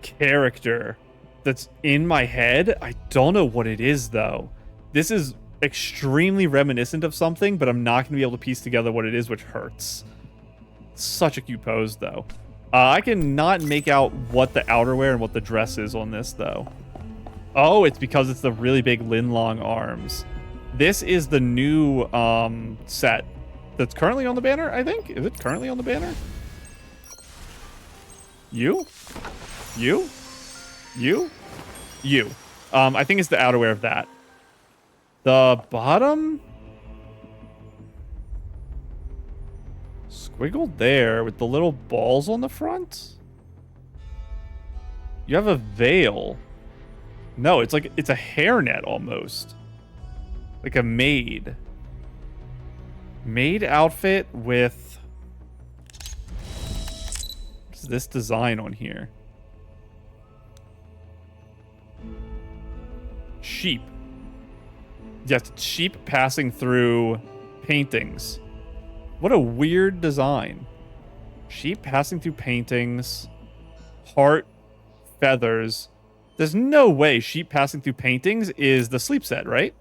character that's in my head. I don't know what it is, though. This is extremely reminiscent of something, but I'm not going to be able to piece together what it is, which hurts. Such a cute pose, though. I cannot make out what the outerwear and what the dress is on this, though. Oh, it's because it's the really big Linlong arms. This is the new set that's currently on the banner, I think. Is it currently on the banner? You? You? You? You. I think it's the outerwear of that. The bottom? squiggle there with the little balls on the front? You have a veil. No, it's like, it's a hairnet almost. Like a maid. Maid outfit with... What's this design on here? Sheep. Yes, sheep passing through paintings. What a weird design. Sheep passing through paintings. Heart. Feathers. There's no way sheep passing through paintings is the sleep set, right?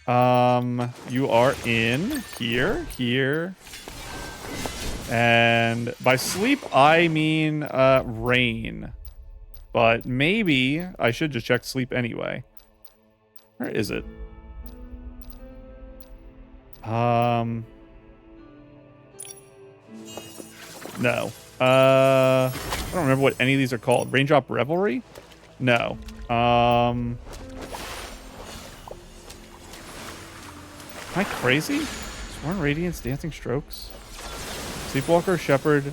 You are in here. And by sleep, I mean, rain. But maybe I should just check sleep anyway. Where is it? No. I don't remember what any of these are called. Raindrop Revelry? No. Am I crazy? Sworn Radiance, Dancing Strokes. Sleepwalker, Shepherd,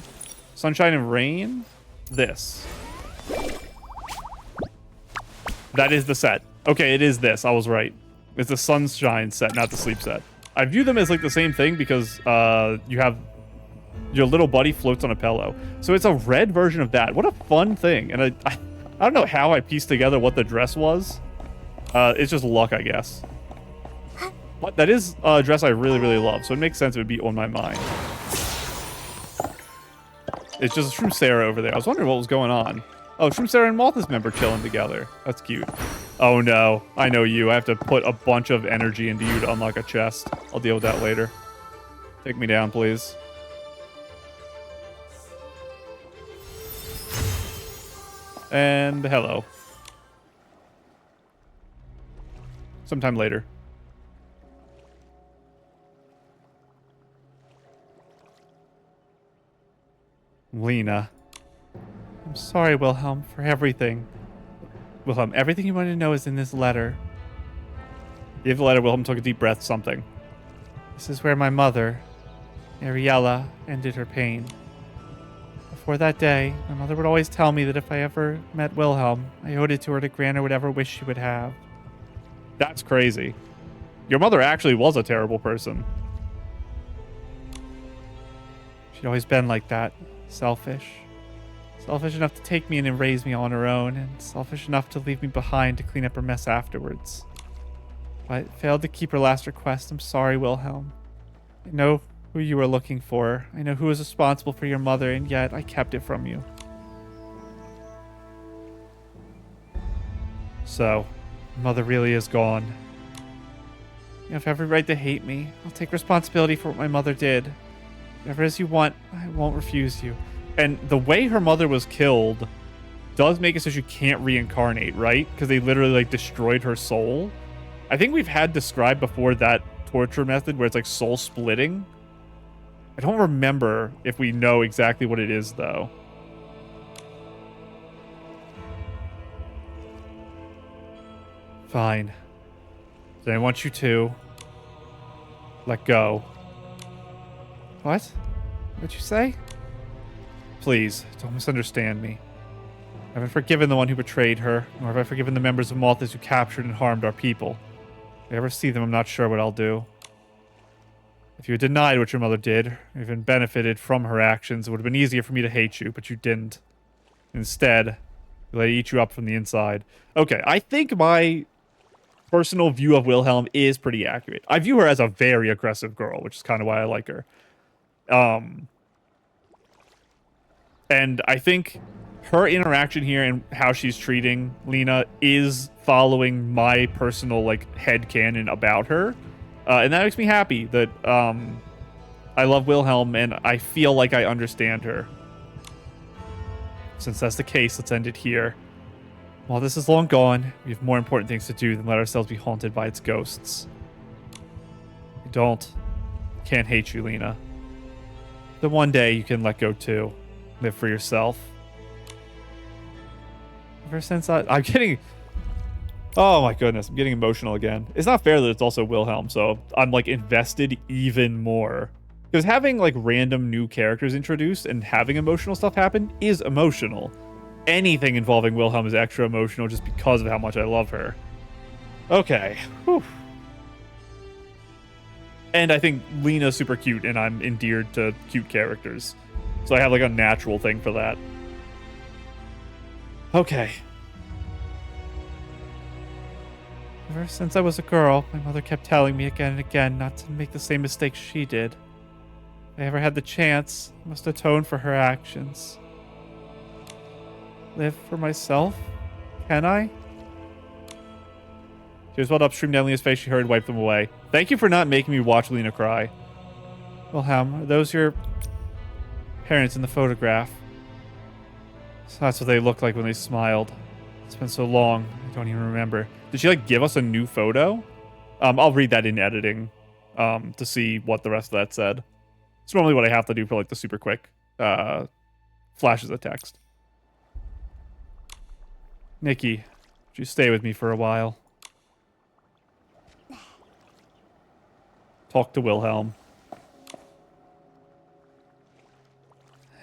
Sunshine and Rain. This. That is the set. Okay, it is this. I was right. It's the Sunshine set, not the Sleep set. I view them as like the same thing because you have your little buddy floats on a pillow. So it's a red version of that. What a fun thing. And I don't know how I pieced together what the dress was. It's just luck, I guess. But that is a dress I really, really love. So it makes sense it would be on my mind. It's just Shroom Sarah over there. I was wondering what was going on. Oh, Shroom Sarah and Mothis member chilling together. That's cute. Oh no, I know you. I have to put a bunch of energy into you to unlock a chest. I'll deal with that later. Take me down, please. And hello. Sometime later. Lena. I'm sorry, Wilhelm, for everything. Wilhelm, everything you wanted to know is in this letter. Gave the letter, Wilhelm took a deep breath, something. This is where my mother, Ariella, ended her pain. Before that day, my mother would always tell me that if I ever met Wilhelm, I owed it to her to grant her whatever wish she would have. That's crazy. Your mother actually was a terrible person. She'd always been like that. Selfish. Selfish enough to take me in and raise me on her own, and selfish enough to leave me behind to clean up her mess afterwards. But failed to keep her last request. I'm sorry, Wilhelm. I know who you were looking for. I know who was responsible for your mother, and yet I kept it from you. So, mother really is gone. You have every right to hate me. I'll take responsibility for what my mother did. Whatever it is you want, I won't refuse you. And the way her mother was killed does make it so she can't reincarnate, right? Because they literally, like, destroyed her soul. I think we've had described before that torture method where it's, like, soul splitting. I don't remember if we know exactly what it is, though. Fine. Then I want you to let go. What? What'd you say? Please, don't misunderstand me. I haven't forgiven the one who betrayed her, nor have I forgiven the members of Mothis who captured and harmed our people. If I ever see them, I'm not sure what I'll do. If you had denied what your mother did, or even benefited from her actions, it would have been easier for me to hate you, but you didn't. Instead, you let it eat you up from the inside. Okay, I think my personal view of Wilhelm is pretty accurate. I view her as a very aggressive girl, which is kind of why I like her. And I think her interaction here and how she's treating Lena is following my personal, like, headcanon about her. And that makes me happy that I love Wilhelm and I feel like I understand her. Since that's the case, let's end it here. While this is long gone, we have more important things to do than let ourselves be haunted by its ghosts. I can't hate you, Lena. Then one day you can let go too. Live for yourself. Ever since I'm getting Oh my goodness, I'm getting emotional again. It's not fair that it's also Wilhelm, so I'm like invested even more. Because having like random new characters introduced and having emotional stuff happen is emotional. Anything involving Wilhelm is extra emotional just because of how much I love her. Okay. Whew. And I think Lena's super cute, and I'm endeared to cute characters. So I have like a natural thing for that. Okay. Ever since I was a girl, my mother kept telling me again and again not to make the same mistakes she did. If I ever had the chance, I must atone for her actions. Live for myself? Can I? She was held upstream down Lena's face. She hurried, wiped them away. Thank you for not making me watch Lena cry. Wilhelm, are those your parents in the photograph? So that's what they looked like when they smiled. It's been so long, I don't even remember. Did she like give us a new photo? I'll read that in editing to see what the rest of that said. It's normally what I have to do for like the super quick flashes of text. Nikki, would you stay with me for a while? Talk to Wilhelm.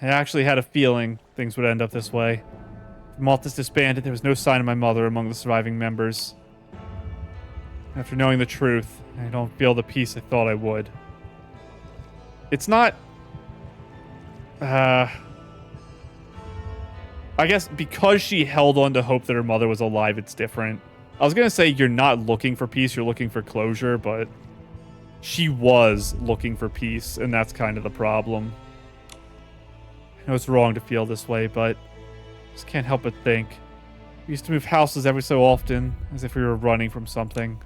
I actually had a feeling things would end up this way. The Mothis disbanded, there was no sign of my mother among the surviving members. After knowing the truth, I don't feel the peace I thought I would. It's not... I guess because she held on to hope that her mother was alive, it's different. I was going to say you're not looking for peace, you're looking for closure, but she was looking for peace, and that's kind of the problem. I know it's wrong to feel this way, but I just can't help but think. We used to move houses every so often, as if we were running from something.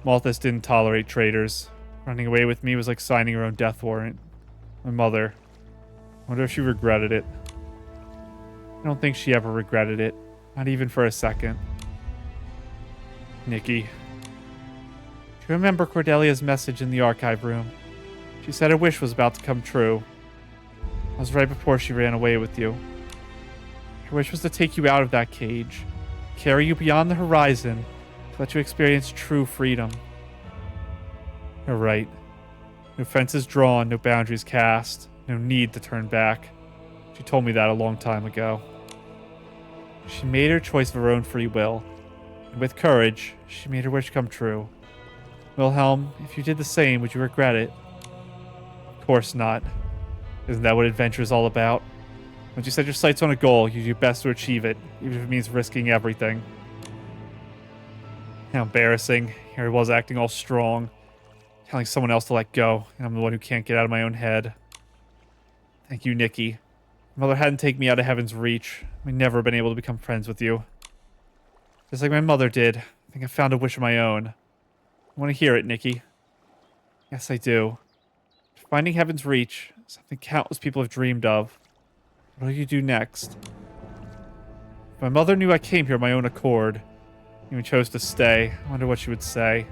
Mothis didn't tolerate traitors. Running away with me was like signing her own death warrant. My mother. I wonder if she regretted it. I don't think she ever regretted it. Not even for a second. Nikki. Do you remember Cordelia's message in the archive room? She said her wish was about to come true. It was right before she ran away with you. Her wish was to take you out of that cage, carry you beyond the horizon, to let you experience true freedom. You're right. No fences drawn, no boundaries cast, no need to turn back. She told me that a long time ago. She made her choice of her own free will, and with courage, she made her wish come true. Wilhelm, if you did the same, would you regret it? Of course not. Isn't that what adventure is all about? Once you set your sights on a goal, you do your best to achieve it, even if it means risking everything. How embarrassing. Here I was acting all strong, telling someone else to let go, and I'm the one who can't get out of my own head. Thank you, Nikki. My mother hadn't taken me out of heaven's reach. I'd never been able to become friends with you. Just like my mother did, I think I found a wish of my own. I want to hear it, Nikki. Yes, I do. Finding heaven's reach, something countless people have dreamed of. What will you do next? If my mother knew I came here of my own accord, even chose to stay, I wonder what she would say.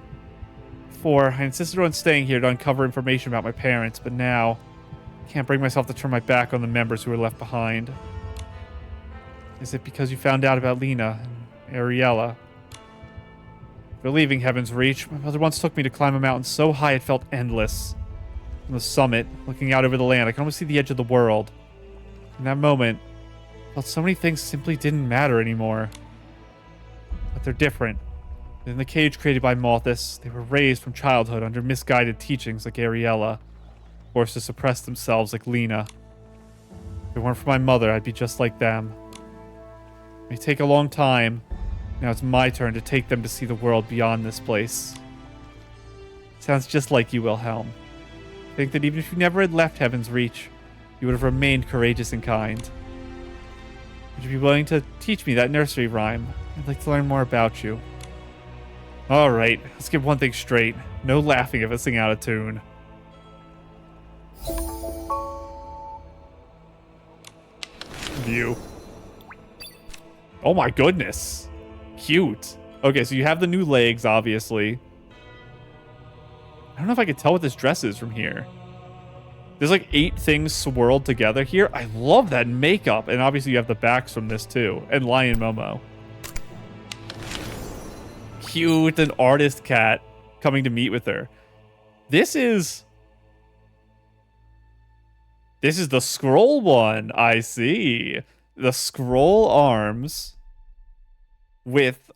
Before, I insisted on staying here to uncover information about my parents, but now, I can't bring myself to turn my back on the members who were left behind. Is it because you found out about Lena and Ariella? For leaving Heaven's Reach, my mother once took me to climb a mountain so high it felt endless. From the summit, looking out over the land, I could almost see the edge of the world. In that moment, I felt so many things simply didn't matter anymore. But they're different. In the cage created by Mothis, they were raised from childhood under misguided teachings like Ariella, forced to suppress themselves like Lena. If it weren't for my mother, I'd be just like them. It may take a long time. Now it's my turn to take them to see the world beyond this place. Sounds just like you, Wilhelm. Think that even if you never had left Heaven's Reach, you would have remained courageous and kind. Would you be willing to teach me that nursery rhyme? I'd like to learn more about you. Alright, let's get one thing straight. No laughing if I sing out of tune. View. Oh my goodness. Cute. Okay, so you have the new legs, obviously. I don't know if I can tell what this dress is from here. There's like 8 things swirled together here. I love that makeup. And obviously you have the backs from this too. And Lion Momo. cute. An artist cat coming to meet with her. This is the scroll one. I see. The scroll arms with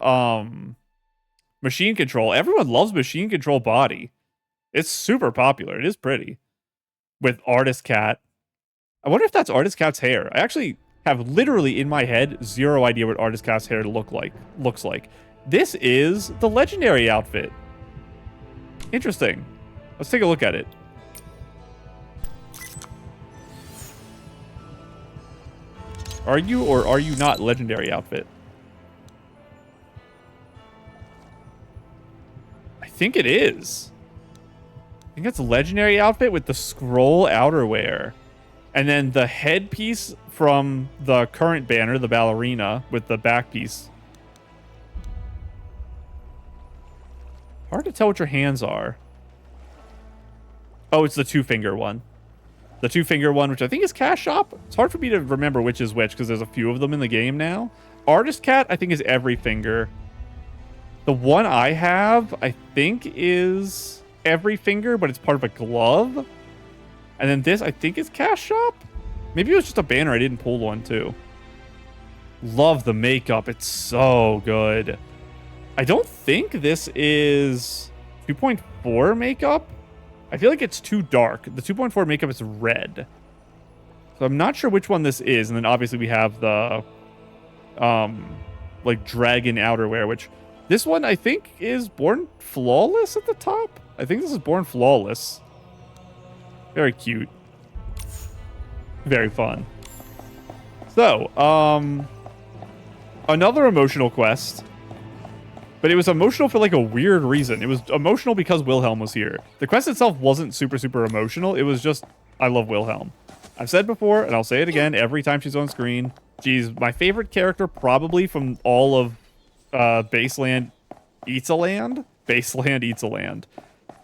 machine control. Everyone loves machine control body. It's super popular. It is pretty. With artist cat. I wonder if that's artist cat's hair. I actually have literally in my head zero idea what artist cat's hair looks like. This is the legendary outfit. Interesting. Let's take a look at it. Are you or are you not legendary outfit? I think it is. I think it's a legendary outfit with the scroll outerwear. And then the headpiece from the current banner, the ballerina, with the back piece. Hard to tell what your hands are. Oh, it's the two-finger one. The two-finger one, which I think is Cash Shop. It's hard for me to remember which is which because there's a few of them in the game now. Artist Cat, I think, is every finger. The one I have, I think, is every finger, but it's part of a glove. And then this, I think, is Cash Shop. Maybe it was just a banner. I didn't pull one, too. Love the makeup. It's so good. I don't think this is 2.4 makeup. I feel like it's too dark. The 2.4 makeup is red. So I'm not sure which one this is. And then obviously we have the like dragon outerwear, which this one I think is Born Flawless at the top. I think this is Born Flawless. Very cute. Very fun. So, another emotional quest. But it was emotional for like a weird reason. It was emotional because Wilhelm was here. The quest itself wasn't super emotional. It was just, I love Wilhelm. I've said before, and I'll say it again every time she's on screen. She's my favorite character probably from all of Baseland Itzaland. Baseland Itzaland.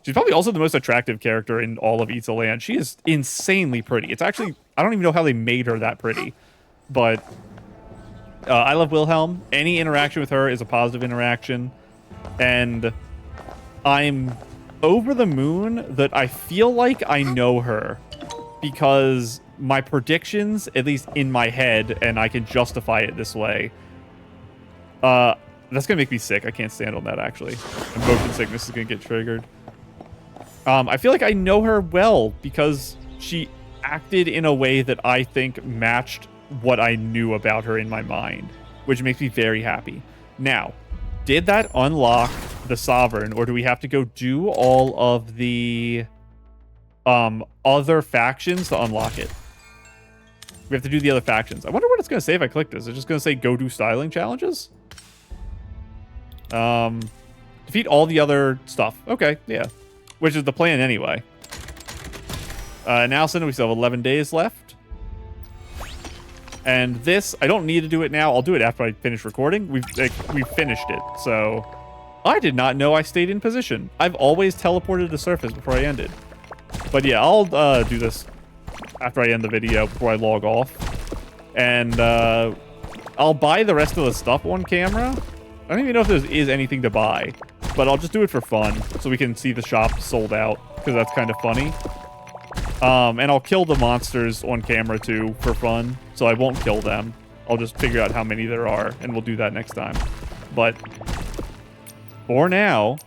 She's probably also the most attractive character in all of Itzaland. She is insanely pretty. It's actually, I don't even know how they made her that pretty. But I love Wilhelm. Any interaction with her is a positive interaction. And I'm over the moon that I feel like I know her. Because my predictions, at least in my head, and I can justify it this way. That's going to make me sick. I can't stand on that, actually. And motion sickness is going to get triggered. I feel like I know her well because she acted in a way that I think matched what I knew about her in my mind, which makes me very happy. Now, did that unlock the Sovereign, or do we have to go do all of the other factions to unlock it? We have to do the other factions. I wonder what it's going to say if I click this. Is it just going to say go do styling challenges? Defeat all the other stuff. Okay, yeah. Which is the plan anyway. Now, we still have 11 days left. And this, I don't need to do it now. I'll do it after I finish recording. We've finished it, so I did not know I stayed in position. I've always teleported to the surface before I ended. But yeah, I'll do this after I end the video, before I log off. And I'll buy the rest of the stuff on camera. I don't even know if there is anything to buy, but I'll just do it for fun, so we can see the shop sold out, because that's kind of funny. And I'll kill the monsters on camera too for fun, so I won't kill them. I'll just figure out how many there are, and we'll do that next time. But for now,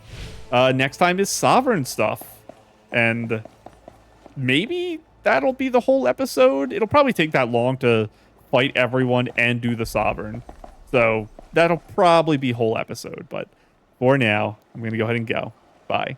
next time is Sovereign stuff, and maybe that'll be the whole episode. It'll probably take that long to fight everyone and do the Sovereign, so that'll probably be whole episode. But for now, I'm gonna go ahead and go. Bye.